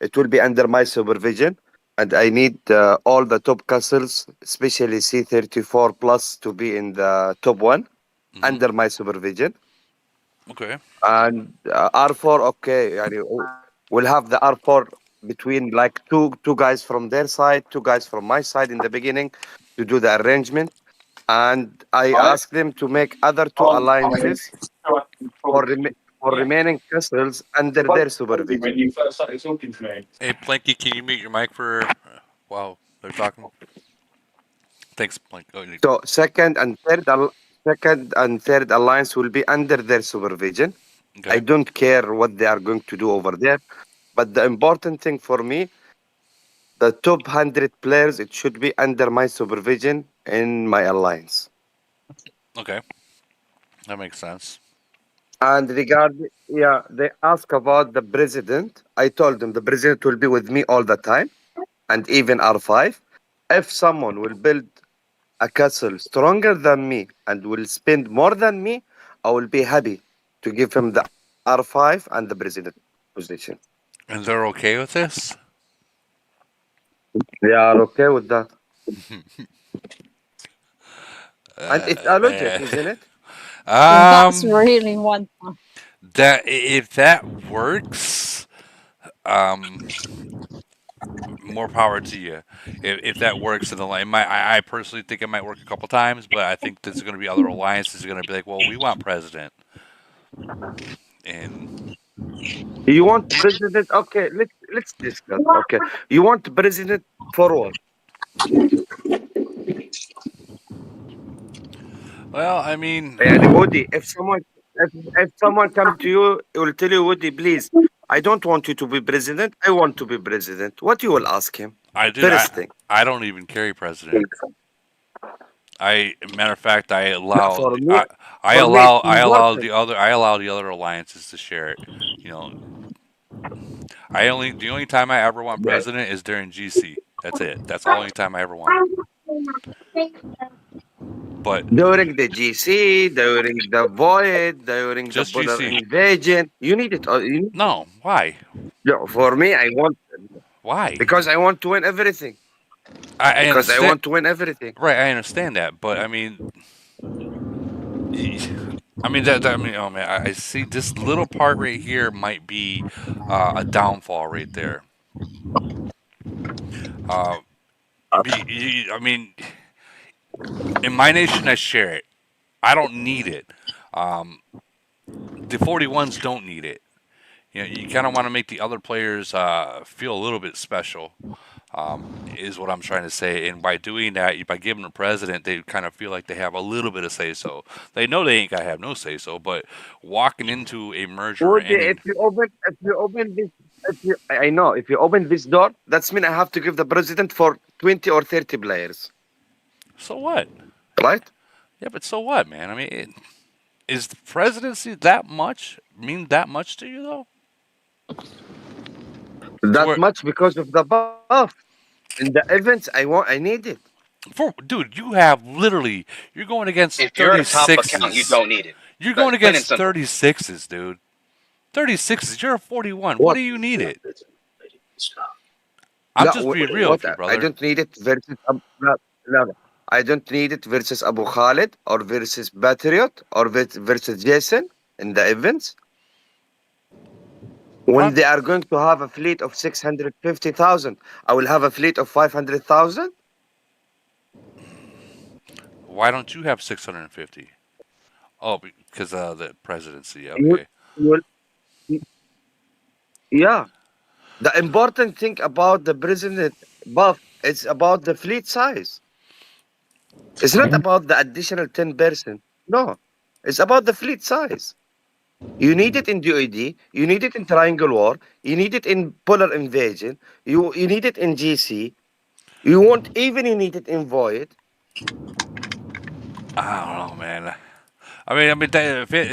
[SPEAKER 2] It will be under my supervision, and I need all the top castles, especially C34 plus, to be in the top one under my supervision.
[SPEAKER 1] Okay.
[SPEAKER 2] And R4, okay, we'll have the R4 between like two guys from their side, 2 guys from my side in the beginning to do the arrangement. And I asked them to make other 2 alliances for remaining castles under their supervision.
[SPEAKER 11] When you first started talking to me.
[SPEAKER 1] Hey, Planky, can you mute your mic for while they're talking? Thanks, Plank.
[SPEAKER 2] So second and third alliance will be under their supervision.
[SPEAKER 1] Okay.
[SPEAKER 2] I don't care what they are going to do over there, but the important thing for me, the top 100 players, it should be under my supervision in my alliance.
[SPEAKER 1] Okay. That makes sense.
[SPEAKER 2] And they ask about the president. I told them the president will be with me all the time, and even R5.
[SPEAKER 17] If someone will build a castle stronger than me and will spend more than me, I will be happy to give him the R5 and the president position.
[SPEAKER 1] And they're okay with this?
[SPEAKER 17] They are okay with that. And it's a logic,
[SPEAKER 1] Man.
[SPEAKER 17] isn't it?
[SPEAKER 12] That's
[SPEAKER 1] Um,
[SPEAKER 12] really one.
[SPEAKER 1] that if that works, um, more power to you. If that works in the line, I personally think it might work a couple times, but I think there's going to be other alliances are going to be like, well, we want president, and
[SPEAKER 17] You want president? Okay, let's discuss. Okay, you want president for what?
[SPEAKER 1] well, I mean,
[SPEAKER 17] يعني Woody, if someone come to you, he will tell you, Woody, please, I don't want you to be president. I want to be president. What you will ask him?
[SPEAKER 1] I did.
[SPEAKER 17] First thing.
[SPEAKER 1] I don't even carry president. Matter of fact,
[SPEAKER 17] No, for me, it's important.
[SPEAKER 1] I allow the other alliances to share it. You know, the only time I ever want
[SPEAKER 17] Yeah.
[SPEAKER 1] president is during GC. That's it. That's the only time I ever want it. But
[SPEAKER 17] During the GC, during the void, during the
[SPEAKER 1] just
[SPEAKER 17] polar
[SPEAKER 1] GC.
[SPEAKER 17] invasion, you need it.
[SPEAKER 1] No, why?
[SPEAKER 17] No, for me, I want
[SPEAKER 1] Why?
[SPEAKER 17] because I want to win everything.
[SPEAKER 1] I
[SPEAKER 17] Because I
[SPEAKER 1] understand.
[SPEAKER 17] want to win everything.
[SPEAKER 1] Right, I understand that, but I mean, I mean, oh man, I see this little part right here might be a downfall right there. Uh, I mean, in my nation, I share it. I don't need it. Um, the 41s don't need it. You know, you kind of want to make the other players feel a little bit special. Is what I'm trying to say. And by doing that, by giving the president, they kind of feel like they have a little bit of say so. They know they ain't got to have no say so, but walking into a merger or
[SPEAKER 17] Would
[SPEAKER 1] any.
[SPEAKER 17] if you open this, I know if you open this door, that's mean I have to give the president for 20 or 30 players,
[SPEAKER 1] So what?
[SPEAKER 17] right?
[SPEAKER 1] Yeah, but so what, man? I mean, is the presidency that much mean that much to you though? To
[SPEAKER 17] That
[SPEAKER 1] where
[SPEAKER 17] much because of the buff in the events. I need it.
[SPEAKER 1] for dude, you have literally you're going against
[SPEAKER 2] If you're a top account, you
[SPEAKER 1] 36s.
[SPEAKER 2] don't need it.
[SPEAKER 1] You're
[SPEAKER 2] But
[SPEAKER 1] going
[SPEAKER 2] plain and
[SPEAKER 1] against
[SPEAKER 2] simple.
[SPEAKER 1] 36s, dude. 36s. You're a 41. What
[SPEAKER 17] What?
[SPEAKER 1] do you need it? I'm just being real
[SPEAKER 17] What?
[SPEAKER 1] with you,
[SPEAKER 17] I
[SPEAKER 1] brother.
[SPEAKER 17] don't need it versus no. I don't need it versus Abu Khalid or versus Patriot or versus Jason in the events. When
[SPEAKER 1] Huh?
[SPEAKER 17] they are going to have a fleet of 650,000, I will have a fleet of 500,000.
[SPEAKER 1] Why don't you have 650? Oh, because of the presidency.
[SPEAKER 17] You,
[SPEAKER 1] Okay.
[SPEAKER 17] you will, yeah. The important thing about the president buff is about the fleet size. It's not about the additional 10%. No, it's about the fleet size. You need it in DOD, you need it in Triangle War, you need it in Polar Invasion, you need it in GC, you need it in Void.
[SPEAKER 1] I don't know, man. I mean,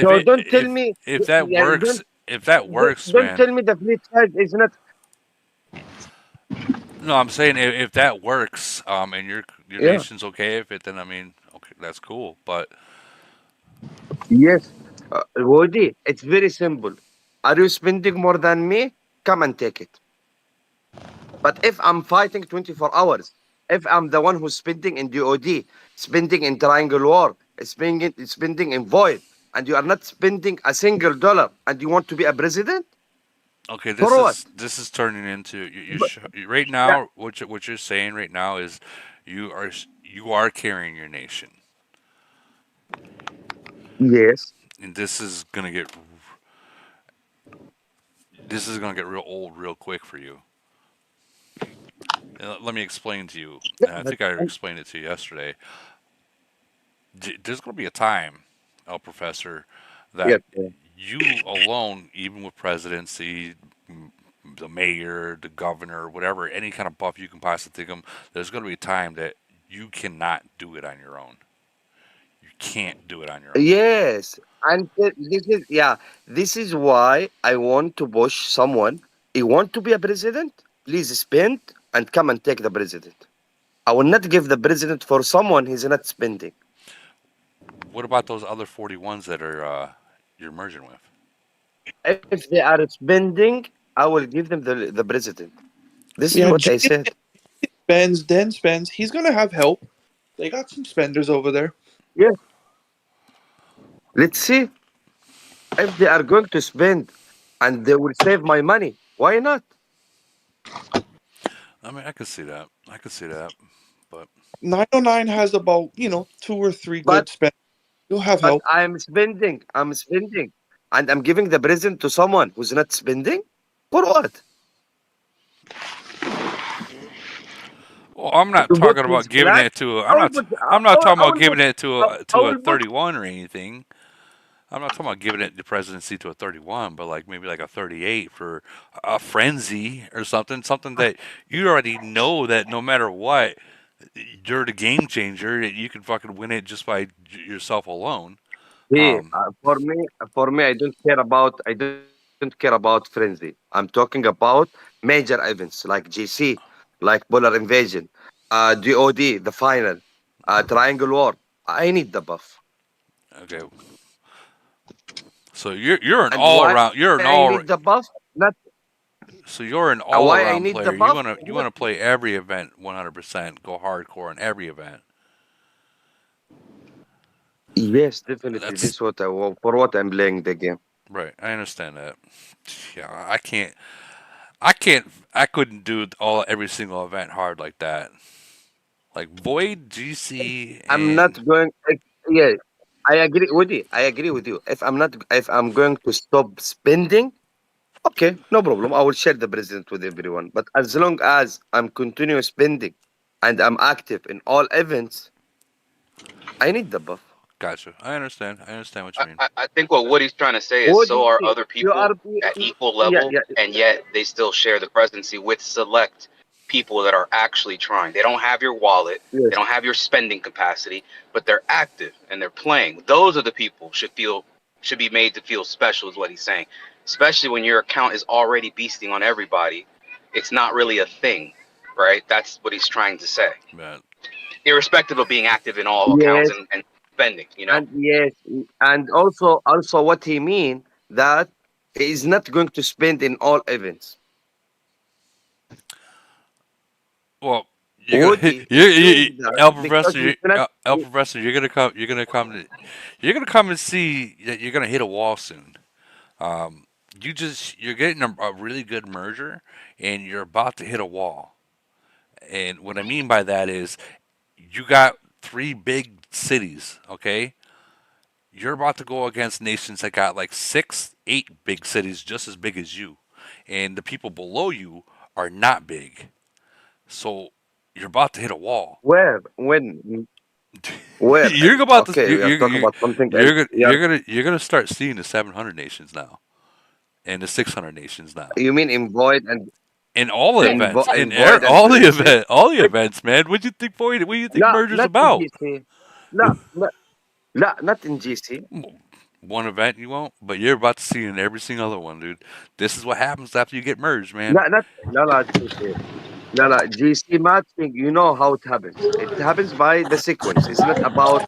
[SPEAKER 17] So don't tell me,
[SPEAKER 1] if that
[SPEAKER 17] yeah,
[SPEAKER 1] works, if that works,
[SPEAKER 17] don't
[SPEAKER 1] man.
[SPEAKER 17] tell me the fleet size is not.
[SPEAKER 1] No, I'm saying if that works, and your
[SPEAKER 17] Yeah.
[SPEAKER 1] nation's okay with it, then I mean, okay, that's cool. But
[SPEAKER 17] Yes, Woody, it's very simple. Are you spending more than me? Come and take it. But if I'm fighting 24 hours, if I'm the one who's spending in DOD, spending in Triangle War, spending in Void, and you are not spending a single dollar, and you want to be a president?
[SPEAKER 1] okay,
[SPEAKER 17] For what?
[SPEAKER 1] this is turning into
[SPEAKER 17] But,
[SPEAKER 1] right
[SPEAKER 17] yeah,
[SPEAKER 1] now. What you're saying right now is you are carrying your nation,
[SPEAKER 17] yes.
[SPEAKER 1] and this is gonna get real old real quick for you. Let me explain to you, and I
[SPEAKER 17] But,
[SPEAKER 1] think I explained it to you yesterday. There's going to be a time, Professor, that
[SPEAKER 17] yes. Yeah.
[SPEAKER 1] you alone, even with presidency, the mayor, the governor, whatever, any kind of buff you can possibly think of, there's going to be a time that you cannot do it on your own. You can't do it on your own.
[SPEAKER 17] Yes. And this is, yeah, this is why I want to push someone. You want to be a president? Please spend and come and take the president. I will not give the president for someone he's not spending.
[SPEAKER 1] What about those other 41s that are you're merging with?
[SPEAKER 17] If they are spending, I will give them the president. This is
[SPEAKER 7] Yeah,
[SPEAKER 17] what I
[SPEAKER 7] Jay
[SPEAKER 17] said.
[SPEAKER 7] spends, then spends. He's gonna have help. They got some spenders over there.
[SPEAKER 17] Yes. Let's see if they are going to spend and they will save my money. Why not?
[SPEAKER 1] I mean, I could see that. I could see that, but
[SPEAKER 7] 909 has about, two or three
[SPEAKER 17] But
[SPEAKER 7] good spenders. You'll have
[SPEAKER 17] but
[SPEAKER 7] help.
[SPEAKER 17] I'm spending. I'm spending, and I'm giving the present to someone who's not spending. For what?
[SPEAKER 1] well, I'm not
[SPEAKER 17] To put
[SPEAKER 1] talking
[SPEAKER 17] his
[SPEAKER 1] about giving
[SPEAKER 17] flag?
[SPEAKER 1] it to.
[SPEAKER 17] I will put.
[SPEAKER 1] I'm not talking
[SPEAKER 17] I
[SPEAKER 1] about
[SPEAKER 17] will put.
[SPEAKER 1] giving it to
[SPEAKER 17] I
[SPEAKER 1] a
[SPEAKER 17] will put.
[SPEAKER 1] 31 or anything. I'm not talking about giving it the presidency to a 31, but like maybe like a 38 for a frenzy or something. Something that you already know that no matter what, you're the game changer. That you can fucking win it just by yourself alone.
[SPEAKER 17] Here,
[SPEAKER 1] Um,
[SPEAKER 17] for me, I don't care about frenzy. I'm talking about major events like GC, like Polar Invasion, DOD, the final, Triangle War. I need the buff.
[SPEAKER 1] okay, so you're an
[SPEAKER 17] And
[SPEAKER 1] all
[SPEAKER 17] why
[SPEAKER 1] around.
[SPEAKER 17] I need the buff? Not
[SPEAKER 1] So you're an
[SPEAKER 17] why
[SPEAKER 1] all
[SPEAKER 17] I
[SPEAKER 1] around
[SPEAKER 17] need the
[SPEAKER 1] player.
[SPEAKER 17] buff?
[SPEAKER 1] You wanna play every event 100%. Go hardcore in every event.
[SPEAKER 17] Yes, definitely.
[SPEAKER 1] That's
[SPEAKER 17] This what for what I'm playing the game.
[SPEAKER 1] right. I understand that. Yeah, I can't. I can't. I couldn't do all every single event hard like that. Like Void, GC,
[SPEAKER 17] I'm not
[SPEAKER 1] and
[SPEAKER 17] going. Yeah, I agree with you. I agree with you. If I'm going to stop spending, okay, no problem. I will share the president with everyone. But as long as I'm continuous spending and I'm active in all events, I need the buff.
[SPEAKER 1] gotcha. I understand. I understand what you mean.
[SPEAKER 18] I think what Woody's trying to say is so
[SPEAKER 17] Woody,
[SPEAKER 18] are other
[SPEAKER 17] you are
[SPEAKER 18] people at equal
[SPEAKER 17] yeah,
[SPEAKER 18] level,
[SPEAKER 17] yeah.
[SPEAKER 18] and yet they still share the presidency with select people that are actually trying. They don't have your wallet,
[SPEAKER 17] Yes.
[SPEAKER 18] they don't have your spending capacity, but they're active and they're playing. Those are the people should be made to feel special, is what he's saying. Especially when your account is already beasting on everybody, it's not really a thing, right? That's what he's trying to say.
[SPEAKER 1] Man,
[SPEAKER 18] Irrespective of being active in all accounts
[SPEAKER 17] Yes,
[SPEAKER 18] and spending, you know.
[SPEAKER 17] and yes, and also what he mean that he is not going to spend in all events.
[SPEAKER 1] well,
[SPEAKER 17] Woody
[SPEAKER 1] you
[SPEAKER 17] doing that
[SPEAKER 1] El
[SPEAKER 17] because
[SPEAKER 1] Professor,
[SPEAKER 17] he's not.
[SPEAKER 1] El Professor, you're gonna come. You're gonna come and see that you're gonna hit a wall soon. Um, you're getting a really good merger, and you're about to hit a wall. And what I mean by that is, you got three big cities. Okay, you're about to go against nations that got like six, eight big cities just as big as you, and the people below you are not big. So you're about to hit a wall.
[SPEAKER 17] Where? When? Where?
[SPEAKER 1] You're about to
[SPEAKER 17] Okay, we are talking about something else. Yeah.
[SPEAKER 1] you're gonna start seeing the 700 nations now and the 600 nations now.
[SPEAKER 17] You mean in void and
[SPEAKER 1] In all the
[SPEAKER 17] in,
[SPEAKER 1] events,
[SPEAKER 17] in void and frenzy?
[SPEAKER 1] all the events, man. What do you think, Boyd? What do you think
[SPEAKER 17] No,
[SPEAKER 1] merger's
[SPEAKER 17] not in
[SPEAKER 1] about?
[SPEAKER 17] GC. No, no, no, not in GC.
[SPEAKER 1] One event you won't, but you're about to see in every single other one, dude. This is what happens after you get merged, man.
[SPEAKER 17] No, GC. No, GC matching. You know how it happens. It happens by the sequence. It's not about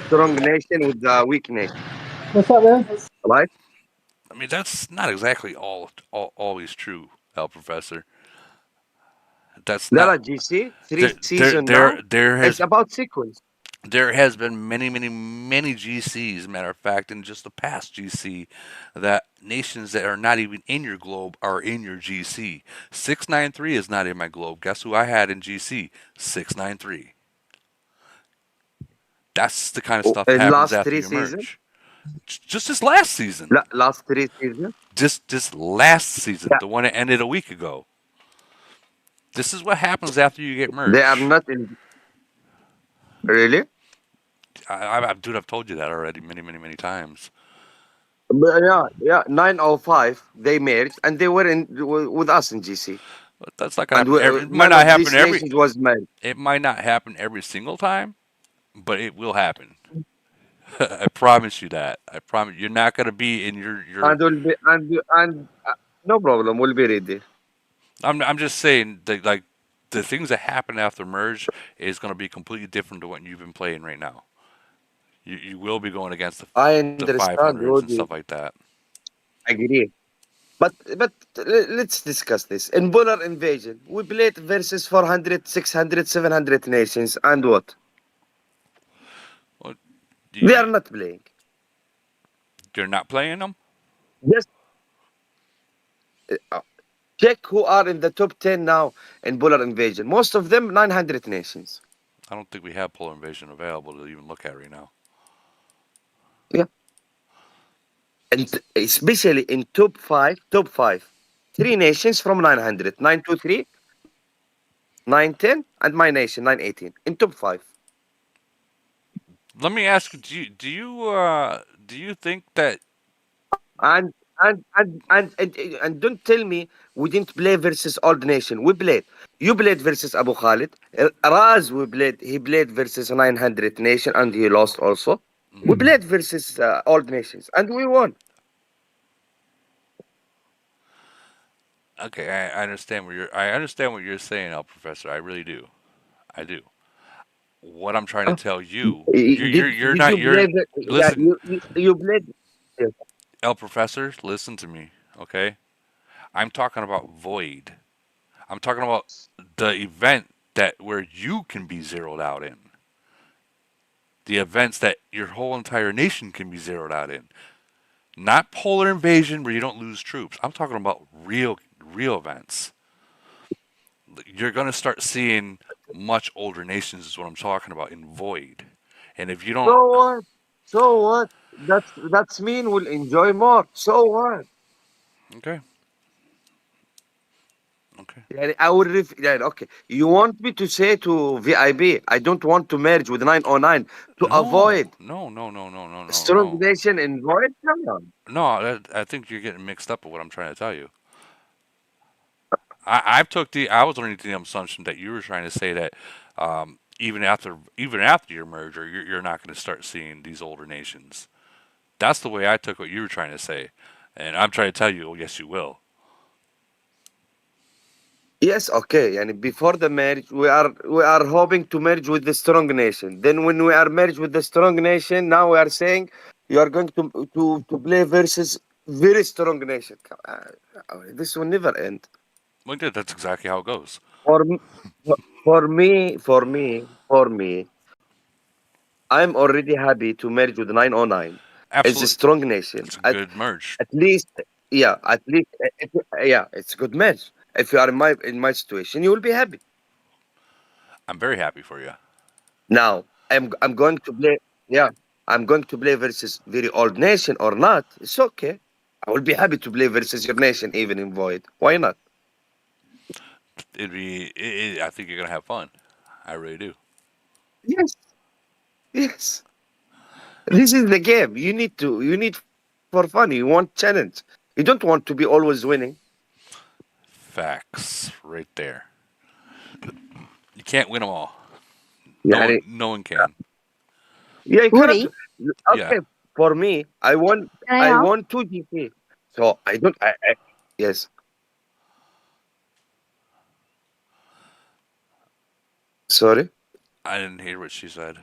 [SPEAKER 17] strong nation with the weak nation,
[SPEAKER 19] What's up, man?
[SPEAKER 17] right?
[SPEAKER 1] I mean, that's not exactly always true, El Professor. That's not.
[SPEAKER 17] GC three season now.
[SPEAKER 1] There
[SPEAKER 17] It's
[SPEAKER 1] has
[SPEAKER 17] about sequence.
[SPEAKER 1] been many GCs, matter of fact, in just the past GC, that nations that are not even in your globe are in your GC. 693 is not in my globe. Guess who I had in GC? 693. That's the kind of stuff that
[SPEAKER 17] In
[SPEAKER 1] happens
[SPEAKER 17] last
[SPEAKER 1] after
[SPEAKER 17] three
[SPEAKER 1] you
[SPEAKER 17] season.
[SPEAKER 1] merge. Just this last season.
[SPEAKER 17] Last three season.
[SPEAKER 1] This last season,
[SPEAKER 17] Yeah,
[SPEAKER 1] the one that ended a week ago. This is what happens after you get
[SPEAKER 17] they are
[SPEAKER 1] merged.
[SPEAKER 17] not in. Really?
[SPEAKER 1] Dude, I've told you that already many times.
[SPEAKER 17] But yeah. 905 they merged and they were in with us in GC.
[SPEAKER 1] But that's not gonna
[SPEAKER 17] And
[SPEAKER 1] happen every. It might
[SPEAKER 17] none
[SPEAKER 1] not
[SPEAKER 17] of
[SPEAKER 1] happen
[SPEAKER 17] these
[SPEAKER 1] every.
[SPEAKER 17] nations was made.
[SPEAKER 1] It might not happen every single time, but it will happen. I promise you that. I promise you're not gonna be in your.
[SPEAKER 17] And will be and no problem. We'll be ready.
[SPEAKER 1] I'm just saying that like the things that happen after merge is going to be completely different to what you've been playing right now. You will be going against
[SPEAKER 17] I
[SPEAKER 1] the
[SPEAKER 17] understand,
[SPEAKER 1] 500s and
[SPEAKER 17] Woody.
[SPEAKER 1] stuff like that.
[SPEAKER 17] Agree. But let's discuss this. In Polar Invasion, we played versus 400, 600, 700 nations, and what?
[SPEAKER 1] Well,
[SPEAKER 17] They are not playing.
[SPEAKER 1] you're not playing them.
[SPEAKER 17] Just uh, check who are in the top 10 now in Polar Invasion. Most of them 900 nations.
[SPEAKER 1] I don't think we have Polar Invasion available to even look at right now.
[SPEAKER 17] Yeah. And especially in top five, three nations from 900, 923, 910, and my nation, 918. In top five.
[SPEAKER 1] Let me ask you: do you think that
[SPEAKER 17] And and don't tell me we didn't play versus old nation. We played. You played versus Abu Khalid. Raz we played. He played versus 900 nation and he lost also. We played versus old nations and we won.
[SPEAKER 1] okay, I understand what you're saying, El Professor. I really do. I do. What I'm trying to tell you, you're
[SPEAKER 17] Did
[SPEAKER 1] not
[SPEAKER 17] you play?
[SPEAKER 1] you're
[SPEAKER 17] Yeah,
[SPEAKER 1] listen,
[SPEAKER 17] you played. Yes.
[SPEAKER 1] El Professor. Listen to me, okay? I'm talking about Void. I'm talking about the event that where you can be zeroed out in. The events that your whole entire nation can be zeroed out in. Not polar invasion where you don't lose troops. I'm talking about real events. You're going to start seeing much older nations is what I'm talking about in Void. And if you don't
[SPEAKER 17] So what? So what? That's mean we'll enjoy more. So what?
[SPEAKER 1] okay. Okay.
[SPEAKER 17] يعني I will يعني okay. You want me to say to VIP, I don't want to merge with 909 to
[SPEAKER 1] No.
[SPEAKER 17] avoid
[SPEAKER 1] No, no, no, no, no, no,
[SPEAKER 17] strong
[SPEAKER 1] no.
[SPEAKER 17] nation in void? Come on.
[SPEAKER 1] No, I think you're getting mixed up with what I'm trying to tell you. I was under the assumption that you were trying to say that even after your merger, you're not going to start seeing these older nations. That's the way I took what you were trying to say, and I'm trying to tell you, oh, yes, you will.
[SPEAKER 17] Yes, okay. And before the marriage, we are hoping to merge with the strong nation. Then when we are merged with the strong nation, now we are saying you are going to play versus very strong nation. This will never end.
[SPEAKER 1] Well, yeah, that's exactly how it goes.
[SPEAKER 17] For m- for me, I'm already happy to merge with 909 as a
[SPEAKER 1] Absolutely,
[SPEAKER 17] strong nation.
[SPEAKER 1] it's a
[SPEAKER 17] At
[SPEAKER 1] good merge.
[SPEAKER 17] at least, yeah, at least, yeah, it's a good match. If you are in my situation, you will be happy.
[SPEAKER 1] I'm very happy for you.
[SPEAKER 17] Now, I'm going to play. Yeah, I'm going to play versus very old nation or not. It's okay. I will be happy to play versus your nation, even in void. Why not?
[SPEAKER 1] I think you're gonna have fun. I really do.
[SPEAKER 17] Yes, yes. This is the game. You need for fun. You want challenge. You don't want to be always winning.
[SPEAKER 1] Facts, right there. You can't win them all.
[SPEAKER 17] Yeah,
[SPEAKER 1] No one can.
[SPEAKER 17] yeah, you cannot.
[SPEAKER 12] Woody,
[SPEAKER 1] Yeah,
[SPEAKER 17] Okay, for me,
[SPEAKER 12] can I
[SPEAKER 17] I
[SPEAKER 12] ask?
[SPEAKER 17] won two GP. So I don't. Yes. Sorry,
[SPEAKER 1] I didn't hear what she said.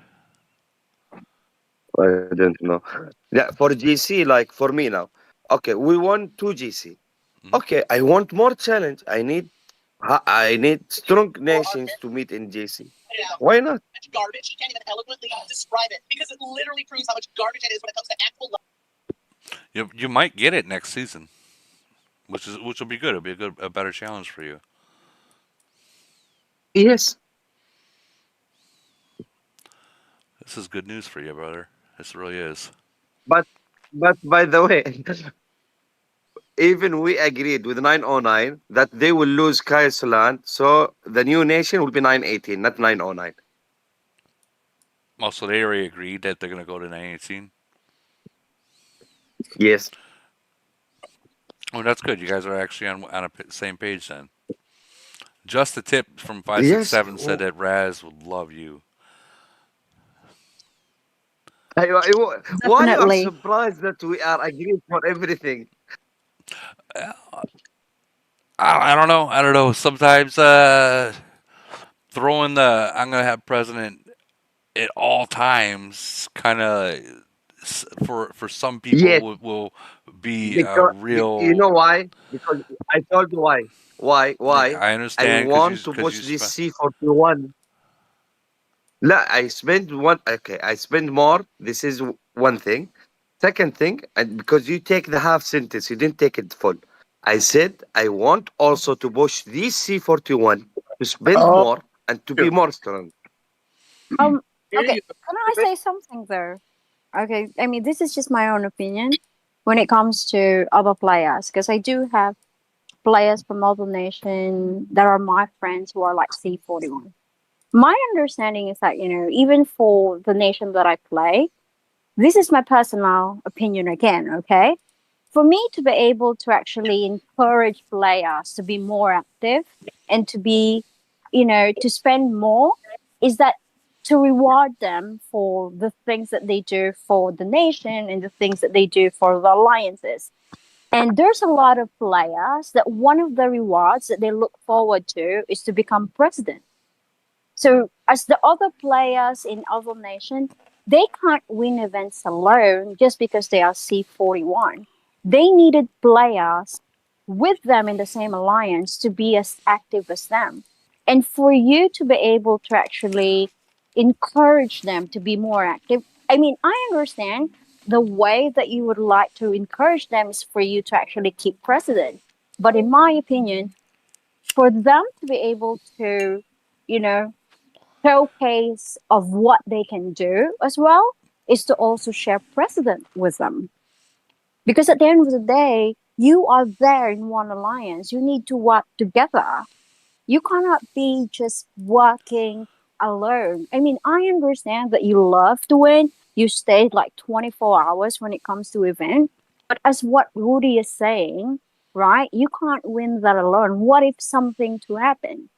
[SPEAKER 17] I don't know. Yeah, for GC, like for me now. Okay, we won two GC.
[SPEAKER 1] Hmm.
[SPEAKER 17] Okay, I want more challenge. I need strong nations to meet in GC. Why not?
[SPEAKER 1] You might get it next season, which will be good. It'll be a better challenge for you.
[SPEAKER 17] Yes,
[SPEAKER 1] This is good news for you, brother. This really is.
[SPEAKER 17] but by the way, even we agreed with 909 that they will lose Kaiserland, so the new nation will be 918, not 909.
[SPEAKER 1] Also, they already agreed that they're gonna go to 918.
[SPEAKER 17] Yes.
[SPEAKER 1] Oh, that's good. You guys are actually on same page then. Just a tip from
[SPEAKER 17] Yes.
[SPEAKER 1] 567 said that Raz would love you.
[SPEAKER 17] Why you are
[SPEAKER 12] Definitely.
[SPEAKER 17] surprised that we are agreed for everything?
[SPEAKER 1] I don't know. I don't know. Sometimes throwing the I'm gonna have president at all times kind of for some people
[SPEAKER 17] Yes,
[SPEAKER 1] will be a
[SPEAKER 17] because you know
[SPEAKER 1] real.
[SPEAKER 17] why? Because I told you why. Why?
[SPEAKER 1] Yeah,
[SPEAKER 17] Why?
[SPEAKER 1] I
[SPEAKER 17] I
[SPEAKER 1] understand
[SPEAKER 17] want to
[SPEAKER 1] because
[SPEAKER 17] push
[SPEAKER 1] you
[SPEAKER 17] this
[SPEAKER 1] spent.
[SPEAKER 17] C41. لا, I spend one. Okay, I spend more. This is one thing. Second thing, and because you take the half sentence, you didn't take it full. I said I want also to push this C41 to spend
[SPEAKER 7] Oh,
[SPEAKER 17] more and to be more strong.
[SPEAKER 12] Okay, can I say something though? Okay, I mean, this is just my own opinion when it comes to other players, because I do have players from other nation that are my friends who are like C41. My understanding is that, even for the nation that I play, this is my personal opinion again, okay? For me to be able to actually encourage players to be more active and to be, to spend more, is that to reward them for the things that they do for the nation and the things that they do for the alliances. And there's a lot of players that one of the rewards that they look forward to is to become president. So as the other players in other nations, they can't win events alone just because they are C41. They needed players with them in the same alliance to be as active as them. And for you to be able to actually encourage them to be more active, I mean, I understand the way that you would like to encourage them is for you to actually keep president. But in my opinion, for them to be able to, you know, showcase of what they can do as well is to also share precedent with them. Because at the end of the day, you are there in one alliance. You need to work together. You cannot be just working alone. I mean, I understand that you love to win. You stayed like 24 hours when it comes to event. But as what Rudy is saying, right? You can't win that alone. What if something to happen?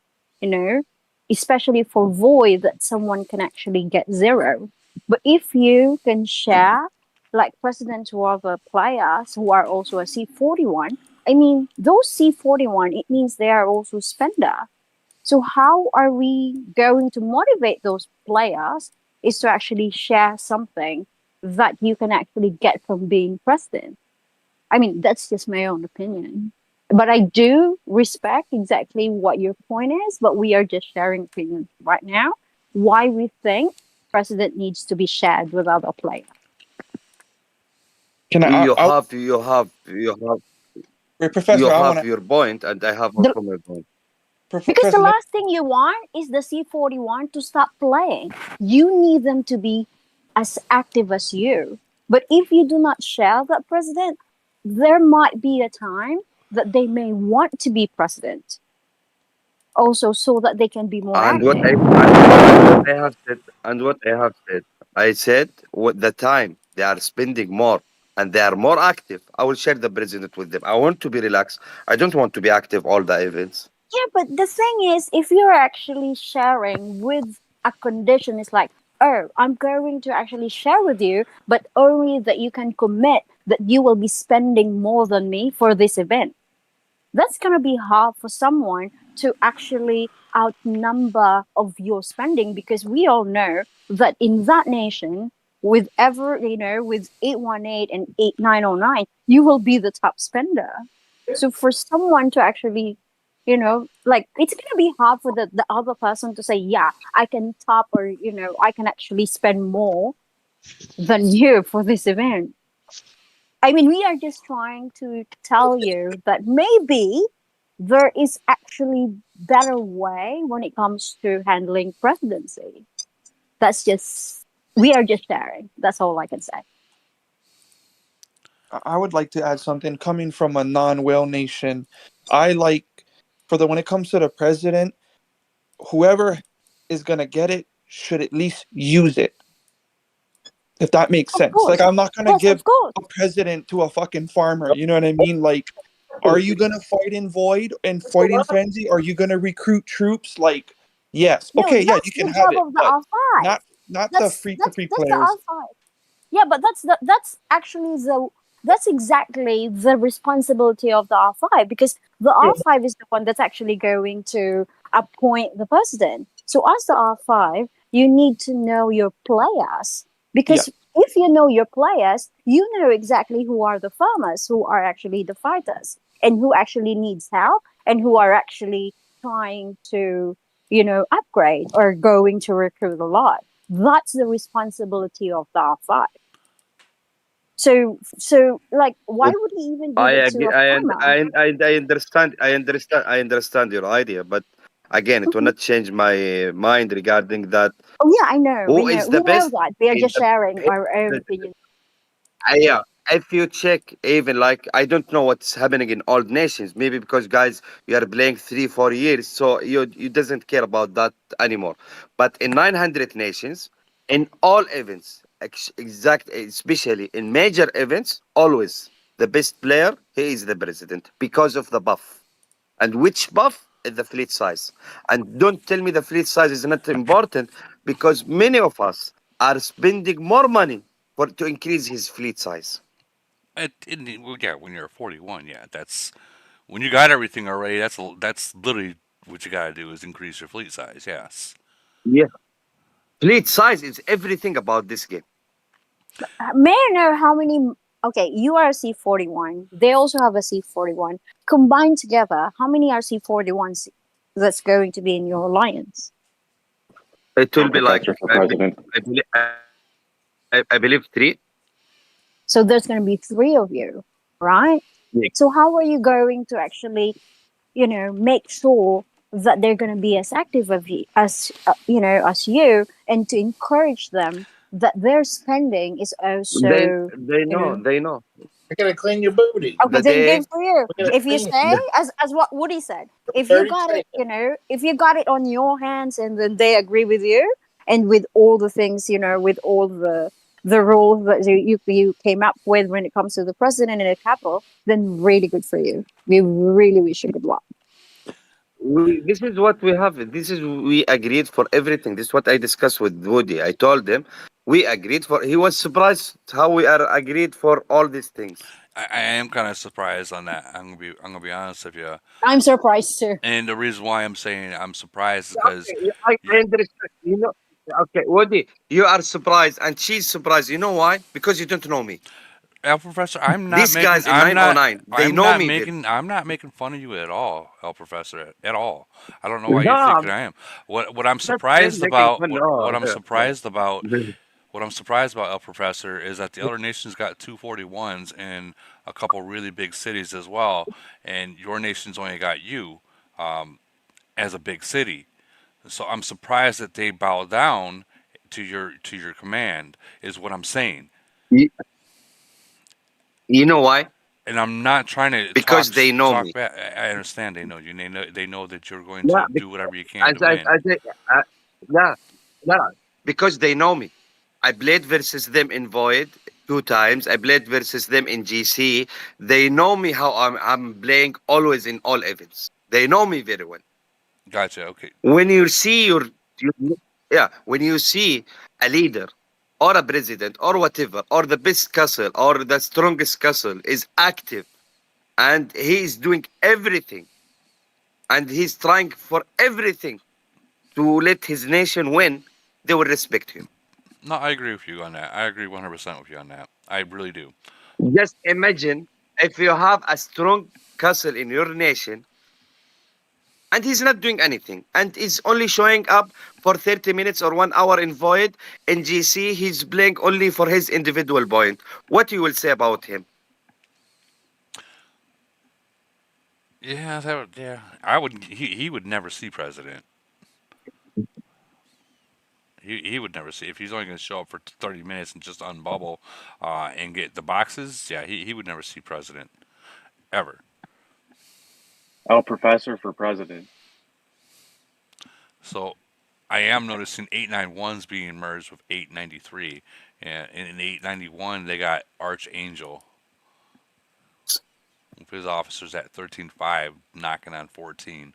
[SPEAKER 12] You know, especially for void that someone can actually get zero. But if you can share like president to other players who are also a C41, I mean, those C41, it means they are also spender. So how are we going to motivate those players is to actually share something that you can actually get from being president. I mean, that's just my own opinion. But I do respect exactly what your point is, but we are just sharing opinions right now. Why we think president needs to be shared with other players.
[SPEAKER 7] can
[SPEAKER 17] You
[SPEAKER 7] I
[SPEAKER 17] have, you have, you have,
[SPEAKER 7] wait,
[SPEAKER 17] you
[SPEAKER 7] Professor? I want
[SPEAKER 17] have
[SPEAKER 7] to,
[SPEAKER 17] your point, and I have
[SPEAKER 12] The,
[SPEAKER 17] also my point.
[SPEAKER 12] because the
[SPEAKER 7] Professor.
[SPEAKER 12] last thing you want is the C41 to stop playing. You need them to be as active as you. But if you do not share that president, there might be a time that they may want to be president also so that they can be more
[SPEAKER 17] And what I
[SPEAKER 12] active.
[SPEAKER 17] and what I have said, I said what the time they are spending more and they are more active. I will share the president with them. I want to be relaxed. I don't want to be active all the events.
[SPEAKER 12] Yeah, but the thing is, if you're actually sharing with a condition, it's like, oh, I'm going to actually share with you, but only that you can commit that you will be spending more than me for this event. That's going to be hard for someone to actually outnumber of your spending because we all know that in that nation, with with 818 and 8909, you will be the top spender. So for someone to actually, like it's gonna be hard for the other person to say, yeah, I can top or I can actually spend more than you for this event. I mean, we are just trying to tell you that maybe there is actually better way when it comes to handling presidency. That's just we are just sharing. That's all I can say.
[SPEAKER 7] I would like to add something coming from a non-whale nation. I like for the when it comes to the president, whoever is gonna get it should at least use it. If that makes
[SPEAKER 12] Of
[SPEAKER 7] sense. Like
[SPEAKER 12] course.
[SPEAKER 7] I'm not gonna
[SPEAKER 12] Yes, of
[SPEAKER 7] give
[SPEAKER 12] course.
[SPEAKER 7] a president to a fucking farmer. You know what I mean? Like, are you gonna fight in void and fight in frenzy? Are you gonna recruit troops? Like, yes,
[SPEAKER 12] No,
[SPEAKER 7] okay, yeah, you
[SPEAKER 12] that's
[SPEAKER 7] can
[SPEAKER 12] the
[SPEAKER 7] have
[SPEAKER 12] job
[SPEAKER 7] it,
[SPEAKER 12] of the
[SPEAKER 7] but
[SPEAKER 12] R5.
[SPEAKER 7] not the
[SPEAKER 12] That's
[SPEAKER 7] free to
[SPEAKER 12] that's
[SPEAKER 7] free
[SPEAKER 12] that's the
[SPEAKER 7] players.
[SPEAKER 12] R5. Yeah, but that's actually that's exactly the responsibility of the R5 because the R5 is the one that's actually going to appoint the president. So as the R5, you need to know your players
[SPEAKER 7] Yeah.
[SPEAKER 12] because if you know your players, you know exactly who are the farmers, who are actually the fighters, and who actually needs help, and who are actually trying to, upgrade or going to recruit a lot. That's the responsibility of the R5. So like, why would he even
[SPEAKER 17] I
[SPEAKER 12] give it to
[SPEAKER 17] agree.
[SPEAKER 12] a farmer?
[SPEAKER 17] I understand. I understand your idea, but again, it will
[SPEAKER 12] Mhm.
[SPEAKER 17] not change my mind regarding that.
[SPEAKER 12] Oh yeah, I know, we
[SPEAKER 17] Who
[SPEAKER 12] know,
[SPEAKER 17] is the
[SPEAKER 12] we know
[SPEAKER 17] best
[SPEAKER 12] that. We are
[SPEAKER 17] in
[SPEAKER 12] just sharing our own
[SPEAKER 17] the
[SPEAKER 12] opinion.
[SPEAKER 17] yeah, if you check, even like I don't know what's happening in old nations. Maybe because guys, you are playing 3 4 years, so you doesn't care about that anymore. But in 900 nations, in all events, especially in major events, always the best player he is the president because of the buff. And which buff is the fleet size? And don't tell me the fleet size is not important because many of us are spending more money for to increase his fleet size.
[SPEAKER 1] Well, yeah, when you're 41, yeah, that's when you got everything already. That's literally what you got to do is increase your fleet size. Yes.
[SPEAKER 17] Yeah, fleet size is everything about this game.
[SPEAKER 12] May I know how many? Okay, you are a C41. They also have a C41. Combined together, how many are C41s that's going to be in your alliance?
[SPEAKER 17] It will be like
[SPEAKER 19] Professor for president.
[SPEAKER 17] I believe three.
[SPEAKER 12] So there's going to be three of you, right?
[SPEAKER 17] Yeah.
[SPEAKER 12] So how are you going to actually, make sure that they're going to be as active of you, as you, and to encourage them that their spending is also,
[SPEAKER 17] They
[SPEAKER 12] you
[SPEAKER 17] know
[SPEAKER 12] know,
[SPEAKER 17] they know
[SPEAKER 15] I gotta clean your booty.
[SPEAKER 12] okay,
[SPEAKER 17] the
[SPEAKER 12] then good
[SPEAKER 17] day
[SPEAKER 12] for you.
[SPEAKER 15] We're gonna
[SPEAKER 12] If you
[SPEAKER 15] clean it.
[SPEAKER 12] say, as what Woody said, if you
[SPEAKER 15] 30
[SPEAKER 12] got it,
[SPEAKER 15] seconds.
[SPEAKER 12] if you got it on your hands, and then they agree with you, and with all the things, with all the rules that you came up with when it comes to the president and the capital, then really good for you. We really wish you good luck.
[SPEAKER 17] this is what we have. This is we agreed for everything. This is what I discussed with Woody. I told him we agreed for. He was surprised how we are agreed for all these things.
[SPEAKER 1] I am kind of surprised on that. I'm gonna be honest with you.
[SPEAKER 12] I'm surprised too.
[SPEAKER 1] And the reason why I'm saying I'm surprised is because
[SPEAKER 17] Okay, I understand. Okay, Woody, you are surprised and she's surprised. You know why? Because you don't know me.
[SPEAKER 1] El Professor, I'm not
[SPEAKER 17] These
[SPEAKER 1] making
[SPEAKER 17] guys in 909, they know me very.
[SPEAKER 1] I'm not making fun of you at all, El Professor, at all. I don't know why you think
[SPEAKER 17] No,
[SPEAKER 1] that I am. What I'm
[SPEAKER 17] that's them
[SPEAKER 1] surprised
[SPEAKER 17] making
[SPEAKER 1] about
[SPEAKER 17] fun. No,
[SPEAKER 1] what I'm surprised about El Professor is that the other nations got 241s in a couple really big cities as well, and your nation's only got you um, as a big city. So I'm surprised that they bow down to your command. Is what I'm saying.
[SPEAKER 17] you, you know why?
[SPEAKER 1] And I'm not trying to
[SPEAKER 17] Because they know
[SPEAKER 1] talk
[SPEAKER 17] me.
[SPEAKER 1] back. I understand they know you. They know that you're going
[SPEAKER 17] Yeah,
[SPEAKER 1] to do whatever you can
[SPEAKER 17] as
[SPEAKER 1] to
[SPEAKER 17] I,
[SPEAKER 1] win.
[SPEAKER 17] as I, yeah, yeah, because they know me. I played versus them in Void 2 times. I played versus them in GC. They know me how I'm playing always in all events. They know me very well.
[SPEAKER 1] Gotcha. Okay.
[SPEAKER 17] When you see yeah, when you see a leader or a president or whatever, or the best castle or the strongest castle is active and he is doing everything and he's trying for everything to let his nation win, they will respect him.
[SPEAKER 1] No, I agree with you on that. I agree 100% with you on that. I really do.
[SPEAKER 17] Just imagine if you have a strong castle in your nation and he's not doing anything and is only showing up for 30 minutes or 1 hour in void in GC, he's playing only for his individual point. What you will say about him?
[SPEAKER 1] Yeah, yeah. I would. He would never see president. He would never see if he's only going to show up for 30 minutes and just unbubble, and get the boxes. Yeah, he would never see president ever.
[SPEAKER 19] El Professor for president.
[SPEAKER 1] So I am noticing 891s being merged with 893, and in 891 they got Archangel with his officers at 13.5, knocking on 14.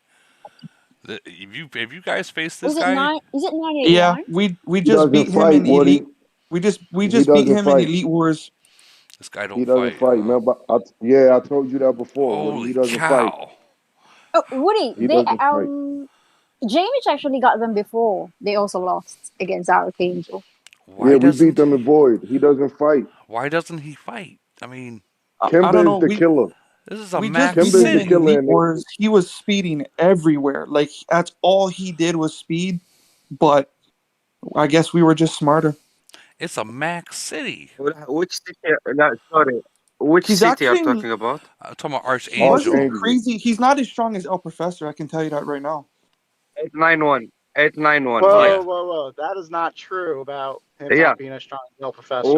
[SPEAKER 1] Have you guys faced this
[SPEAKER 12] Is it
[SPEAKER 1] guy?
[SPEAKER 12] nine? Is it
[SPEAKER 7] Yeah,
[SPEAKER 12] 981?
[SPEAKER 7] we
[SPEAKER 14] He
[SPEAKER 7] just
[SPEAKER 14] doesn't
[SPEAKER 7] beat him
[SPEAKER 14] fight,
[SPEAKER 7] in
[SPEAKER 14] Woody.
[SPEAKER 7] Elite. We
[SPEAKER 14] He
[SPEAKER 7] just beat
[SPEAKER 14] doesn't
[SPEAKER 7] him in
[SPEAKER 14] fight.
[SPEAKER 7] Elite Wars.
[SPEAKER 1] This guy
[SPEAKER 14] He
[SPEAKER 1] don't
[SPEAKER 14] doesn't
[SPEAKER 1] fight,
[SPEAKER 14] fight.
[SPEAKER 1] huh?
[SPEAKER 14] Remember? Yeah, I told you that before, Woody. He
[SPEAKER 1] Holy
[SPEAKER 14] doesn't fight.
[SPEAKER 1] cow!
[SPEAKER 12] Oh, Woody,
[SPEAKER 14] He doesn't fight.
[SPEAKER 12] James actually got them before. They also lost against Archangel.
[SPEAKER 1] Why
[SPEAKER 14] Yeah, we beat
[SPEAKER 1] doesn't
[SPEAKER 14] them in Void. He doesn't fight.
[SPEAKER 1] Why doesn't he fight? I mean,
[SPEAKER 7] I don't
[SPEAKER 14] Kimba is
[SPEAKER 7] know.
[SPEAKER 14] the killer.
[SPEAKER 1] this is a
[SPEAKER 7] We just
[SPEAKER 1] max
[SPEAKER 7] beat
[SPEAKER 14] Kimba is
[SPEAKER 7] him
[SPEAKER 14] the
[SPEAKER 7] in
[SPEAKER 1] city.
[SPEAKER 14] killer
[SPEAKER 7] Elite
[SPEAKER 14] in
[SPEAKER 7] Wars. He was speeding everywhere. Like that's all he did was speed. But I guess we were just smarter.
[SPEAKER 1] It's a max city.
[SPEAKER 17] Which city? No, sorry. Which
[SPEAKER 7] He's
[SPEAKER 17] city are you
[SPEAKER 7] actually
[SPEAKER 17] talking about?
[SPEAKER 1] I'm talking about
[SPEAKER 7] he wasn't
[SPEAKER 1] Archangel.
[SPEAKER 14] Archangel.
[SPEAKER 7] crazy. He's not as strong as El Professor. I can tell you that right now.
[SPEAKER 17] 891. 891.
[SPEAKER 20] Whoa,
[SPEAKER 17] Fight.
[SPEAKER 20] whoa,
[SPEAKER 1] Yeah.
[SPEAKER 20] whoa, whoa! That is not true about him
[SPEAKER 17] Yeah.
[SPEAKER 20] not being as strong as El Professor.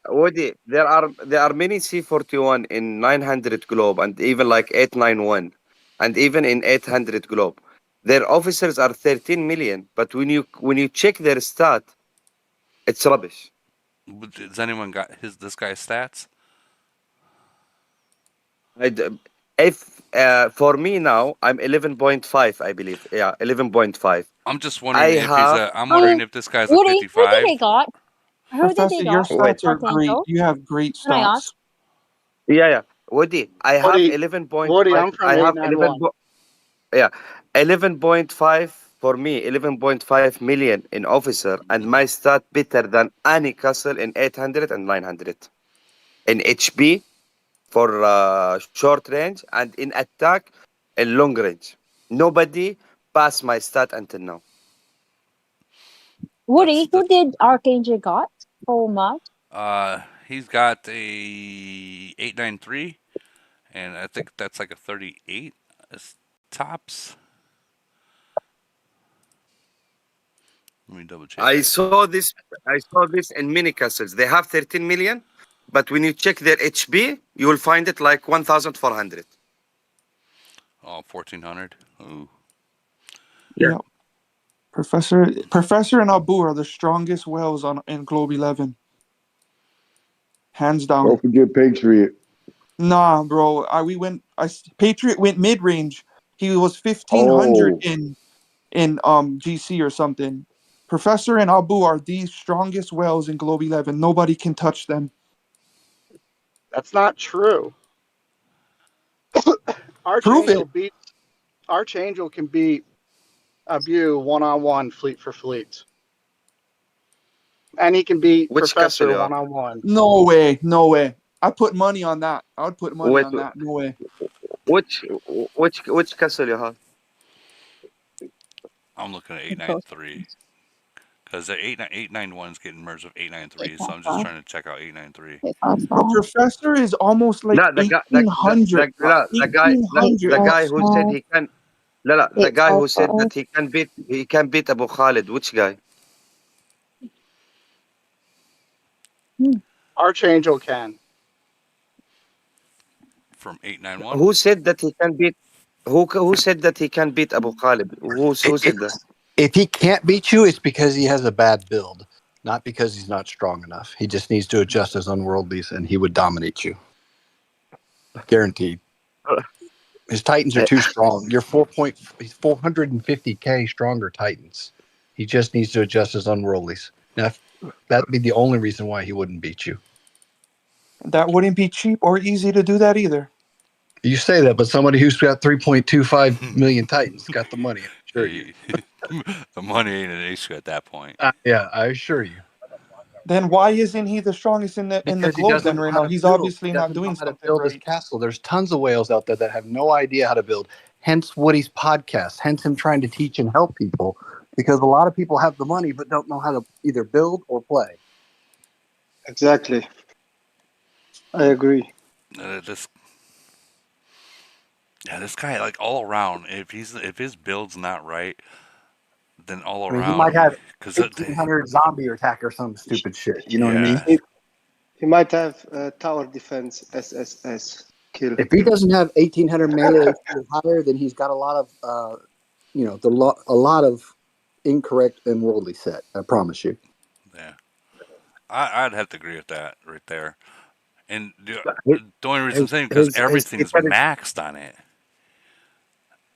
[SPEAKER 17] Woody, there are many C41 in 900 globe and even like 891 and even in 800 globe. Their officers are 13 million, but when you check their stat, it's rubbish.
[SPEAKER 1] Does anyone got this guy's stats?
[SPEAKER 17] If for me now, I'm 11.5, I believe. Yeah, 11.5.
[SPEAKER 1] I'm just
[SPEAKER 17] I
[SPEAKER 1] wondering if he's
[SPEAKER 17] have
[SPEAKER 1] a. I'm wondering if this guy's a
[SPEAKER 12] Woody, who did
[SPEAKER 1] 55.
[SPEAKER 12] they got? Who did they
[SPEAKER 7] Professor, your
[SPEAKER 12] got?
[SPEAKER 17] wait.
[SPEAKER 7] stats are great.
[SPEAKER 12] Archangel.
[SPEAKER 7] You have great
[SPEAKER 12] Can I
[SPEAKER 7] stats.
[SPEAKER 12] ask?
[SPEAKER 17] Yeah. Woody, I have
[SPEAKER 20] Woody,
[SPEAKER 17] 11.5.
[SPEAKER 20] I'm from
[SPEAKER 17] I have
[SPEAKER 20] 891.
[SPEAKER 17] yeah, 11.5 for me, 11.5 million in officer, and my stat better than any castle in 800 and 900 in HP for short range and in attack in long range. Nobody passed my stat until now.
[SPEAKER 12] Woody, who did Archangel got? Oh much?
[SPEAKER 1] He's got a 893, and I think that's like a 38 as tops. Let me double check
[SPEAKER 17] I
[SPEAKER 1] that.
[SPEAKER 17] saw this. I saw this in many castles. They have 13 million, but when you check their HP, you will find it like 1,400.
[SPEAKER 1] Oh, 1400. Ooh.
[SPEAKER 17] Yeah.
[SPEAKER 7] Yep. Professor and Abu are the strongest whales in Globe 11. Hands down.
[SPEAKER 14] Don't forget Patriot.
[SPEAKER 7] Nah, bro. Patriot went mid range. He was 1500
[SPEAKER 14] Oh,
[SPEAKER 7] in GC or something. Professor and Abu are the strongest whales in Globe 11. Nobody can touch them.
[SPEAKER 20] That's not true.
[SPEAKER 7] Prove it.
[SPEAKER 20] Archangel can beat Abu 1-on-1, fleet for fleet, and he can beat
[SPEAKER 17] Which castle
[SPEAKER 20] Professor
[SPEAKER 17] you are?
[SPEAKER 20] 1-on-1.
[SPEAKER 7] No way. No way. I put money on that. I would put money
[SPEAKER 17] Wait,
[SPEAKER 7] on that. No way.
[SPEAKER 17] which castle you have?
[SPEAKER 1] I'm looking at 893 because the 891 is getting merged with 893, so I'm just trying to check out 893.
[SPEAKER 7] The Professor is almost like
[SPEAKER 17] No, the guy,
[SPEAKER 7] 1800.
[SPEAKER 17] no, the
[SPEAKER 7] 1800.
[SPEAKER 17] guy who said he can. No, the guy who said that he can beat Abu Khalid. Which guy?
[SPEAKER 20] Archangel can.
[SPEAKER 1] From 891.
[SPEAKER 17] Who said that he can beat? Who said that he can beat Abu Khalid? Who said that?
[SPEAKER 5] If he can't beat you, it's because he has a bad build, not because he's not strong enough. He just needs to adjust his unworldlies, and he would dominate you. Guaranteed. His Titans are too strong. You're 450k stronger Titans. He just needs to adjust his unworldlies. Now, that'd be the only reason why he wouldn't beat you.
[SPEAKER 7] That wouldn't be cheap or easy to do that either.
[SPEAKER 5] You say that, but somebody who's got 3.25 million Titans got the money. I assure you.
[SPEAKER 1] The money ain't an issue at that point.
[SPEAKER 5] Yeah, I assure you.
[SPEAKER 7] Then why isn't he the strongest in the
[SPEAKER 5] Because he
[SPEAKER 7] globe
[SPEAKER 5] doesn't
[SPEAKER 7] then
[SPEAKER 5] know
[SPEAKER 7] right
[SPEAKER 5] how
[SPEAKER 7] now?
[SPEAKER 5] to
[SPEAKER 7] He's
[SPEAKER 5] build.
[SPEAKER 7] obviously
[SPEAKER 5] He
[SPEAKER 7] not
[SPEAKER 5] doesn't know
[SPEAKER 7] doing
[SPEAKER 5] how to
[SPEAKER 7] something
[SPEAKER 5] build his
[SPEAKER 7] right.
[SPEAKER 5] castle. There's tons of whales out there that have no idea how to build. Hence Woody's podcast. Hence him trying to teach and help people, because a lot of people have the money but don't know how to either build or play.
[SPEAKER 20] Exactly. I agree.
[SPEAKER 1] This guy, like all around, if his build's not right, then all
[SPEAKER 5] I mean, he
[SPEAKER 1] around,
[SPEAKER 5] might have
[SPEAKER 1] because
[SPEAKER 5] 1,800 zombie attack or some stupid shit. You know what I mean?
[SPEAKER 20] He might have tower defense SSS kill.
[SPEAKER 5] If he doesn't have 1,800 melee or higher, then he's got a lot of, a lot of incorrect and worldly set. I promise you.
[SPEAKER 1] Yeah, I'd have to agree with that right there. And the only reason I'm saying because everything's
[SPEAKER 17] Titan is
[SPEAKER 1] maxed on it.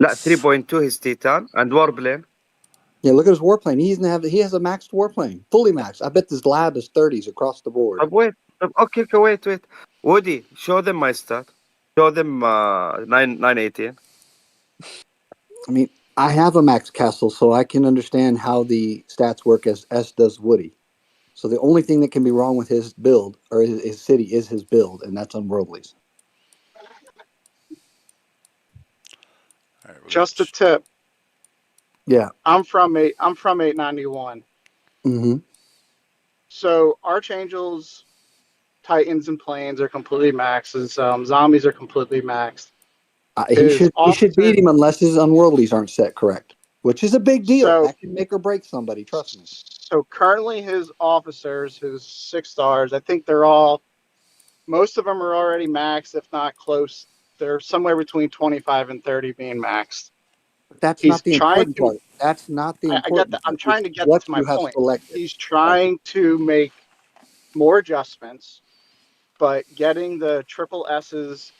[SPEAKER 17] 3.2 his Titan and Warplane.
[SPEAKER 5] Yeah, look at his warplane. He has a maxed warplane, fully maxed. I bet this lab is 30s across the board.
[SPEAKER 17] Wait. Okay, wait. Woody, show them my stat. Show them 918.
[SPEAKER 5] I mean, I have a max castle, so I can understand how the stats work as S does Woody. So the only thing that can be wrong with his build or his city is his build, and that's Unworldlies.
[SPEAKER 1] All right,
[SPEAKER 20] Just a tip.
[SPEAKER 5] Yeah.
[SPEAKER 20] I'm from 891.
[SPEAKER 5] Mm-hmm.
[SPEAKER 20] So Archangels, Titans, and Planes are completely maxed. Zombies are completely maxed.
[SPEAKER 5] He
[SPEAKER 20] His
[SPEAKER 5] should beat
[SPEAKER 20] officer.
[SPEAKER 5] him unless his Unworldlies aren't set correct, which is a big deal.
[SPEAKER 20] So
[SPEAKER 5] That can make or break somebody. Trust me.
[SPEAKER 20] so currently his officers, his 6 stars, I think most of them are already maxed, if not close. They're somewhere between 25 and 30 being maxed.
[SPEAKER 5] But that's
[SPEAKER 20] He's
[SPEAKER 5] not the
[SPEAKER 20] trying
[SPEAKER 5] important
[SPEAKER 20] to.
[SPEAKER 5] part. That's not the
[SPEAKER 20] I get that.
[SPEAKER 5] important
[SPEAKER 20] I'm
[SPEAKER 5] part. It's
[SPEAKER 20] trying to get
[SPEAKER 5] what
[SPEAKER 20] to my
[SPEAKER 5] you have
[SPEAKER 20] point.
[SPEAKER 5] selected.
[SPEAKER 20] He's trying to make more adjustments, but getting the triple S's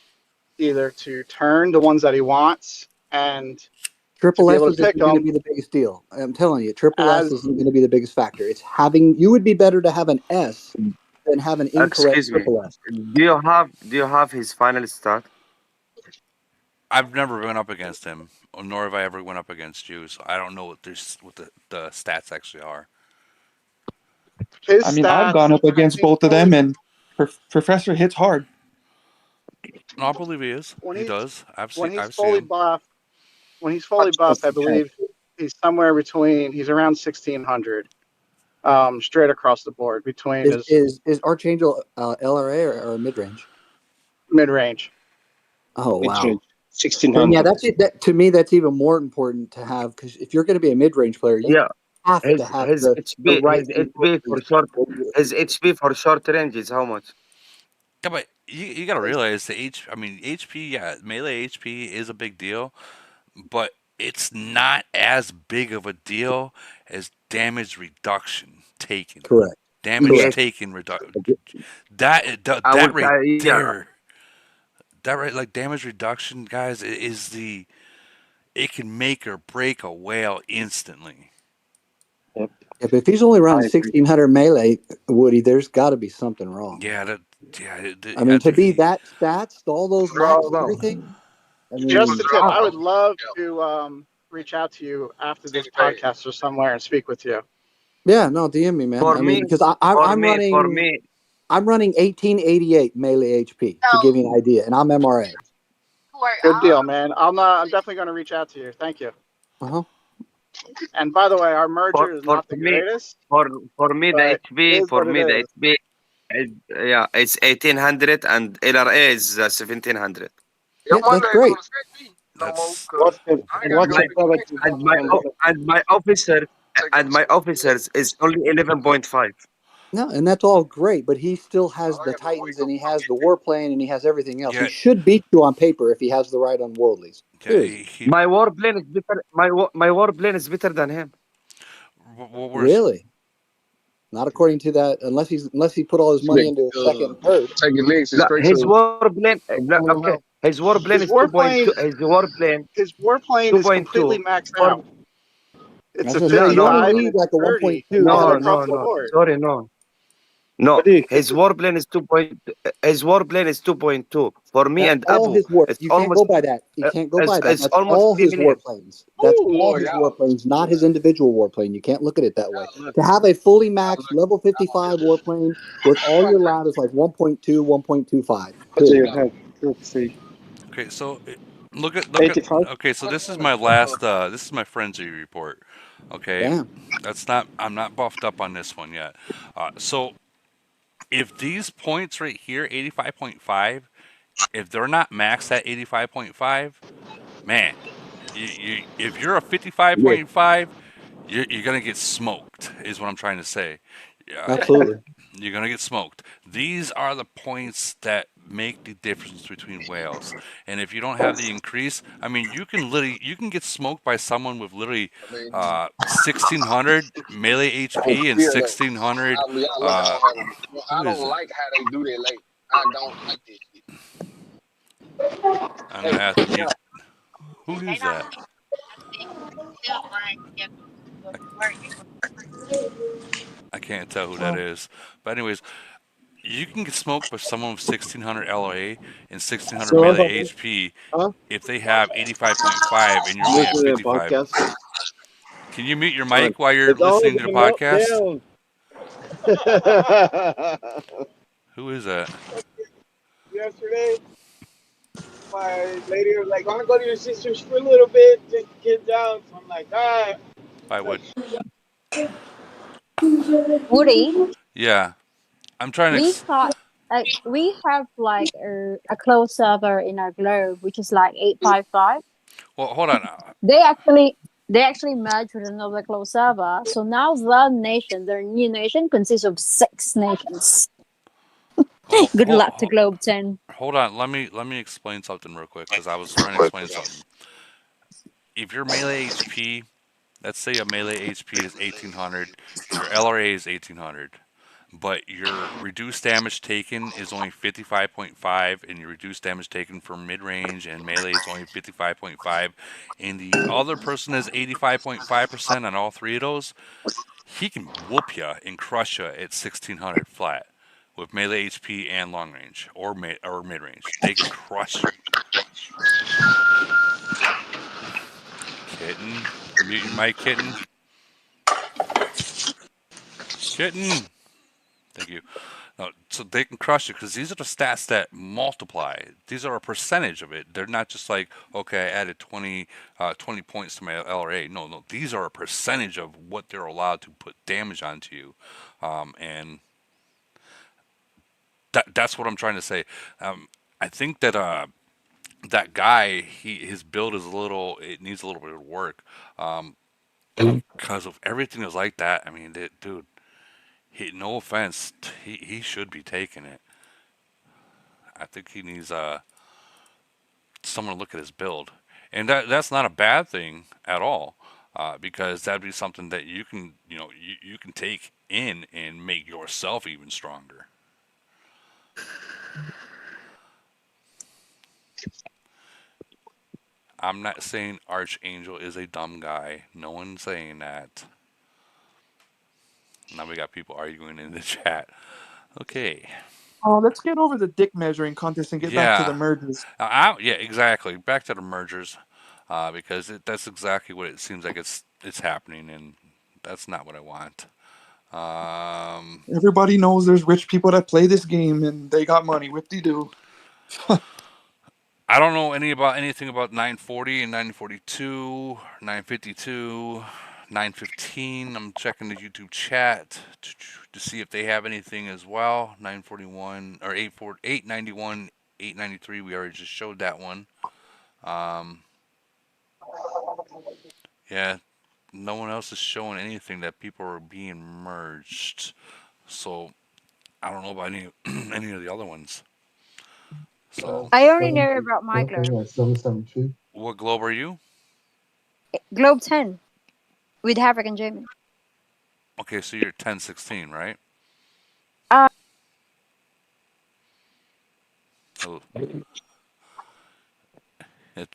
[SPEAKER 20] either to turn the ones that he wants and to
[SPEAKER 5] Triple
[SPEAKER 20] be
[SPEAKER 5] S
[SPEAKER 20] able to
[SPEAKER 5] isn't
[SPEAKER 20] pick
[SPEAKER 5] going to
[SPEAKER 20] them
[SPEAKER 5] be the biggest deal. I'm telling you, Triple S
[SPEAKER 20] as
[SPEAKER 5] isn't going to be the biggest factor. It's having you would be better to have an S than have an incorrect
[SPEAKER 17] Excuse me.
[SPEAKER 5] Triple S.
[SPEAKER 17] Do you have his final stat?
[SPEAKER 1] I've never been up against him, nor have I ever went up against you. So I don't know what the stats actually are.
[SPEAKER 20] his
[SPEAKER 7] I mean, I've
[SPEAKER 20] stats.
[SPEAKER 7] gone up
[SPEAKER 20] I
[SPEAKER 7] against
[SPEAKER 20] think
[SPEAKER 7] both of them, and Professor hits hard.
[SPEAKER 1] No, I believe he is.
[SPEAKER 20] when
[SPEAKER 1] He
[SPEAKER 20] he's
[SPEAKER 1] does.
[SPEAKER 20] when he's
[SPEAKER 1] I've seen
[SPEAKER 20] fully
[SPEAKER 1] him.
[SPEAKER 20] buffed, I believe he's somewhere between. He's around 1600, straight across the board between his
[SPEAKER 5] Is Archangel LRA or mid range?
[SPEAKER 20] mid range.
[SPEAKER 5] Oh wow.
[SPEAKER 21] Mid-range,
[SPEAKER 5] Then yeah,
[SPEAKER 21] 1600.
[SPEAKER 5] that's it. That to me, that's even more important to have because if you're going to be a mid range player, you
[SPEAKER 17] Yeah.
[SPEAKER 5] have to
[SPEAKER 17] His
[SPEAKER 5] have
[SPEAKER 17] his
[SPEAKER 5] the
[SPEAKER 17] HP
[SPEAKER 5] right
[SPEAKER 17] his HP for
[SPEAKER 5] Unworldlies.
[SPEAKER 17] short his HP for short range is how much?
[SPEAKER 1] Yeah, but you got to realize the H. I mean, HP. Yeah, melee HP is a big deal, but it's not as big of a deal as damage reduction taken.
[SPEAKER 5] Correct.
[SPEAKER 1] Damage
[SPEAKER 5] Correct.
[SPEAKER 17] Yes.
[SPEAKER 1] taken reduction. That
[SPEAKER 17] I will
[SPEAKER 1] that right
[SPEAKER 17] tell you, yeah.
[SPEAKER 1] there. That right, like damage reduction, guys, is the it can make or break a whale instantly.
[SPEAKER 21] Yep,
[SPEAKER 5] If he's only
[SPEAKER 21] I
[SPEAKER 5] running
[SPEAKER 21] agree.
[SPEAKER 5] 1600 melee, Woody, there's got to be something wrong.
[SPEAKER 1] Yeah,
[SPEAKER 5] I
[SPEAKER 1] I
[SPEAKER 5] mean, to
[SPEAKER 1] think
[SPEAKER 5] be that stats, all those max and everything. I
[SPEAKER 20] Just
[SPEAKER 5] mean,
[SPEAKER 20] a tip. I would love to reach out to you after this podcast or somewhere and speak with you.
[SPEAKER 5] yeah, no, DM me, man.
[SPEAKER 17] For
[SPEAKER 5] I mean,
[SPEAKER 17] me,
[SPEAKER 5] because
[SPEAKER 17] for
[SPEAKER 5] I'm
[SPEAKER 17] me, for
[SPEAKER 5] running
[SPEAKER 17] me,
[SPEAKER 5] 1888 melee HP to give you an idea, and I'm MRA.
[SPEAKER 20] Good deal, man. I'm definitely going to reach out to you. Thank you.
[SPEAKER 5] Uh huh.
[SPEAKER 20] And by the way, our
[SPEAKER 17] for
[SPEAKER 20] merger is
[SPEAKER 17] for
[SPEAKER 20] not the
[SPEAKER 17] me,
[SPEAKER 20] greatest,
[SPEAKER 17] for me the
[SPEAKER 20] but it
[SPEAKER 17] HP
[SPEAKER 20] is what it
[SPEAKER 17] the
[SPEAKER 20] is.
[SPEAKER 17] HP is, yeah, it's 1800 and LRA is 1700.
[SPEAKER 5] Yeah, that's great.
[SPEAKER 1] that's
[SPEAKER 17] And
[SPEAKER 21] What's
[SPEAKER 17] my
[SPEAKER 21] your product
[SPEAKER 17] and my and my officers is only 11.5.
[SPEAKER 5] No, and that's all great, but he still has the Titans and he has the warplane and he has everything else. He
[SPEAKER 1] yeah,
[SPEAKER 5] should beat you on paper if he has the right Unworldlies.
[SPEAKER 1] yeah.
[SPEAKER 5] Period.
[SPEAKER 17] My warplane is better. My warplane is better than him.
[SPEAKER 1] What we're
[SPEAKER 5] Really? Not according to that, unless he put all his money
[SPEAKER 21] slick?
[SPEAKER 5] into a second herd.
[SPEAKER 21] Take your legs
[SPEAKER 17] No,
[SPEAKER 21] straight
[SPEAKER 17] his
[SPEAKER 21] to
[SPEAKER 17] warplane.
[SPEAKER 21] a
[SPEAKER 17] No,
[SPEAKER 21] pool
[SPEAKER 17] okay,
[SPEAKER 21] house.
[SPEAKER 17] his warplane
[SPEAKER 20] His
[SPEAKER 17] is 2.2.
[SPEAKER 20] warplane,
[SPEAKER 17] His
[SPEAKER 20] his warplane is completely
[SPEAKER 17] 2.2.
[SPEAKER 20] maxed
[SPEAKER 17] For
[SPEAKER 20] out. It's
[SPEAKER 5] That's
[SPEAKER 20] a
[SPEAKER 5] what I'm
[SPEAKER 17] no,
[SPEAKER 5] saying. You
[SPEAKER 17] no,
[SPEAKER 5] only
[SPEAKER 20] 55 and
[SPEAKER 5] need
[SPEAKER 20] it's
[SPEAKER 5] like a
[SPEAKER 20] 30 all
[SPEAKER 5] 1.2
[SPEAKER 17] no,
[SPEAKER 20] across
[SPEAKER 17] no,
[SPEAKER 5] maximum.
[SPEAKER 20] the
[SPEAKER 17] no.
[SPEAKER 20] board.
[SPEAKER 17] Sorry, no. No,
[SPEAKER 21] What do you
[SPEAKER 17] his warplane is 2. His warplane is 2.2. For me
[SPEAKER 5] That's
[SPEAKER 17] and
[SPEAKER 5] all
[SPEAKER 17] Abu,
[SPEAKER 5] his war.
[SPEAKER 17] it's
[SPEAKER 5] You can't
[SPEAKER 17] almost
[SPEAKER 5] go by that. You can't go by that.
[SPEAKER 17] it's
[SPEAKER 5] That's
[SPEAKER 17] almost
[SPEAKER 5] all his
[SPEAKER 17] 3 million.
[SPEAKER 5] warplanes. That's all
[SPEAKER 21] Boy,
[SPEAKER 5] his
[SPEAKER 21] y'all,
[SPEAKER 5] warplanes, not his individual warplane. You can't look at it that way.
[SPEAKER 21] y'all
[SPEAKER 5] To
[SPEAKER 21] lucky.
[SPEAKER 5] have a fully
[SPEAKER 21] Y'all
[SPEAKER 5] maxed
[SPEAKER 21] lucky.
[SPEAKER 5] level 55 warplane with all your loud is like 1.2, 1.25.
[SPEAKER 21] What do you
[SPEAKER 5] Period.
[SPEAKER 21] have? Let's see.
[SPEAKER 1] okay. So look at.
[SPEAKER 21] 85?
[SPEAKER 1] Okay, so this is my last. This is my frenzy report. Okay,
[SPEAKER 5] Damn.
[SPEAKER 1] that's not. I'm not buffed up on this one yet. So if these points right here, 85.5, if they're not maxed at 85.5, man, if you're a
[SPEAKER 17] Yes.
[SPEAKER 1] 55.5, you're gonna get smoked. Is what I'm trying to say.
[SPEAKER 5] Absolutely.
[SPEAKER 1] You're gonna get smoked. These are the points that make the difference between whales. And if you don't have the increase, I mean, you can get smoked by someone with literally
[SPEAKER 21] I mean,
[SPEAKER 1] 1600 melee
[SPEAKER 21] I
[SPEAKER 1] HP and
[SPEAKER 21] feel that.
[SPEAKER 1] 1600.
[SPEAKER 21] I mean, y'all lucky I don't have a.
[SPEAKER 1] Who
[SPEAKER 21] I
[SPEAKER 1] is
[SPEAKER 21] don't
[SPEAKER 1] it?
[SPEAKER 21] like how they do that. Like, I don't like this shit.
[SPEAKER 1] I'm
[SPEAKER 21] Hey,
[SPEAKER 1] gonna have to
[SPEAKER 21] yeah.
[SPEAKER 1] mute. Who is that? I can't tell who that is. But anyways, You can get smoked by someone with 1600 LOA and 1600
[SPEAKER 8] So,
[SPEAKER 1] melee HP if they have 85.5 and you're only
[SPEAKER 8] listen
[SPEAKER 1] at
[SPEAKER 8] to the
[SPEAKER 1] 55.
[SPEAKER 8] podcast.
[SPEAKER 1] Can you mute your
[SPEAKER 8] Come on.
[SPEAKER 1] mic while you're
[SPEAKER 8] It's all
[SPEAKER 1] listening to the
[SPEAKER 8] about
[SPEAKER 1] podcast?
[SPEAKER 8] meltdown.
[SPEAKER 1] Who is that?
[SPEAKER 8] Yesterday, my lady was like, "I want to go to your sister's for a little bit, take the kids out." So I'm like, "All right."
[SPEAKER 1] I would.
[SPEAKER 12] Woody,
[SPEAKER 1] Yeah. I'm trying to.
[SPEAKER 12] we thought we have like a closed server in our globe, which is like 855.
[SPEAKER 1] Well, hold on.
[SPEAKER 12] They actually merged with another closed server. So now their new nation, consists of 6 nations.
[SPEAKER 1] Well,
[SPEAKER 12] Good luck to Globe 10.
[SPEAKER 1] hold on. Let me explain something real quick because I was trying to explain something. If your melee HP, let's say a melee HP is 1800, your LRA is 1800, but your reduced damage taken is only 55.5, and your reduced damage taken for mid range and melee is only 55.5, and the other person is 85.5% on all three of those, he can whoop ya and crush ya at 1600 flat with melee HP and long range or mid range. They can crush you. Kitten, mute your mic, kitten. Kitten. Thank you. No, so they can crush you because these are the stats that multiply. These are a percentage of it. They're not just like, okay, I added 20 points to my LRA. No, these are a percentage of what they're allowed to put damage onto you, and that's what I'm trying to say. I think that that guy, his build is it needs a little bit of work, because of everything that's like that. I mean, dude, no offense, he should be taking it. I think he needs someone to look at his build, and that's not a bad thing at all, because that'd be something that you can you can take in and make yourself even stronger. I'm not saying Archangel is a dumb guy. No one's saying that. Now we got people arguing in the chat. Okay.
[SPEAKER 7] Oh, let's get over the dick measuring contest and get back to the
[SPEAKER 1] Yeah.
[SPEAKER 7] mergers.
[SPEAKER 1] Yeah, exactly. Back to the mergers, because that's exactly what it seems like it's happening, and that's not what I want.
[SPEAKER 7] Everybody knows there's rich people that play this game and they got money. Whip-de-doo.
[SPEAKER 1] I don't know anything about 940 and 942, 952, 915. I'm checking the YouTube chat to see if they have anything as well. 941 or 891, 893. We already just showed that one. Yeah, no one else is showing anything that people are being merged. So I don't know about any any of the other ones. So
[SPEAKER 12] I only know about my globe.
[SPEAKER 1] what globe are you?
[SPEAKER 12] Globe 10 with Havoc and Jamie.
[SPEAKER 1] Okay, so you're 1016, right?
[SPEAKER 12] Uh,
[SPEAKER 1] Oh.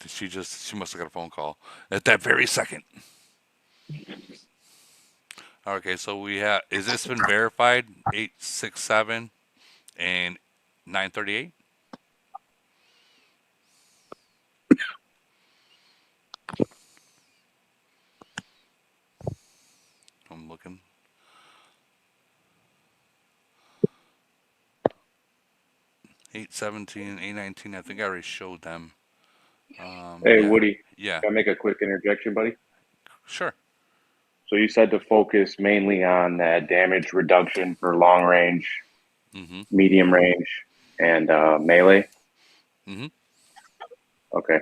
[SPEAKER 1] She must have got a phone call at that very second. Okay, so we have, is this been verified? 867 and 938? I'm looking. Eight 17, 819. I think I already showed them.
[SPEAKER 19] Hey,
[SPEAKER 1] Yeah.
[SPEAKER 19] Woody.
[SPEAKER 1] Yeah.
[SPEAKER 19] Can I make a quick interjection, buddy?
[SPEAKER 1] Sure.
[SPEAKER 19] So you said to focus mainly on that damage reduction for long range, medium range, and melee. Okay.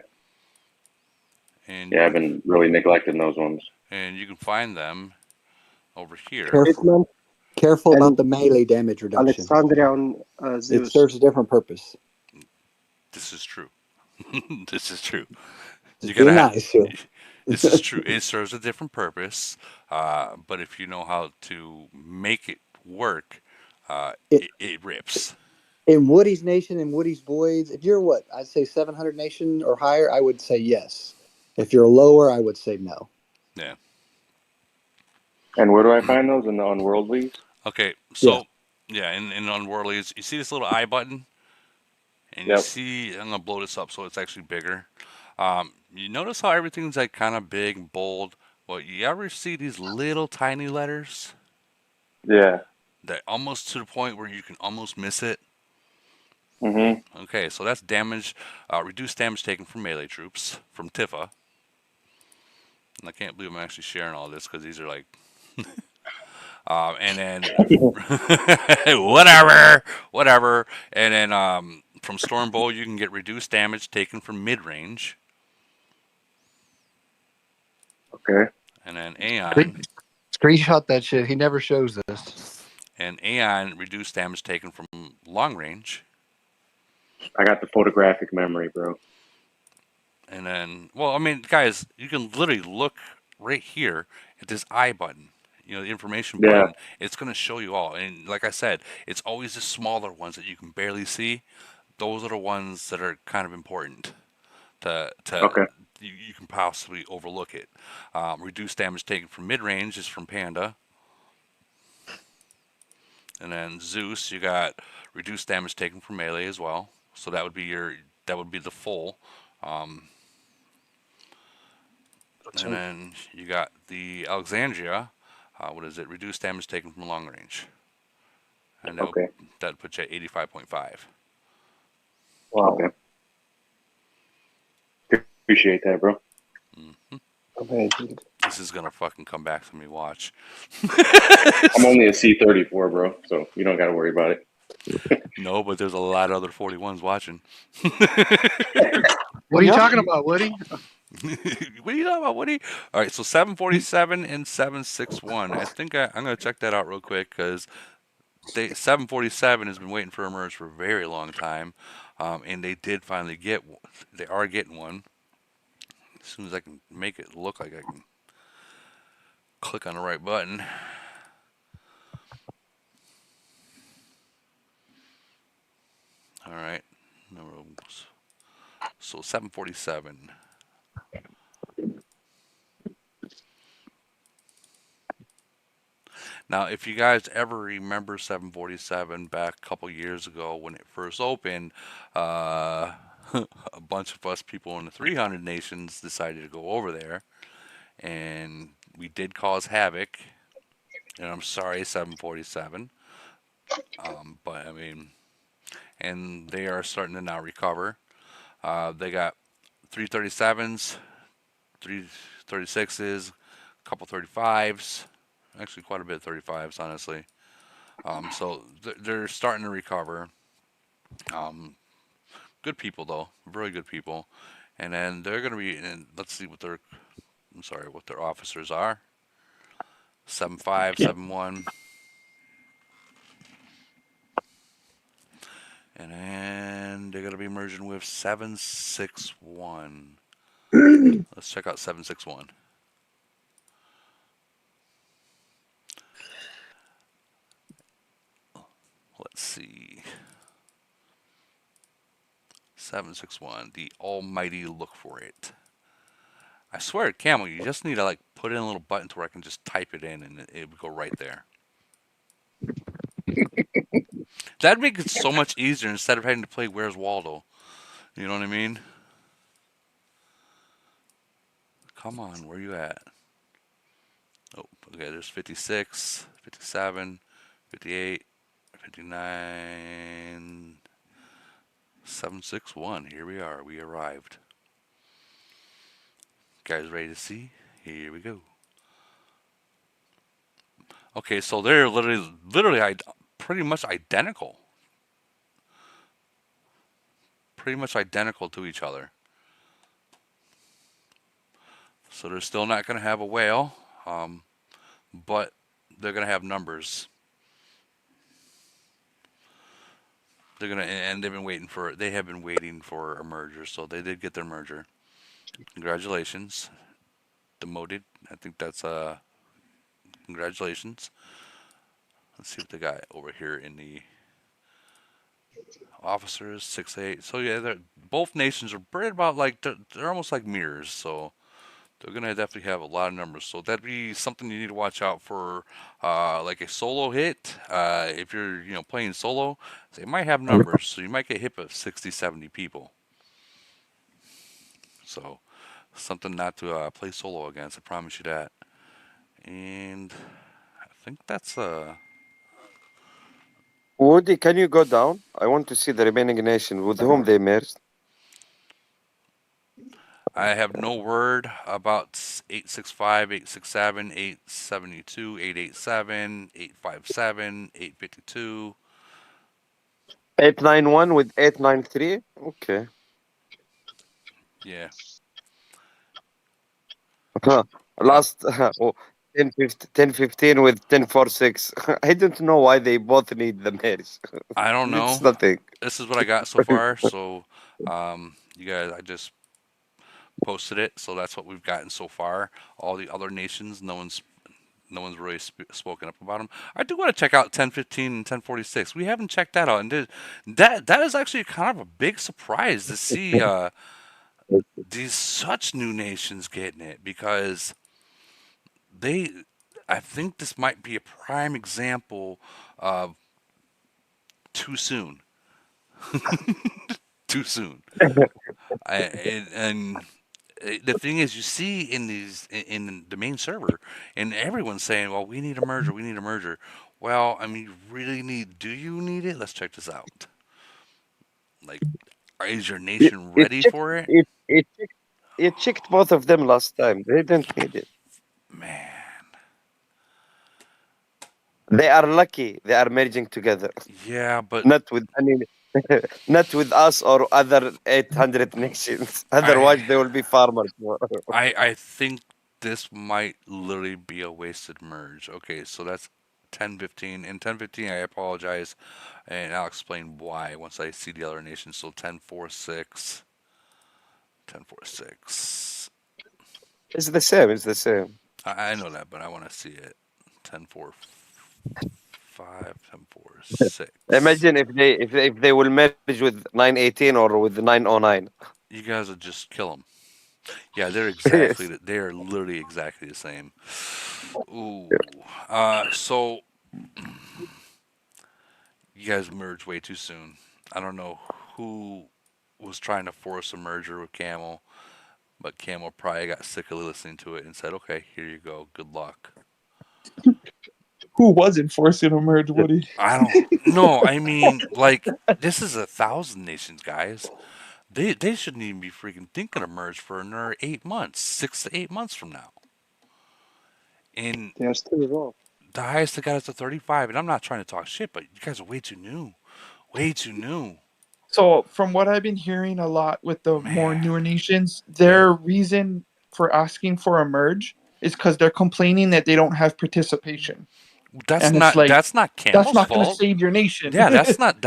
[SPEAKER 1] And
[SPEAKER 19] yeah, I've been really neglecting those ones.
[SPEAKER 1] And you can find them over here.
[SPEAKER 5] Careful about the melee damage reduction.
[SPEAKER 22] Alexandria on
[SPEAKER 5] It
[SPEAKER 22] Zeus.
[SPEAKER 5] serves a different purpose.
[SPEAKER 1] This is true. This is true.
[SPEAKER 5] Just being nice, yeah.
[SPEAKER 1] This is true. It serves a different purpose, but if you know how to make it work, it rips.
[SPEAKER 5] In Woody's Nation and Woody's Voids, if you're what? I'd say 700 Nation or higher, I would say yes. If you're lower, I would say no.
[SPEAKER 1] Yeah.
[SPEAKER 19] And where do I find those? In the Unworldlies?
[SPEAKER 1] Okay, so Yeah, in Unworldly, you see this little I button, and you
[SPEAKER 19] Yep.
[SPEAKER 1] see I'm gonna blow this up so it's actually bigger. You notice how everything's like kind of big and bold. Well, you ever see these little tiny letters
[SPEAKER 19] Yeah.
[SPEAKER 1] that almost to the point where you can almost miss it?
[SPEAKER 19] Mhm.
[SPEAKER 1] Okay, so that's damage, reduced damage taken from melee troops from Tifa. And I can't believe I'm actually sharing all this because these are like, and then whatever. And then from Stormbolt, you can get reduced damage taken from mid range.
[SPEAKER 19] Okay.
[SPEAKER 1] And then Aeon,
[SPEAKER 5] Screenshot that shit. He never shows this.
[SPEAKER 1] and Aeon reduced damage taken from long range.
[SPEAKER 19] I got the photographic memory, bro.
[SPEAKER 1] And then, well, I mean, guys, you can literally look right here at this I button, the information
[SPEAKER 19] Yeah.
[SPEAKER 1] button. It's going to show you all. And like I said, it's always the smaller ones that you can barely see. Those are the ones that are kind of important to
[SPEAKER 19] Okay.
[SPEAKER 1] you can possibly overlook it. Reduced damage taken from mid range is from Panda. And then Zeus, you got reduced damage taken from melee as well. So that would be the full. Um, and then you got the Alexandria. What is it? Reduced damage taken from long range, and
[SPEAKER 19] Okay.
[SPEAKER 1] that puts you at 85.5.
[SPEAKER 19] Wow. Okay. Appreciate that, bro.
[SPEAKER 1] Mm-hmm.
[SPEAKER 14] Amazing.
[SPEAKER 1] This is gonna fucking come back to me. Watch.
[SPEAKER 19] I'm only a C34, bro, so you don't got to worry about it.
[SPEAKER 1] No, but there's a lot of other 41s watching.
[SPEAKER 5] What are you talking about, Woody?
[SPEAKER 1] What are you talking about, Woody? All right, so 747 and 761. I think I'm going to check that out real quick because 747 has been waiting for a merge for a very long time, and they did finally get. They are getting one. As soon as I can make it look like I can click on the right button. All right, so 747. Now, if you guys ever remember 747 back a couple years ago when it first opened, uh, a bunch of us people in the 300 nations decided to go over there, and we did cause havoc. And I'm sorry, 747. But I mean, and they are starting to now recover. They got 337s, 336s, a couple 35s, actually quite a bit of 35s, honestly. So they're starting to recover. Um, Good people though, very good people. And then they're going to be. And let's see what their. I'm sorry, what their officers are. 7.5, 7.1, and then they're going to be merging with 7.6.1. Let's check out 7.6.1. Let's see. 7.6.1. The almighty look for it. I swear, Camel, you just need to like put in a little button to where I can just type it in and it would go right there. That'd make it so much easier instead of having to play Where's Waldo. You know what I mean? Come on, where you at? Oh, okay, there's 56, 57, 58, 59, 761. Here we are. We arrived. Guys ready to see? Here we go. Okay, so they're literally pretty much identical. Pretty much identical to each other. So they're still not going to have a whale, but they're going to have numbers. They're gonna, and they have been waiting for a merger, so they did get their merger. Congratulations, demoted. I think that's congratulations. Let's see what they got over here in the officers 6.8. So yeah, both nations are right about like they're almost like mirrors. So They're gonna definitely have a lot of numbers, so that'd be something you need to watch out for. Like a solo hit, if you're playing solo, they might have numbers, so you might get hit by 60, 70 people. So something not to play solo against. I promise you that. And I think that's
[SPEAKER 17] Woody, can you go down? I want to see the remaining nation with whom they merged.
[SPEAKER 1] I have no word about 865, 867, 872, 887, 857, 852.
[SPEAKER 17] 891 with 893. Okay.
[SPEAKER 1] Yeah. Uh,
[SPEAKER 17] Last oh, 10, 15 with 1046. I don't know why they both need the merge.
[SPEAKER 1] I don't
[SPEAKER 17] It's
[SPEAKER 1] know.
[SPEAKER 17] nothing.
[SPEAKER 1] This is what I got so far. So, you guys, I just posted it. So that's what we've gotten so far. All the other nations, no one's really spoken up about them. I do want to check out 1015 and 1046. We haven't checked that out, and that is actually kind of a big surprise to see these such new nations getting it because they. I think this might be a prime example of too soon. Too soon. And the thing is, you see in in the main server, and everyone's saying, "Well, we need a merger. We need a merger." Well, I mean, you really need. Do you need it? Let's check this out. Like, is your
[SPEAKER 17] It,
[SPEAKER 1] nation
[SPEAKER 17] it
[SPEAKER 1] ready
[SPEAKER 17] checked
[SPEAKER 1] for it?
[SPEAKER 17] it checked both of them last time. They didn't need it.
[SPEAKER 1] Man,
[SPEAKER 17] They are lucky they are merging together.
[SPEAKER 1] yeah, but
[SPEAKER 17] Not with any not with us or other 800 nations.
[SPEAKER 1] I
[SPEAKER 17] Otherwise they will be farmers.
[SPEAKER 1] I think this might literally be a wasted merge. Okay, so that's 1015. In 1015, I apologize, and I'll explain why once I see the other nations. So 1046, 1046.
[SPEAKER 17] It's the same, it's the same.
[SPEAKER 1] I know that, but I want to see it. 1045, 1046.
[SPEAKER 17] Imagine if they will merge with 918 or with 909.
[SPEAKER 1] You guys would just kill them. Yeah, they're
[SPEAKER 17] Yes.
[SPEAKER 1] they are literally exactly the same. Ooh. So you guys merged way too soon. I don't know who was trying to force a merger with Camel, but Camel probably got sick of listening to it and said, "Okay, here you go. Good luck."
[SPEAKER 7] Who wasn't forcing a merge, Woody?
[SPEAKER 1] I don't know. I mean, like this is 1,000 nations, guys. They shouldn't even be freaking thinking of merge for another 8 months, 6 to 8 months from now. And
[SPEAKER 14] Yeah, still wrong.
[SPEAKER 1] the highest they got is to 35. And I'm not trying to talk shit, but you guys are way too new. Way too new.
[SPEAKER 7] So, from what I've been hearing a lot with the more
[SPEAKER 1] Man.
[SPEAKER 7] newer nations,
[SPEAKER 1] Yeah.
[SPEAKER 7] their reason for asking for a merge is because they're complaining that they don't have participation,
[SPEAKER 1] That's
[SPEAKER 7] and it's
[SPEAKER 1] not
[SPEAKER 7] like
[SPEAKER 1] that's not
[SPEAKER 7] that's
[SPEAKER 1] Camel's
[SPEAKER 7] not going to
[SPEAKER 1] fault.
[SPEAKER 7] save your nation.
[SPEAKER 1] Yeah, that's not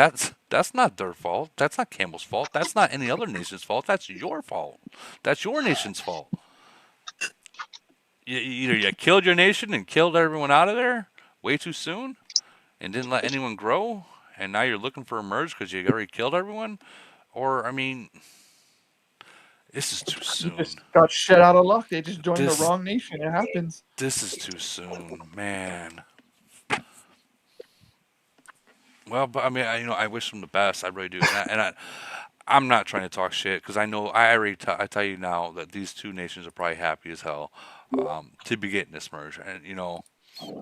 [SPEAKER 1] their fault. That's not Camel's fault. That's not any other nation's fault. That's your fault. That's your nation's fault. Either you killed your nation and killed everyone out of there way too soon and didn't let anyone grow, and now you're looking for a merge because you already killed everyone, or I mean, this is too
[SPEAKER 7] You
[SPEAKER 1] soon.
[SPEAKER 7] just got shit out of luck. They just joined the
[SPEAKER 1] This
[SPEAKER 7] wrong nation. It happens.
[SPEAKER 1] this is too soon, man. Well, but I mean, I wish them the best. I really do, I'm not trying to talk shit because I know I tell you now that these two nations are probably happy as hell to be getting this merge, and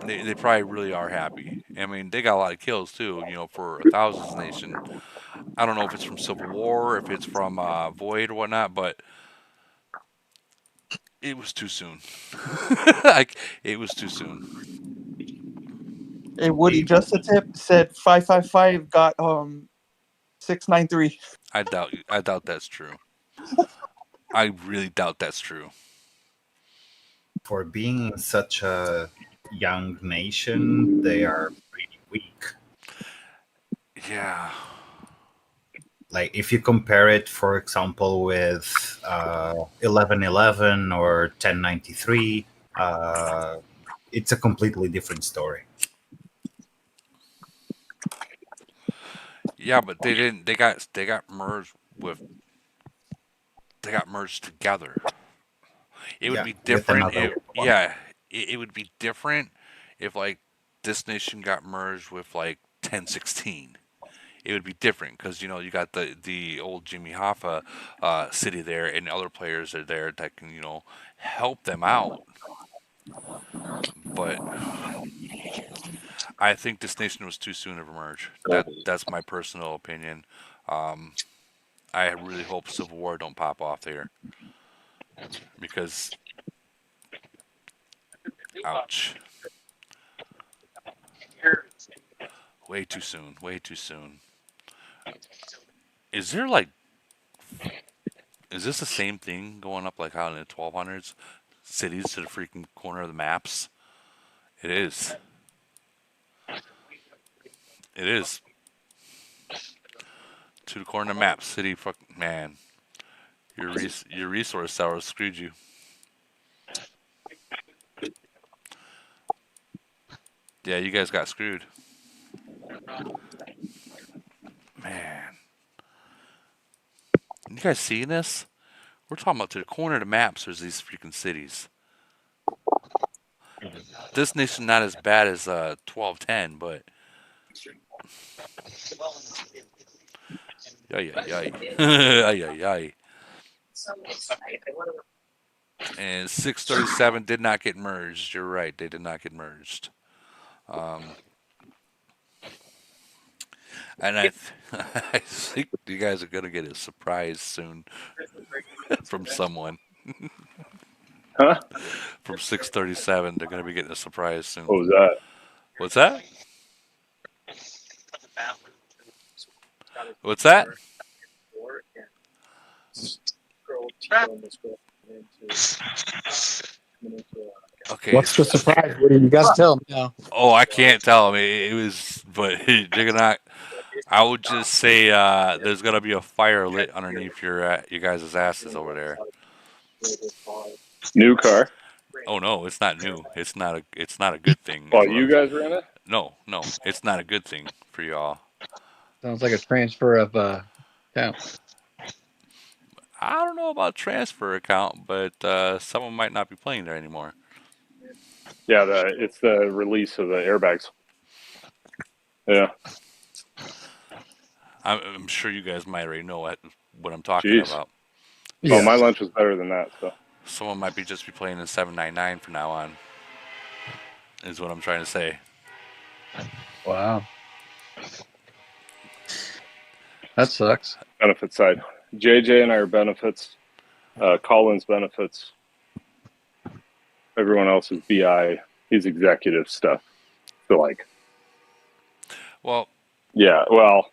[SPEAKER 1] they probably really are happy. I mean, they got a lot of kills too. For a thousands nation. I don't know if it's from Civil War, if it's from Void or whatnot, but it was too soon. Like it was too soon.
[SPEAKER 7] Hey, Woody, just a tip said 555 got 693.
[SPEAKER 1] I doubt that's true. I really doubt that's true.
[SPEAKER 9] For being such a young nation, they are pretty weak.
[SPEAKER 1] Yeah.
[SPEAKER 9] Like if you compare it, for example, with 1111 or 1093, it's a completely different story.
[SPEAKER 1] Yeah, but they didn't. They got merged with. They got merged together. It would
[SPEAKER 9] Yeah,
[SPEAKER 1] be
[SPEAKER 9] with
[SPEAKER 1] different
[SPEAKER 9] another
[SPEAKER 1] if,
[SPEAKER 9] one.
[SPEAKER 1] yeah, it would be different if like this nation got merged with like 1016. It would be different because you got the old Jimmy Hoffa city there, and other players are there that can help them out. But I think this nation was too soon of a merge. That's my personal opinion. Um, I really hope Civil War don't pop off there because, ouch, way too soon, way too soon. Is there like, is this the same thing going up like how in the 1200s? Cities to the freaking corner of the maps? It is. It is. To the corner of the map. City, fuck, man. Your resource tower screwed you. Yeah, you guys got screwed. Man. You guys seeing this? We're talking about to the corner of the maps, there's these freaking cities. This nation not as bad as 1210, but yay yay yay yay yay. And 637 did not get merged. You're right, they did not get merged. Um, and I think you guys are gonna get a surprise soon from someone.
[SPEAKER 19] Huh?
[SPEAKER 1] From 637, they're gonna be getting a surprise soon.
[SPEAKER 19] What was that?
[SPEAKER 1] What's that? What's that? Okay.
[SPEAKER 5] What's the surprise? What do you got to tell me now?
[SPEAKER 1] Oh, I can't tell them. It was, but they're gonna. I would just say there's gonna be a fire lit underneath you guys' asses over there.
[SPEAKER 19] New car.
[SPEAKER 1] Oh no, it's not new. It's not a. It's not a good thing. Is
[SPEAKER 19] Well,
[SPEAKER 1] what
[SPEAKER 19] you
[SPEAKER 1] I'm.
[SPEAKER 19] guys were in it.
[SPEAKER 1] No, no, it's not a good thing for y'all.
[SPEAKER 5] Sounds like a transfer of account.
[SPEAKER 1] I don't know about transfer account, but someone might not be playing there anymore.
[SPEAKER 19] Yeah, it's the release of the airbags. Yeah.
[SPEAKER 1] I'm sure you guys might already know what I'm talking
[SPEAKER 19] Jeez.
[SPEAKER 1] about.
[SPEAKER 19] Yeah. Oh, my lunch was better than that. So
[SPEAKER 1] someone might be just be playing in 799 from now on. Is what I'm trying to say.
[SPEAKER 5] Wow. That sucks.
[SPEAKER 19] Benefit side. JJ and I are benefits. Colin's benefits. Everyone else is BI. He's executive stuff. So like.
[SPEAKER 1] Well.
[SPEAKER 19] Yeah. Well,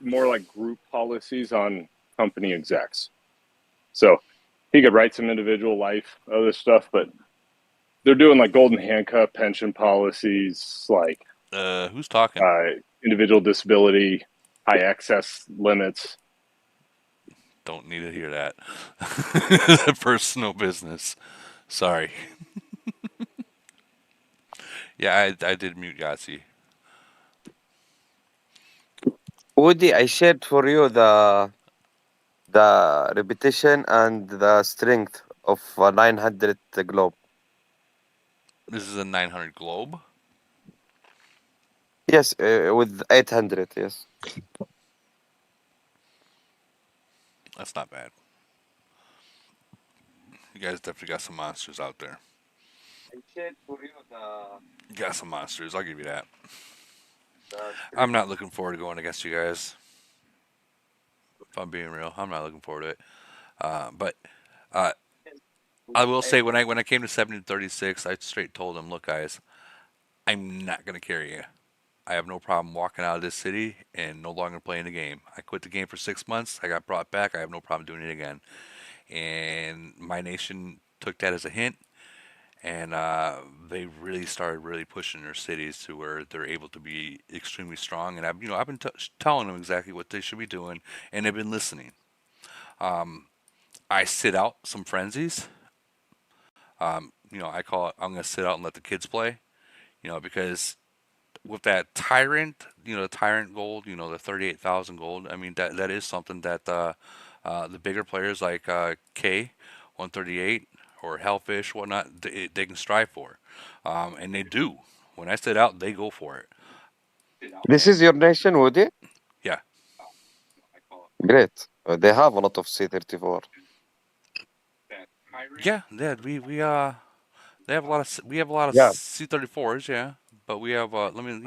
[SPEAKER 19] more like group policies on company execs. So he could write some individual life, other stuff, but they're doing like golden handcuff pension policies, like
[SPEAKER 1] who's talking?
[SPEAKER 19] Individual disability, high excess limits.
[SPEAKER 1] Don't need to hear that. Personal business. Sorry. Yeah, I did mute Yahtzee.
[SPEAKER 17] Woody, I shared for you the repetition and the strength of 900 globe.
[SPEAKER 1] This is a 900 globe?
[SPEAKER 17] Yes, with 800, yes.
[SPEAKER 1] That's not bad. You guys definitely got some monsters out there.
[SPEAKER 17] I shared for you
[SPEAKER 1] You got some monsters, I'll give you that. I'm not looking forward to going against you guys. If I'm being real, I'm not looking forward to it. But I will say when I came to 70-36, I straight told them, look guys, I'm not gonna carry you. I have no problem walking out of this city and no longer playing the game. I quit the game for 6 months. I got brought back. I have no problem doing it again. And my nation took that as a hint, and they really started really pushing their cities to where they're able to be extremely strong. And I've been telling them exactly what they should be doing, and they've been listening. I sit out some frenzies. I call it. I'm going to sit out and let the kids play. Because with that tyrant, the tyrant gold, the 38,000 gold. I mean that is something that the bigger players like K 138 or hellfish, whatnot, they can strive for, and they do. When I set out, they go for it.
[SPEAKER 17] This is your nation, Woody?
[SPEAKER 1] Yeah,
[SPEAKER 17] Great. They have a lot of C-34.
[SPEAKER 1] yeah, yeah. They have a lot of we have a lot of
[SPEAKER 17] Yeah.
[SPEAKER 1] C-34s, yeah, but we have let me I'm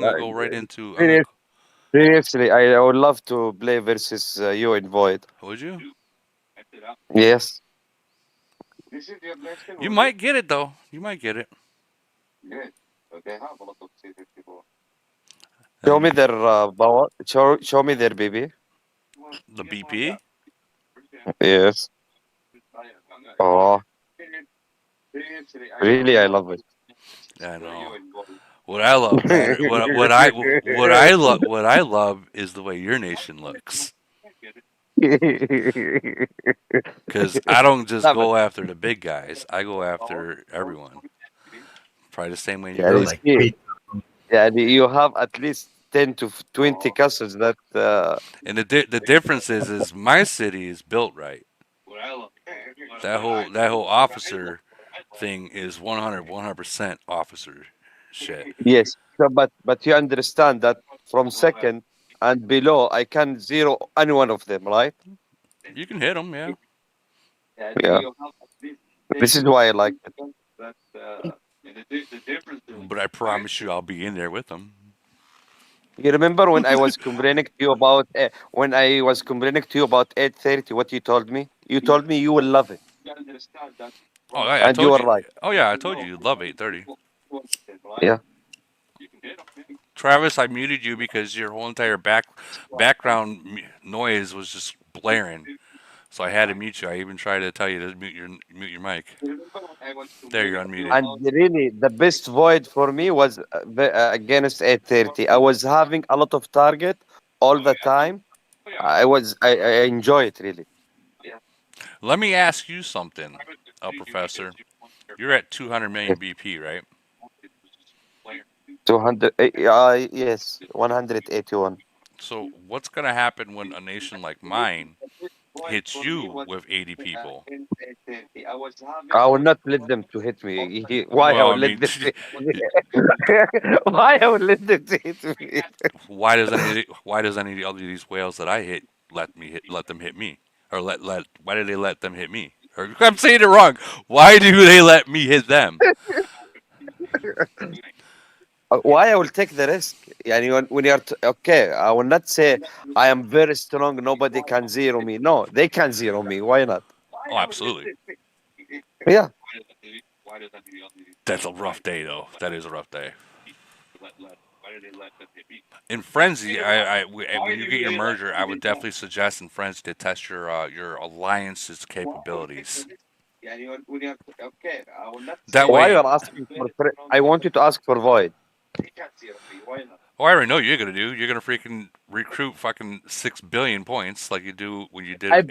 [SPEAKER 1] gonna
[SPEAKER 17] I
[SPEAKER 1] go right into
[SPEAKER 17] serious- seriously, I would love to play versus you in Void.
[SPEAKER 1] would you?
[SPEAKER 17] Yes.
[SPEAKER 1] You might get it though. You might get it.
[SPEAKER 17] Show
[SPEAKER 1] And
[SPEAKER 17] me their power. Show me their BB.
[SPEAKER 1] the BP.
[SPEAKER 17] Yes. Oh, really? I love it.
[SPEAKER 1] I know. What I love better, what I love is the way your nation looks. Because I don't just
[SPEAKER 17] Love it.
[SPEAKER 1] go after the big guys. I go after everyone. Probably the same way you
[SPEAKER 17] Yeah,
[SPEAKER 9] They're
[SPEAKER 1] do.
[SPEAKER 17] you
[SPEAKER 9] like
[SPEAKER 17] see.
[SPEAKER 9] Pete.
[SPEAKER 17] Yeah, you have at least 10 to 20 castles that.
[SPEAKER 1] And the difference is my city is built right. That whole officer thing is 100% officer shit.
[SPEAKER 17] Yes, so, but you understand that from second and below, I can zero any one of them, right?
[SPEAKER 1] You can hit them, yeah.
[SPEAKER 17] Yeah. This is why I like it.
[SPEAKER 1] But I promise you, I'll be in there with them.
[SPEAKER 17] You remember when I was complaining to you about when I was complaining to you about 830? What you told me? You told me you will love it,
[SPEAKER 1] Oh, I
[SPEAKER 17] and you
[SPEAKER 1] told
[SPEAKER 17] were
[SPEAKER 1] you.
[SPEAKER 17] right.
[SPEAKER 1] Oh yeah, I told you you'd love 830.
[SPEAKER 17] Yeah.
[SPEAKER 1] Travis, I muted you because your whole entire background noise was just blaring. So I had to mute you. I even tried to tell you to mute your mic. There, you're unmuted.
[SPEAKER 17] And really, the best void for me was against 830. I was having a lot of target all the time. I enjoy it really.
[SPEAKER 1] Let me ask you something, Professor. You're at 200 million BP, right?
[SPEAKER 17] 200, yes, 181.
[SPEAKER 1] So what's gonna happen when a nation like mine hits you with 80 people?
[SPEAKER 17] I will not let them to hit me. Why I
[SPEAKER 1] Well, I
[SPEAKER 17] will let
[SPEAKER 1] mean,
[SPEAKER 17] them to hit me? Why I will let them to hit me?
[SPEAKER 1] why does any of these whales that I hit let them hit me, or why do they let them hit me? Or I'm saying it wrong. Why do they let me hit them?
[SPEAKER 17] Why I will take the risk? Yani when you're okay, I will not say I am very strong. Nobody can zero me. No, they can zero me. Why not?
[SPEAKER 1] Oh, absolutely.
[SPEAKER 17] Yeah.
[SPEAKER 1] That's a rough day, though. That is a rough day. In Frenzy, when you get your merger, I would definitely suggest in Frenzy to test your alliance's capabilities. That
[SPEAKER 17] Why
[SPEAKER 1] way,
[SPEAKER 17] you're asking for? I want you to ask for void.
[SPEAKER 1] oh, I already know what you're gonna do. You're gonna freaking recruit fucking 6 billion points like you do when you did.
[SPEAKER 17] I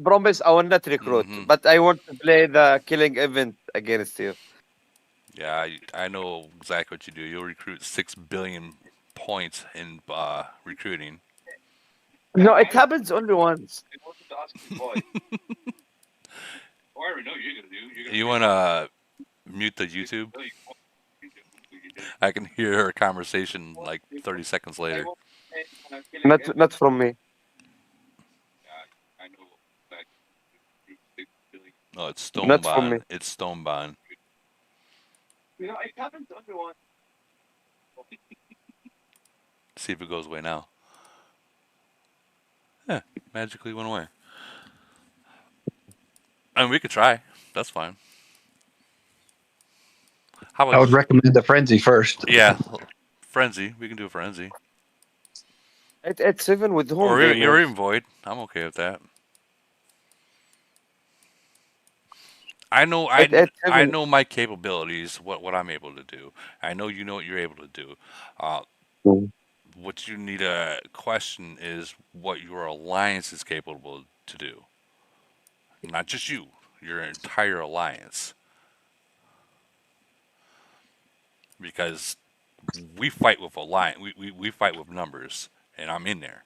[SPEAKER 17] promise I will not recruit,
[SPEAKER 1] Mm-hmm.
[SPEAKER 17] but I want to play the killing event against you.
[SPEAKER 1] Yeah, I know exactly what you do. You'll recruit 6 billion points in recruiting.
[SPEAKER 17] No, it happens only once.
[SPEAKER 1] You wanna mute the YouTube? I can hear her conversation like 30 seconds later.
[SPEAKER 17] Not from me.
[SPEAKER 1] Oh, it's
[SPEAKER 17] Not from me.
[SPEAKER 1] Stonebond. It's Stonebond. See if it goes away now. Yeah, magically went away. I mean, we could try. That's fine. How
[SPEAKER 5] I
[SPEAKER 1] about
[SPEAKER 5] would recommend the frenzy first.
[SPEAKER 1] yeah, frenzy? We can do a frenzy,
[SPEAKER 17] It's even with home
[SPEAKER 1] or even
[SPEAKER 17] gamers.
[SPEAKER 1] void. I'm okay with that. I know
[SPEAKER 17] It's
[SPEAKER 1] I
[SPEAKER 17] even.
[SPEAKER 1] know my capabilities. What I'm able to do. I know you know what you're able to do. Uh, what you need to question is what your alliance is capable to do. Not just you, your entire alliance. Because we fight with alliance. We fight with numbers, and I'm in there.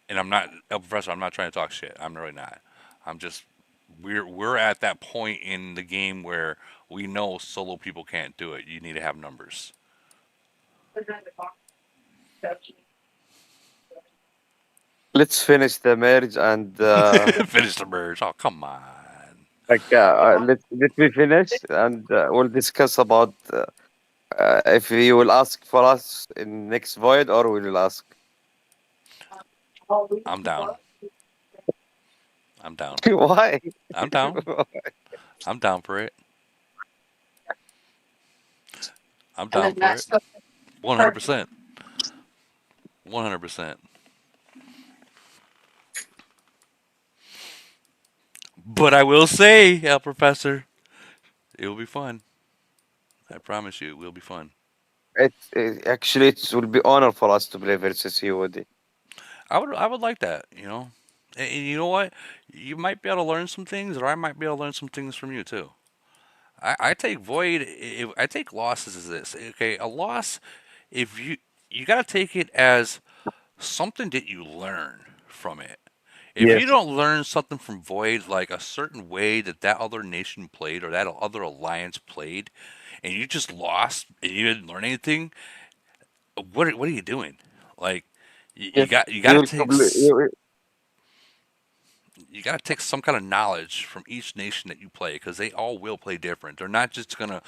[SPEAKER 1] And I'm not, El Professor. I'm not trying to talk shit. I'm really not. I'm just we're at that point in the game where we know solo people can't do it. You need to have numbers.
[SPEAKER 17] Let's finish the merge and
[SPEAKER 1] Finish the merge. Oh, come on.
[SPEAKER 17] let me finish and we'll discuss about if you will ask for us in next void or we will ask.
[SPEAKER 1] I'm down. I'm down.
[SPEAKER 17] Why?
[SPEAKER 1] I'm down. I'm down for it. I'm down for it. 100%. 100%. But I will say, Professor, it will be fun. I promise you, it will be fun.
[SPEAKER 17] Actually it will be honor for us to play versus you, Woody.
[SPEAKER 1] I would like that, you know. And you know what? You might be able to learn some things, or I might be able to learn some things from you too. I take void. I take losses as this. Okay, a loss. If you got to take it as something that you learn from it. If you
[SPEAKER 17] Yes.
[SPEAKER 1] don't learn something from void, like a certain way that that other nation played or that other alliance played, and you just lost and you didn't learn anything, what are you doing? Like
[SPEAKER 17] Yes.
[SPEAKER 1] you got
[SPEAKER 17] You
[SPEAKER 1] to
[SPEAKER 17] will
[SPEAKER 1] take
[SPEAKER 17] complete. You,
[SPEAKER 1] you got to take some kind of knowledge from each nation that you play because they all will play different. They're not just gonna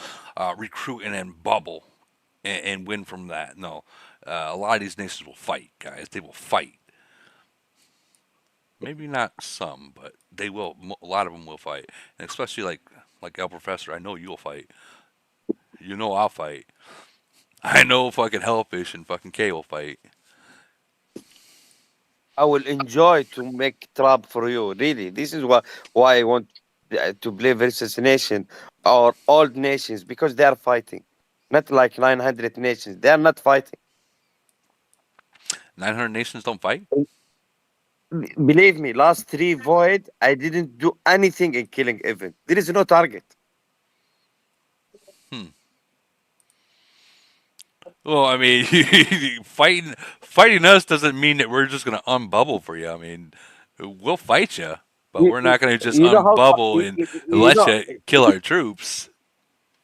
[SPEAKER 1] recruit and then bubble and win from that. No, a lot of these nations will fight, guys. They will fight. Maybe not some, but they will. A lot of them will fight, and especially like El Professor. I know you'll fight. You know I'll fight. I know fucking Hellfish and fucking K will fight.
[SPEAKER 17] I will enjoy to make trap for you. Really, this is why I want to play versus nation or old nations because they are fighting, not like 900 nations. They are not fighting.
[SPEAKER 1] 900 nations don't fight.
[SPEAKER 17] Believe me, last three void, I didn't do anything in killing event. There is no target.
[SPEAKER 1] Hmm. Well, I mean, fighting us doesn't mean that we're just gonna unbubble for you. I mean, we'll fight you, but we're not gonna just
[SPEAKER 17] You know how
[SPEAKER 1] unbubble and
[SPEAKER 17] you
[SPEAKER 1] let
[SPEAKER 17] know
[SPEAKER 1] you kill our troops.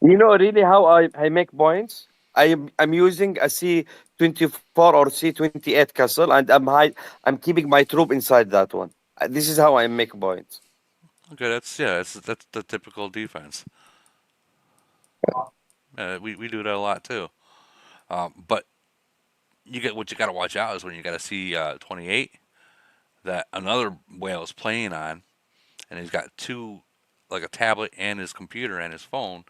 [SPEAKER 17] you know really how I make points. I'm using a C-24 or C-28 castle, and I'm keeping my troop inside that one. This is how I make points.
[SPEAKER 1] Okay, that's the typical defense. We do that a lot too. But you get what you got to watch out is when you got to see 28 that another whale is playing on, and he's got two like a tablet and his computer and his phone,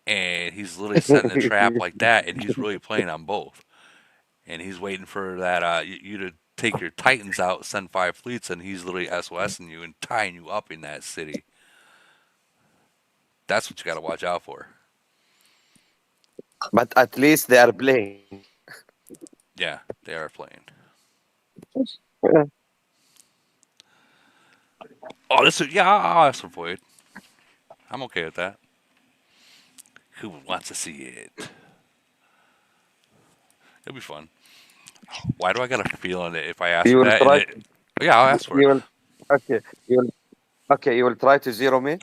[SPEAKER 1] and he's literally setting a trap like that, and he's really playing on both, and he's waiting for that you to take your Titans out, send 5 fleets, and he's literally SOSing you and tying you up in that city. That's what you got to watch out for.
[SPEAKER 17] But at least they are playing.
[SPEAKER 1] Yeah, they are playing.
[SPEAKER 17] Yeah.
[SPEAKER 1] Oh, this is yeah. I'll ask for Void. I'm okay with that. Who wants to see it? It'll be fun. Why do I got a feeling that if I ask
[SPEAKER 17] You
[SPEAKER 1] for
[SPEAKER 17] will
[SPEAKER 1] that and
[SPEAKER 17] try.
[SPEAKER 1] it, yeah, I'll ask for it.
[SPEAKER 17] You will okay. You will okay. You will try to zero me.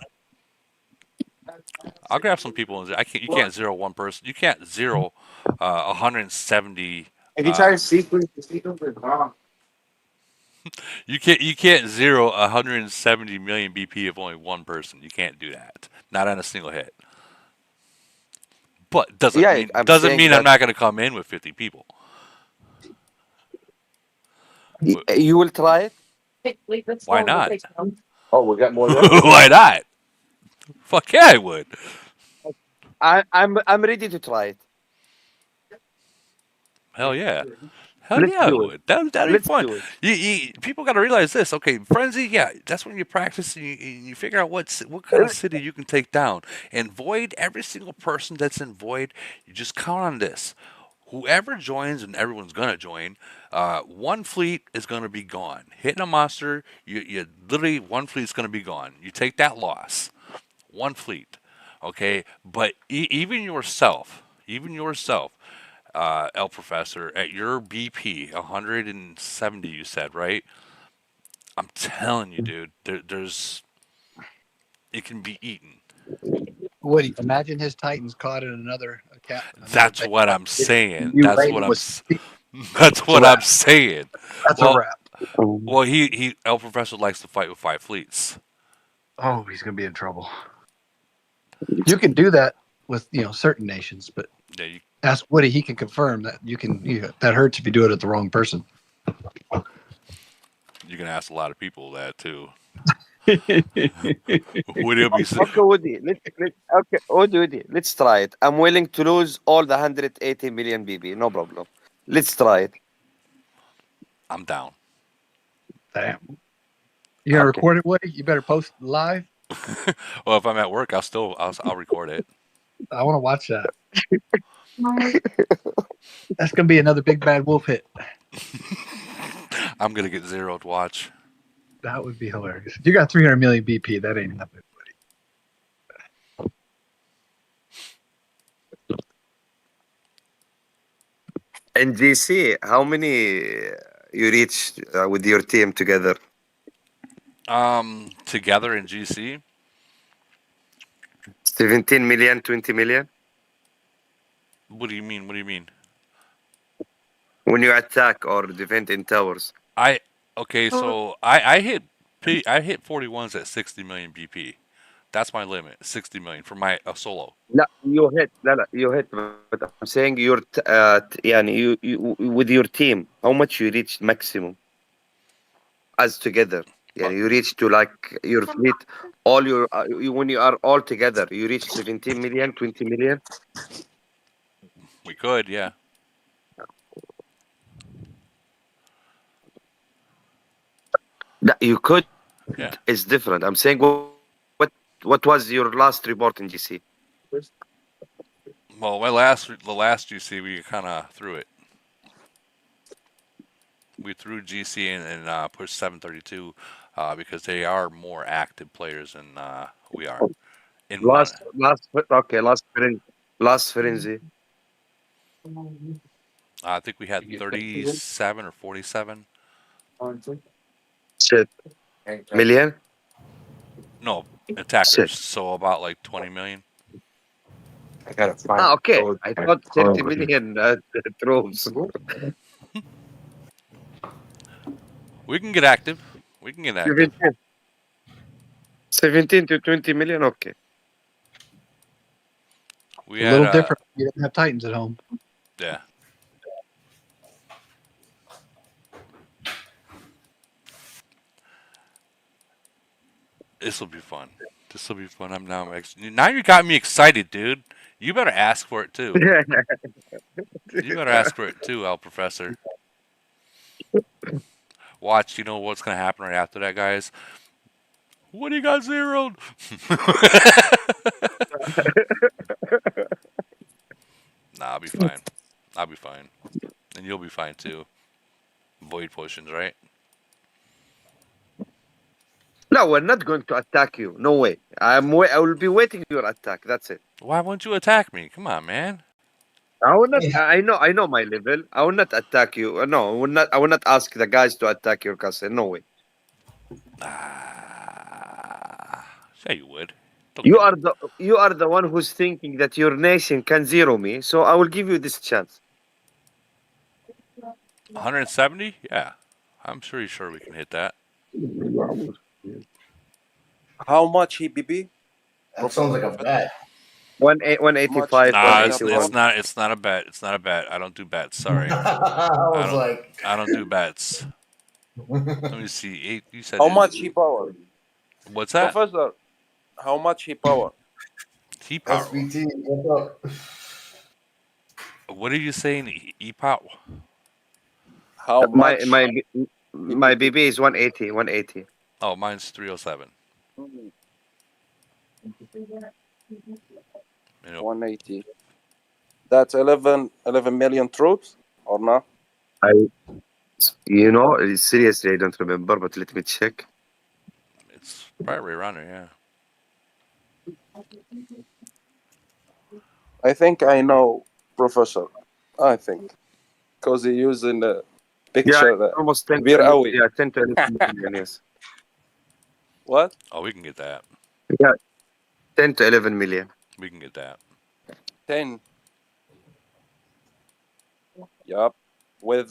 [SPEAKER 1] I'll grab some people. I can't. You can't zero one person. You can't zero 170.
[SPEAKER 15] If you try to sequence the sequence is wrong.
[SPEAKER 1] You can't zero 170 million BP of only one person. You can't do that. Not on a single hit. But doesn't
[SPEAKER 17] Yeah,
[SPEAKER 1] mean
[SPEAKER 17] I'm
[SPEAKER 1] doesn't
[SPEAKER 17] saying
[SPEAKER 1] mean I'm
[SPEAKER 17] that
[SPEAKER 1] not going to come in with 50 people.
[SPEAKER 17] you will try it.
[SPEAKER 1] Why not?
[SPEAKER 15] Oh, we got more there.
[SPEAKER 1] Why not? Fuck yeah, I would.
[SPEAKER 17] I'm ready to try it.
[SPEAKER 1] Hell yeah. Hell
[SPEAKER 17] Let's
[SPEAKER 1] yeah, I
[SPEAKER 17] do it.
[SPEAKER 1] would. That'd be
[SPEAKER 17] Let's
[SPEAKER 1] fun.
[SPEAKER 17] do it.
[SPEAKER 1] People got to realize this. Okay, frenzy. Yeah, that's when you practice and you figure out what kind of city you can take down. And void, every single person that's in void, you just count on this. Whoever joins, and everyone's gonna join, one fleet is gonna be gone. Hitting a monster, you literally one fleet's gonna be gone. You take that loss, one fleet, okay. But even yourself, El Professor, at your BP, 170, you said, right? I'm telling you, dude, there's it can be eaten.
[SPEAKER 5] Woody, imagine his Titans caught in another account, another
[SPEAKER 1] That's
[SPEAKER 5] bank.
[SPEAKER 1] what I'm saying.
[SPEAKER 5] You
[SPEAKER 1] That's
[SPEAKER 5] rate
[SPEAKER 1] what
[SPEAKER 5] him
[SPEAKER 1] I'm.
[SPEAKER 5] with
[SPEAKER 1] s- That's
[SPEAKER 5] it's a
[SPEAKER 1] what I'm
[SPEAKER 5] wrap.
[SPEAKER 1] saying.
[SPEAKER 5] That's a
[SPEAKER 1] Well,
[SPEAKER 5] wrap.
[SPEAKER 1] well, he El Professor likes to fight with five fleets.
[SPEAKER 5] Oh, he's gonna be in trouble. You can do that with certain nations, but
[SPEAKER 1] Yeah, you,
[SPEAKER 5] ask Woody. He can confirm that you can. That hurts if you do it at the wrong person.
[SPEAKER 1] you can ask a lot of people that too. Would it be?
[SPEAKER 17] Okay, Woody, let's try it. I'm willing to lose all the 180 million BB, no problem. Let's try it.
[SPEAKER 1] I'm down.
[SPEAKER 5] Damn. You gonna
[SPEAKER 17] Okay.
[SPEAKER 5] record it, Woody? You better post it live.
[SPEAKER 1] Well, if I'm at work, I'll record it.
[SPEAKER 5] I want to watch that. That's gonna be another big bad wolf hit.
[SPEAKER 1] I'm gonna get zeroed. Watch.
[SPEAKER 5] That would be hilarious. If you got 300 million BP, that ain't nothing.
[SPEAKER 17] In GC, how many you reached with your team together?
[SPEAKER 1] Together in GC,
[SPEAKER 17] 17 million, 20 million?
[SPEAKER 1] what do you mean? What do you mean?
[SPEAKER 17] When you attack or defend in towers.
[SPEAKER 1] I okay, so I hit 41s at 60 million BP. That's my limit, 60 million for my solo.
[SPEAKER 17] لا you hit, but I'm saying يعني you with your team, how much you reached maximum as together? يعني you reached to like your fleet, all your when you are all together, you reach 17 million, 20 million.
[SPEAKER 1] We could, yeah.
[SPEAKER 17] No, you could.
[SPEAKER 1] Yeah.
[SPEAKER 17] It's different. I'm saying what was your last report in GC?
[SPEAKER 1] Well, the last GC we kind of threw it. We threw GC and pushed 732 because they are more active players than we are. In one,
[SPEAKER 17] Last frenzy.
[SPEAKER 1] I think we had 37 or 47.
[SPEAKER 17] Shit. Million?
[SPEAKER 1] No, attackers.
[SPEAKER 17] Shit.
[SPEAKER 1] So about like 20 million.
[SPEAKER 17] I gotta find. Okay. I thought 30 million troops.
[SPEAKER 1] We can get active. We can get active.
[SPEAKER 17] 17 to 20 million. Okay.
[SPEAKER 1] We
[SPEAKER 5] A
[SPEAKER 1] had
[SPEAKER 5] little different. You don't have Titans at home.
[SPEAKER 1] yeah. This will be fun. This will be fun. Now you got me excited, dude. You better ask for it too. You better ask for it too, El Professor. Watch, you know what's gonna happen right after that, guys? What do you got zeroed? Nah, I'll be fine. I'll be fine. And you'll be fine too. Void potions, right?
[SPEAKER 17] No, we're not going to attack you. No way. I will be waiting your attack. That's it.
[SPEAKER 1] Why won't you attack me? Come on, man.
[SPEAKER 17] I will not. I know my level. I will not attack you. No, I will not. I will not ask the guys to attack your castle. No way.
[SPEAKER 1] Yeah, you would.
[SPEAKER 17] You are the one who's thinking that your nation can zero me. So I will give you this chance.
[SPEAKER 1] 170? Yeah. I'm sure we can hit that.
[SPEAKER 4] How much EBB?
[SPEAKER 15] That sounds like a bet.
[SPEAKER 17] 185,
[SPEAKER 1] Nah,
[SPEAKER 17] 181.
[SPEAKER 1] it's not a bet. It's not a bet. I don't do bets. Sorry.
[SPEAKER 15] I
[SPEAKER 1] don't do bets. Let me see. You said
[SPEAKER 4] How much he power?
[SPEAKER 1] What's that?
[SPEAKER 4] Professor, how much he power?
[SPEAKER 1] He power.
[SPEAKER 15] SVT, what's up?
[SPEAKER 1] What are you saying? E power.
[SPEAKER 4] How much?
[SPEAKER 17] My BB is 180. 180.
[SPEAKER 1] Oh, mine's 307.
[SPEAKER 4] 180. That's 11 million troops or not?
[SPEAKER 17] Seriously, I don't remember, but let me check.
[SPEAKER 1] It's probably around there, yeah.
[SPEAKER 4] I think I know, Professor. I think because he using the picture.
[SPEAKER 17] Yeah, almost 10
[SPEAKER 4] كبير
[SPEAKER 17] to,
[SPEAKER 4] قوي.
[SPEAKER 17] yeah, 10 to 11 million, yes.
[SPEAKER 4] What?
[SPEAKER 1] Oh, we can get that.
[SPEAKER 17] Yeah, 10 to 11 million.
[SPEAKER 1] We can get that.
[SPEAKER 4] 10. Yup. With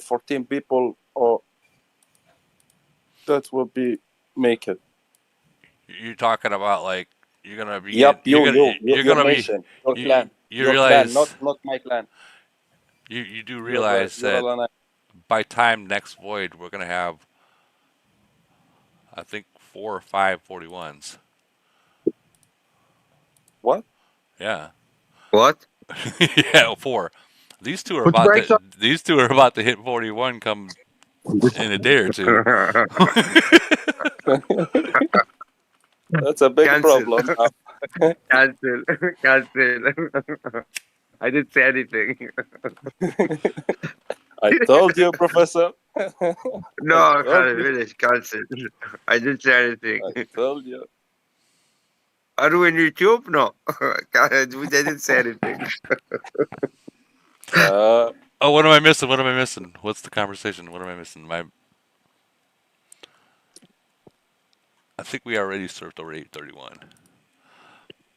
[SPEAKER 4] 14 people, or that will be make it.
[SPEAKER 1] You're talking about like you're gonna be.
[SPEAKER 4] Yup,
[SPEAKER 1] You're gonna. You're
[SPEAKER 4] your
[SPEAKER 1] gonna be.
[SPEAKER 4] nation, your
[SPEAKER 1] You,
[SPEAKER 4] clan,
[SPEAKER 1] you
[SPEAKER 4] your clan,
[SPEAKER 1] realize.
[SPEAKER 4] not my clan.
[SPEAKER 1] You do
[SPEAKER 4] Your
[SPEAKER 1] realize
[SPEAKER 4] your
[SPEAKER 1] that
[SPEAKER 4] Alana.
[SPEAKER 1] by time next void we're gonna have, I think, 4 or 5 41s.
[SPEAKER 4] What?
[SPEAKER 1] Yeah.
[SPEAKER 17] What?
[SPEAKER 1] Yeah, 4. These two are
[SPEAKER 2] Put the
[SPEAKER 1] about
[SPEAKER 2] brakes
[SPEAKER 1] to.
[SPEAKER 2] on.
[SPEAKER 1] These two are about to hit 41 come in a day or two.
[SPEAKER 4] That's a big
[SPEAKER 17] Cancel.
[SPEAKER 4] problem now.
[SPEAKER 17] Cancel. Cancel. I didn't say anything.
[SPEAKER 4] I told you, Professor.
[SPEAKER 17] No,
[SPEAKER 4] I told
[SPEAKER 17] I
[SPEAKER 4] you.
[SPEAKER 17] finished. Cancel. I didn't say anything.
[SPEAKER 4] I told you.
[SPEAKER 17] Are we on YouTube? No. We didn't say anything.
[SPEAKER 1] Oh, what am I missing? What am I missing? What's the conversation? What am I missing? I think we already surfed over 831.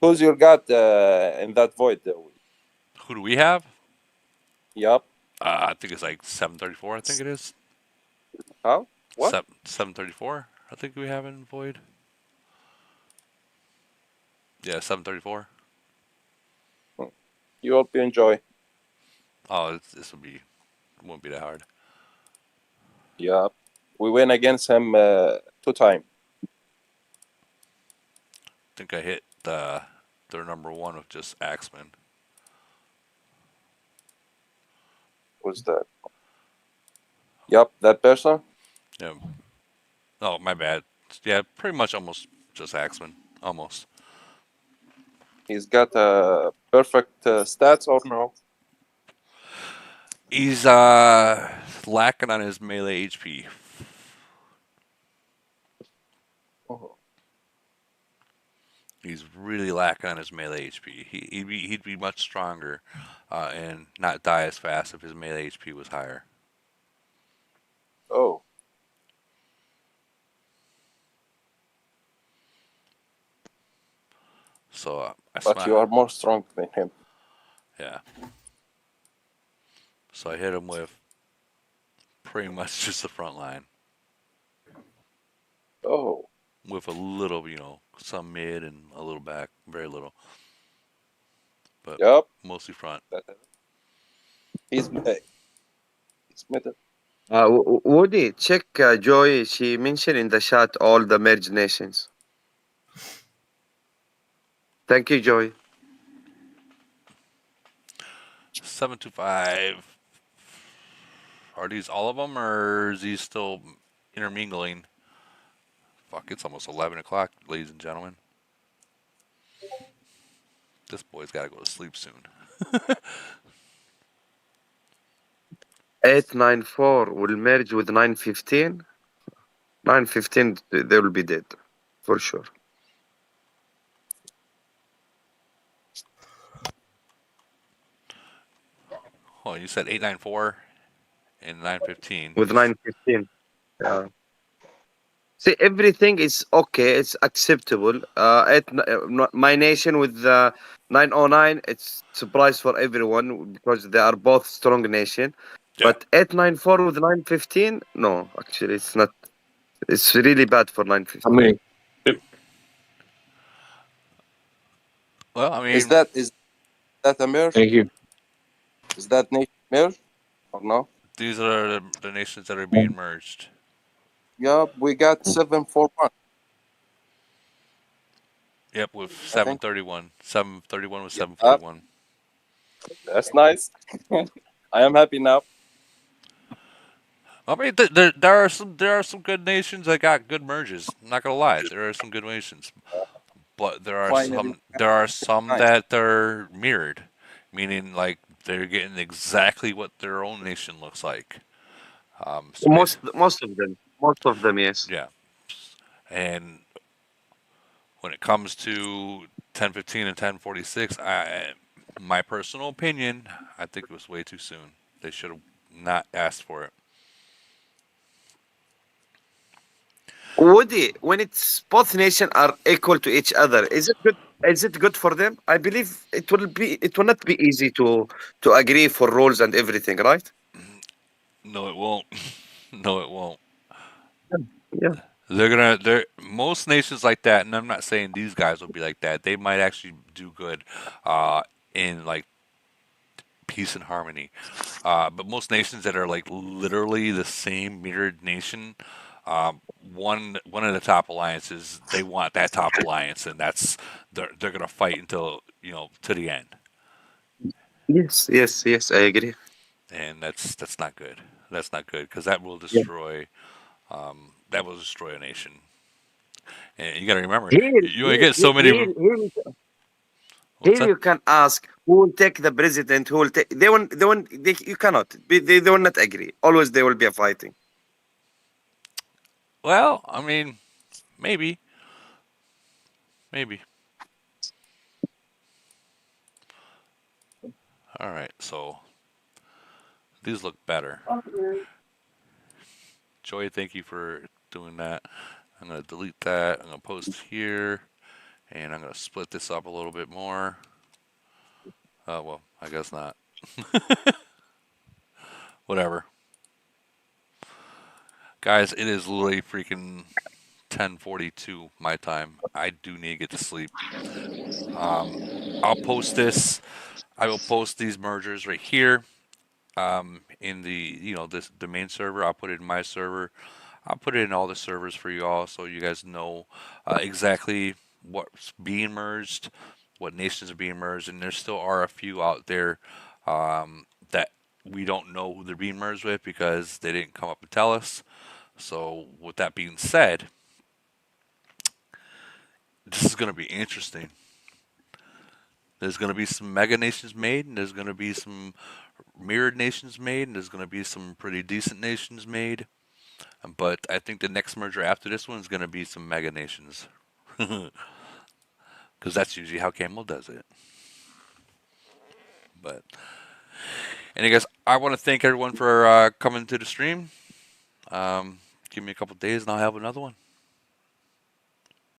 [SPEAKER 4] Who's your god in that void?
[SPEAKER 1] Who do we have?
[SPEAKER 4] Yup.
[SPEAKER 1] I think it's like 734. I think it is.
[SPEAKER 4] How? What?
[SPEAKER 1] 734. I think we have in void. Yeah, 734.
[SPEAKER 4] You hope you enjoy.
[SPEAKER 1] Oh, this won't be that hard.
[SPEAKER 4] Yup. We win against him 2 times.
[SPEAKER 1] I think I hit their number 1 with just Axeman.
[SPEAKER 4] Who's that? Yup, that person.
[SPEAKER 1] Yeah. Oh, my bad. Yeah, pretty much almost just Axeman. Almost.
[SPEAKER 4] He's got perfect stats or no?
[SPEAKER 1] He's lacking on his melee HP.
[SPEAKER 4] Oh.
[SPEAKER 1] He's really lacking on his melee HP. He'd be much stronger and not die as fast if his melee HP was higher.
[SPEAKER 4] Oh.
[SPEAKER 1] So
[SPEAKER 4] But you are more strong than him.
[SPEAKER 1] Yeah. So I hit him with pretty much just the front line.
[SPEAKER 4] Oh.
[SPEAKER 1] With a little, some mid and a little back, very little. But mostly front.
[SPEAKER 4] He's middle.
[SPEAKER 17] Woody, check Joy. She mentioned in the chat all the merged nations. Thank you, Joy.
[SPEAKER 1] 725. Are these all of them, or is he still intermingling? Fuck, it's almost 11 o'clock, ladies and gentlemen. This boy's got to go to sleep soon.
[SPEAKER 17] 894 will merge with 915. 915, they will be dead, for sure.
[SPEAKER 1] Oh, you said 894 and 915.
[SPEAKER 17] With 915. Yeah. See, everything is okay. It's acceptable. My nation with 909, it's surprise for everyone because they are both strong nation.
[SPEAKER 1] Yeah.
[SPEAKER 17] But 894 with 915, no, actually, it's not. It's really bad for 915.
[SPEAKER 1] Well, I mean,
[SPEAKER 4] Is that a merge?
[SPEAKER 3] Thank you.
[SPEAKER 4] Is that nation merge or no?
[SPEAKER 1] These are the nations that are being merged.
[SPEAKER 4] Yup, we got 741.
[SPEAKER 1] Yep, with 731. 731 with 741.
[SPEAKER 4] That's nice. I am happy now.
[SPEAKER 1] I mean, there are some good nations that got good merges. I'm not gonna lie, there are some good nations, but there are some that are mirrored, meaning like they're getting exactly what their own nation looks like.
[SPEAKER 17] Most of them, yes.
[SPEAKER 1] Yeah, and when it comes to 1015 and 1046, My personal opinion, I think it was way too soon. They should have not asked for it.
[SPEAKER 17] Woody, when it's both nations are equal to each other, is it good? Is it good for them? I believe it will be. It will not be easy to agree for rules and everything, right?
[SPEAKER 1] No, it won't. No, it won't.
[SPEAKER 17] Yeah.
[SPEAKER 1] They're most nations like that, and I'm not saying these guys will be like that. They might actually do good, in like peace and harmony. But most nations that are like literally the same mirrored nation, one of the top alliances, they want that top alliance, and they're gonna fight until to the end,
[SPEAKER 17] Yes. Yes. Yes. I agree.
[SPEAKER 1] and that's not good. That's not good because
[SPEAKER 17] Yeah.
[SPEAKER 1] that will destroy a nation. And you got to remember,
[SPEAKER 17] Here,
[SPEAKER 1] you only get so many. What's
[SPEAKER 17] here
[SPEAKER 1] that?
[SPEAKER 17] you can ask who will take the president. Who will take? They, you cannot. They will not agree. Always there will be a fighting.
[SPEAKER 1] Well, I mean, maybe, maybe. All right, so these look better. Joy, thank you for doing that. I'm gonna delete that. I'm gonna post here, and I'm gonna split this up a little bit more. Well, I guess not. Whatever, guys. It is literally freaking 10:42 my time. I do need to get to sleep. I'll post this. I will post these mergers right here. In the the main server. I'll put it in my server. I'll put it in all the servers for you all, so you guys know exactly what's being merged, what nations are being merged, and there still are a few out there that we don't know who they're being merged with because they didn't come up and tell us. So with that being said, this is going to be interesting. There's going to be some mega nations made, and there's going to be some mirrored nations made, and there's going to be some pretty decent nations made. But I think the next merger after this one is going to be some mega nations. Because that's usually how Camel does it. But, and I guess I want to thank everyone for coming to the stream. Give me a couple days and I'll have another one.